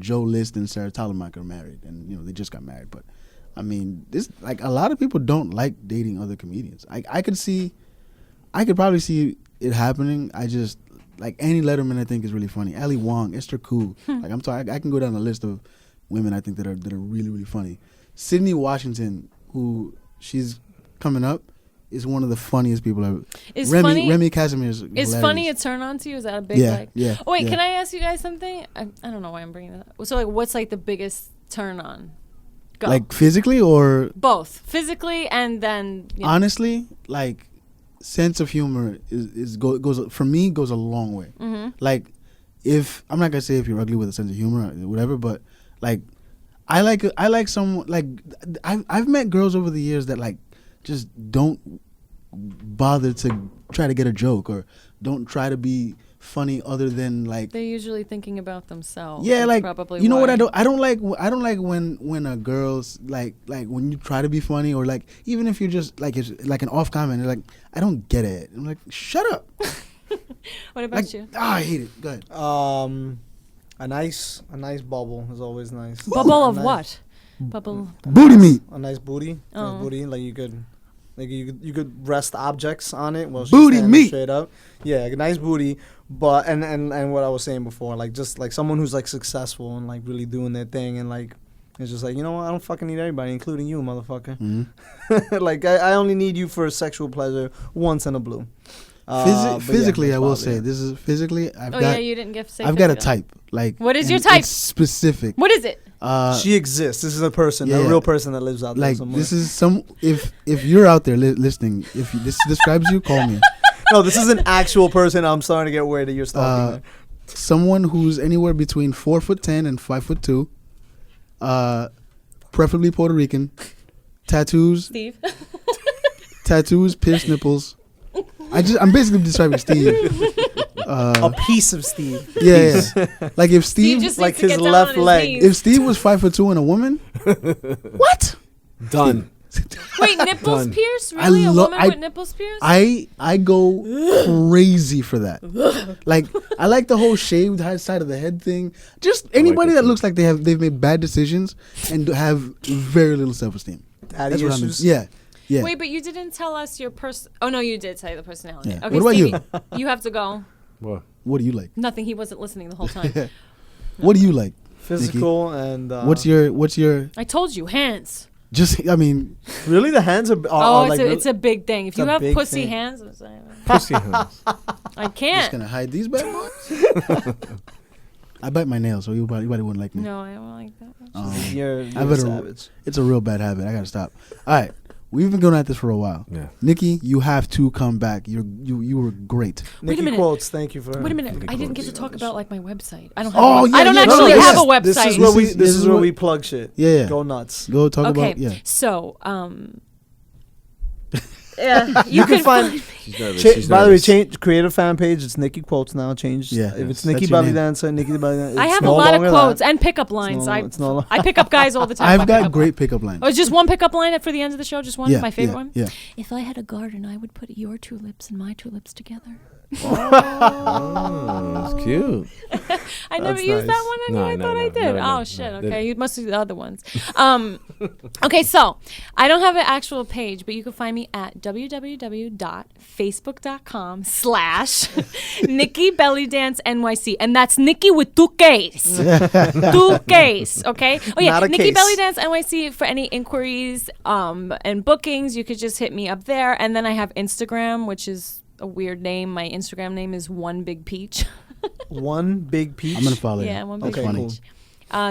Joe List and Sarah Talamacher are married, and they just got married. But I mean, this like a lot of people don't like dating other comedians. I could probably see it happening. I just like Annie Letterman. I think is really funny. Ali Wong, Esther Koo. Like I'm talking, I can go down a list of women I think that are really really funny. Sydney Washington, who she's coming up, is one of the funniest people ever. Is Remy Casimir is Is funny a turn on to you? Is that a big Yeah, like? yeah, Oh wait, yeah. can I ask you guys something? I don't know why I'm bringing that up. So like, what's like the biggest turn on? Go. like physically or Both physically and then honestly, like sense of humor goes for me goes a long way. Mm-hmm. Like if I'm not gonna say if you're ugly with a sense of humor or whatever, but like I like someone like I've met girls over the years that like just don't bother to try to get a joke or don't try to be funny other than like they're usually thinking about themselves. yeah, That's like probably you know what why. I don't like when a girl's like when you try to be funny or like even if you're just like it's like an off comment they're like I don't get it. I'm like shut up. What about Like you? I hate it. Go ahead. A nice bubble is always nice. Bubble A of nice- what? Bubble. Booty meat. A nice booty. Oh. Nice booty. Like you could rest objects on it. Well, she's Booty standing meat. straight up. Yeah, a nice booty. But and what I was saying before, like just like someone who's like successful and like really doing their thing and like it's just like, you know what, I don't fucking need everybody, including you, motherfucker. Mm-hmm. Like I only need you for sexual pleasure once in a blue. But yeah, Physically, that's I will about say it. this is physically. Oh yeah, you didn't give. I've got a type. Like What is and your type? It's specific. What is it? She exists. This is a person, a yeah. real person that lives out there Like somewhere. this is some. If you're out there listening, if this describes you, call me. No, this is an actual person. I'm starting to get worried that you're stalking her. Someone who's anywhere between 4'10" and 5'2", preferably Puerto Rican, tattoos, Steve. pierced nipples. I'm basically describing Steve. A piece of Steve. Yeah. Like if Steve Steve, just like needs to his get down left on his leg. knees. if Steve was 5'2" and a woman, what? Done. Wait, nipples Done. pierced? Really? A woman with nipples pierced? I go crazy for that. Like I like the whole shaved side of the head thing. Just anybody it that too. looks like they've made bad decisions and have very little self-esteem. Daddy That's what I'm. issues. Yeah. Yeah. Wait, but you didn't tell us your Oh no, you did say the personality. Yeah. Okay, What about you? Stevie, you have to go. What? What do you like? Nothing. He wasn't listening the whole time. What do you like? Physical and. What's your? I told you, hands. Just I mean, Really, the hands are. Oh, like it's a big thing. If It's you a have big pussy thing. hands, I'm saying, Pussy hands. I just can't. gonna hide these bad boys. I bite my nails, so you probably wouldn't like me. No, I don't like that. You're I a better- savage. It's a real bad habit. I gotta stop. All right, we've been going at this for a while. Yeah. Nikki, you have to come back. You were great. Wait a Nikki minute. quotes. Thank you for. Wait a minute. Look at I didn't get clothes. to talk about like my website. I don't have. Oh, a web- yeah, I don't yeah, actually no, no, have yes. a website. This is where This we. is- This this is is where what- we plug shit. Yeah. Go nuts. Go talk Okay. about yeah. So, you can find. She's nervous. She's By the way, nervous. change create a fan page. It's Nikki quotes now. Change. Yeah. If it's That's Nikki your Belly name. Dancer, Nikki the Belly Dancer. I it's have a no lot of longer quotes that. and pickup lines. It's no- I pick up guys all the time. I've by got pickup great pickup lines. Oh, it's just one pickup line for the end of the show. Just one. Yeah, My favorite yeah, one. Yeah. If I had a garden, I would put your tulips and my tulips together. Oh, that's cute. I never That's used nice. that one. On No, you? I no, thought no, I did. no, no, Oh no, shit. didn't. Okay, you must do the other ones. Okay, so I don't have an actual page, but you can find me at www.facebook.com/Nikki Belly Dance NYC, and that's Nikki with two K's. Two K's. Okay. Oh yeah, Not a Nikki case. Belly Dance NYC for any inquiries and bookings. You could just hit me up there, and then I have Instagram, which is a weird name. My Instagram name is One Big Peach. One big peach. I'm gonna follow you. Yeah, One Big Okay, Peach.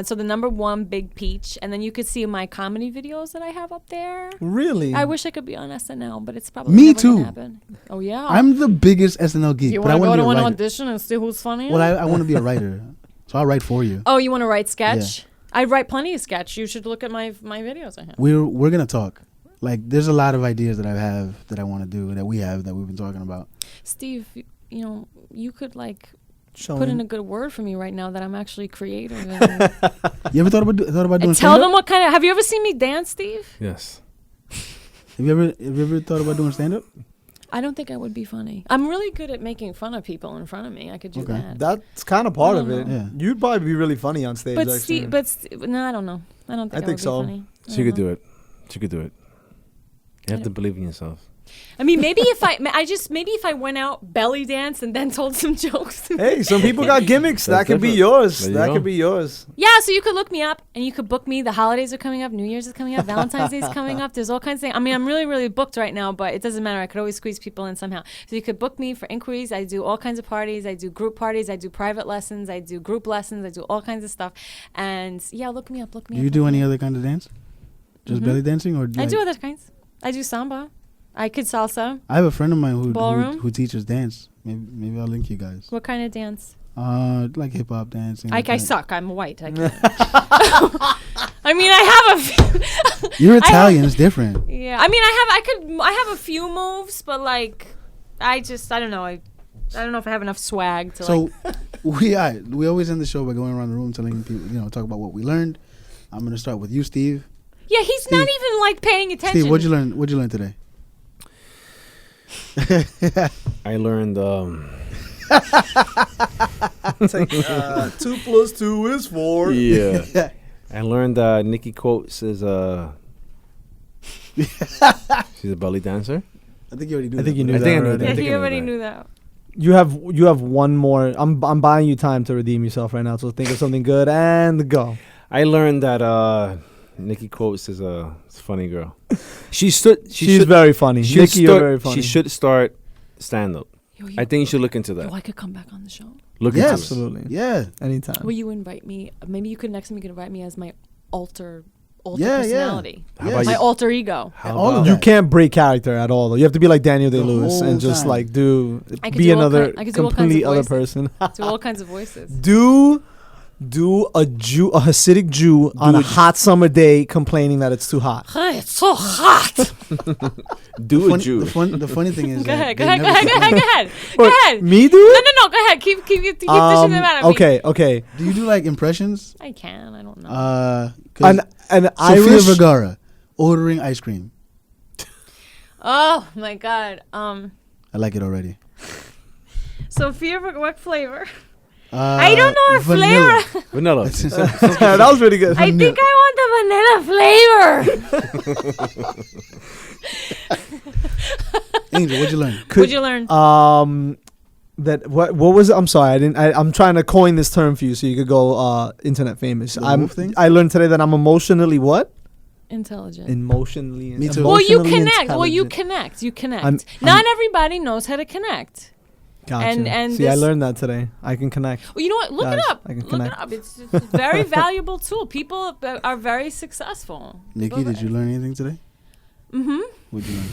So the number one Big Peach, and then you could see my comedy videos that I have up there. Really? I wish I could be on SNL, but it's probably Me never gonna too. happen. Oh yeah. I'm the biggest SNL geek, you but I want to want go to be to a an writer. audition and see who's funny? Well, I want to be a writer, so I'll write for you. Oh, you want to write sketch? I write plenty of sketch. You should look at my videos I have. We're gonna talk. Like, there's a lot of ideas that I have that I want to do that we've been talking about. Steve, you know, you could like Show put him. in a good word for me right now that I'm actually creative. And, You ever thought about doing and tell stand-up? them what kind of. Have you ever seen me dance, Steve? Yes. Have you ever thought about doing stand up? I don't think I would be funny. I'm really good at making fun of people in front of me. I could do Okay. that. That's kind of part I of don't it. know. Yeah. You'd probably be really funny on stage. But actually. no, I don't know. I don't think I I think would so. Be funny. She could do it. She could do it. You have I to believe in yourself. I mean, maybe if I went out belly dance and then told some jokes. Hey, some people got gimmicks. That's That could be different. yours. There you That go. could be yours. Yeah, so you could look me up and you could book me. The holidays are coming up. New Year's is coming up. Valentine's Day is coming up. There's all kinds of things. I mean, I'm really, really booked right now, but it doesn't matter. I could always squeeze people in somehow. So you could book me for inquiries. I do all kinds of parties. I do group parties. I do private lessons. I do group lessons. I do all kinds of stuff. And yeah, look me up. Look me Do up. you do look me any up. other kind of dance? Just Mhm. belly dancing, or I do other kinds. I do samba. I could salsa. I have a friend of mine who Ballroom? who teaches dance. Maybe I'll link you guys. What kind of dance? Like hip hop dancing. I like that. suck. I'm white. I can't. I mean, I have a few. You're Italian. It's different. Yeah, I mean, I have a few moves, but like, I don't know. I don't know if I have enough swag to So like. we always end the show by going around the room telling people, talk about what we learned. I'm gonna start with you, Steve. Yeah, he's not even like paying attention. Steve, what'd you learn? What'd you learn today? I learned. It's like, 2 + 2 is 4. Yeah. I learned Nikki Quotes is she's a belly dancer. I think you already knew. I think you but- knew I that think I knew already. that. Yeah, I think he I know already that. knew that. You have one more. I'm buying you time to redeem yourself right now. So think of something good and go. I learned that Nikki Quotes is a funny girl. She's should- very funny. She Nikki, you're very funny. She should start stand up. Yo, I think you should look into that. I could come back on the show. Look Yes. into Absolutely. Yeah. Anytime. Will you invite me? Maybe you could next time you could invite me as my alter Yeah, personality, it. How Yes. about my you? alter ego. How all of about that. You can't break character at all. Though. You have to be like Daniel Day The Lewis whole and just time. like do I could be do all another I could do all kinds completely of other voices. person. Do all kinds of voices. Do Do a Hasidic Jew on a hot summer day complaining that it's too hot. It's so hot. Do a Jew. The funny thing is, Go ahead. they Go never ahead. complain. Go ahead. Me do it? No. Go ahead. Keep the shit out of me. Okay. Do you do like impressions? I can. I don't know. An Sofia Irish. Vergara ordering ice cream. Oh my God. I like it already. Sophia, what flavor? I don't know her vanilla. flavor. Vanilla. That was really good. I think I want the vanilla flavor. Angel, what'd you learn? What'd you learn? That what was it? I'm sorry, I'm trying to coin this term for you so you could go internet famous. The wolf thing? I learned today that I'm emotionally what? Intelligent. Emotionally. Me too. Well, you emotionally connect. You connect. I'm- Not everybody knows how to connect. Gotcha. And see, I this- learned that today. I can connect. Well, you know what? Look Guys, it up. I can Look connect. it up. It's a very valuable tool. People are very successful. Nikki, did you learn anything today? Mm-hmm. What'd you learn?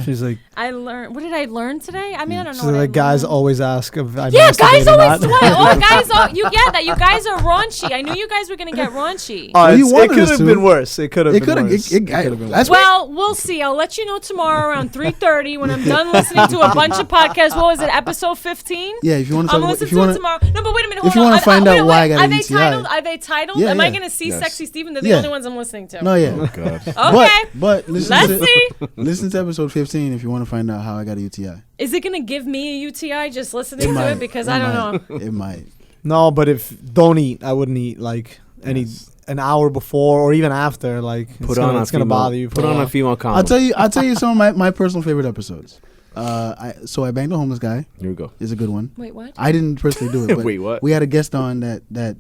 She's like, I learned. What did I learn today? I mean, I don't know. so what I like guys learned. always ask if I Yeah, masturbate guys or always. not. You get that. You guys are raunchy. I knew you guys were gonna get raunchy. Well, you it wanted could us have to. been worse. It could have It been could have. worse. It could have been That's worse. Well, we'll see. I'll let you know tomorrow around 3:30 when I'm done listening to a bunch of podcasts. What was it? Episode 15. Yeah, if you want to I'm talk, listening if you to it want tomorrow. No, but wait a minute. if Hold you on. wanna find out why I got are a they UTI. titled? Are they titled? Yeah, Am I yeah. going to see Yes. Sexy Steven? They're the Yeah. only ones I'm listening to. no, yeah. Oh God. Okay. But listen Let's to see. listen to episode 15 if you want to find out how I got a UTI. Is it going to give me a UTI just listening to might. it? Because I don't know. It might. No, but if don't eat, I wouldn't eat like an hour before or even after. Like it's gonna bother you. Put on a female condom. I'll tell you some of my personal favorite episodes. I banged a homeless guy. Here we go. Is a good one. Wait, what? I didn't personally do it. But Wait, what? We had a guest on that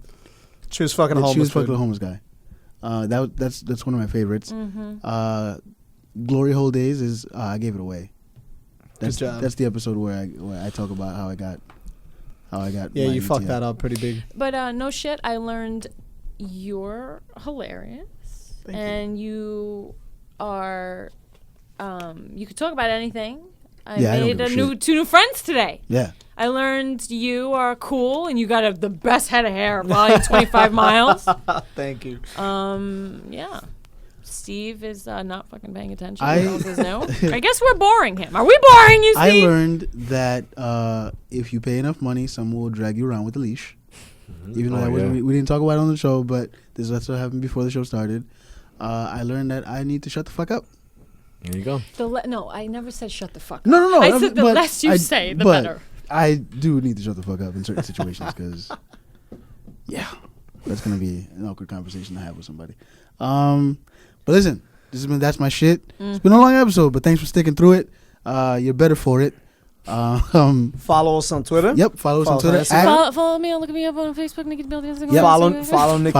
She was fucking she homeless. was fucking dude. a homeless guy. That's one of my favorites. Mm-hmm. Glory Hole Days is I gave it away. That's job. that's the episode where I talk about how I got. Yeah, my you fucked UTI. that up pretty big. But no shit, I learned you're hilarious. Thank you. And you are, you could talk about anything. I Yeah, I don't made give a shit. two new friends today. Yeah. I learned you are cool and you got the best head of hair, probably 25 miles. Thank you. Yeah. Steve is not fucking paying attention. I I guess we're boring him. Are we boring you, I Steve? learned that if you pay enough money, someone will drag you around with a leash. Even though we didn't talk about it on the show, but that's what happened before the show started. I learned that I need to shut the fuck up. There you go. No, I never said shut the fuck up. No. I said the but less you say, the but better. I do need to shut the fuck up in certain situations because, yeah, that's gonna be an awkward conversation to have with somebody. But listen, that's my shit. It's been a long episode, but thanks for sticking through it. You're better for it. Follow us on Twitter. Yep, follow us on Twitter. us on Instagram. Follow me. Look me up on Facebook. Nikki the Belly Dancer. Yeah. Follow Nikki Follow Nikki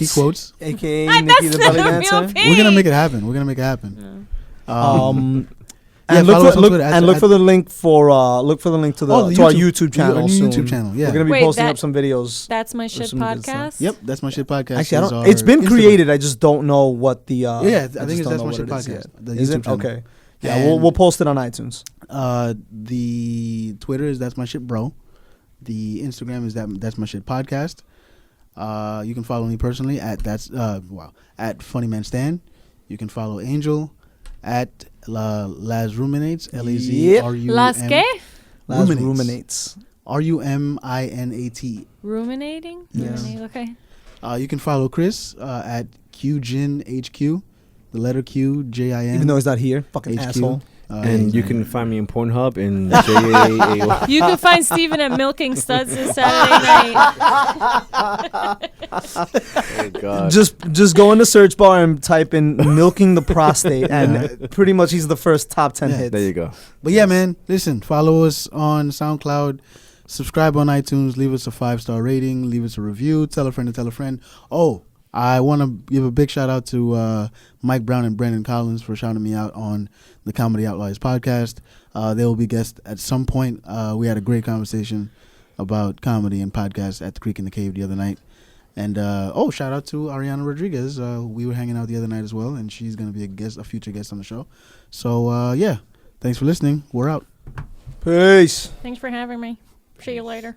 Quotes, Quotes. aka That's Nikki the Belly not a Dancer. real page. We're gonna make it happen. And follow us on look Twitter. and look for the link for to our YouTube channel Our soon. YouTube channel. Yeah. We're gonna be Wait, posting that- up some videos. That's my shit some good stuff. podcast. Yep, that's my shit podcast. Actually, is our it's been Instagram. created. I just don't know what the. Yeah, I just think it's don't That's know My what Shit it is podcast. yet. The Is YouTube it? channel. Okay. Yeah, And, we'll post it on iTunes. The Twitter is That's My Shit Bro. The Instagram is That's My Shit Podcast. You can follow me personally at at Funny Man Stan. You can follow Angel at Laz Ruminates. LAZRUM. Las que? Last Ruminates. ruminates. RUMINAT. Ruminating? Yes. Ruminate, okay. You can follow Chris at QJinHQ. The letter Q JIN. Even though he's not here, fucking HQ. asshole. And you can find me in Pornhub in JAAO. You can find Steven at Milking Studs this Saturday night. Oh God. Just go in the search bar and type in "milking the prostate," and pretty much he's the first top 10 hits. There you go. But yeah, man, listen, follow us on SoundCloud, subscribe on iTunes, leave us a 5-star rating, leave us a review, tell a friend to tell a friend. Oh, I want to give a big shout out to Mike Brown and Brandon Collins for shouting me out on the Comedy Outliers podcast. They will be guests at some point. We had a great conversation about comedy and podcasts at the Creek in the Cave the other night. And shout out to Ariana Rodriguez. We were hanging out the other night as well, and she's going to be a future guest on the show. So yeah, thanks for listening. We're out. Peace. Thanks for having me. See you later.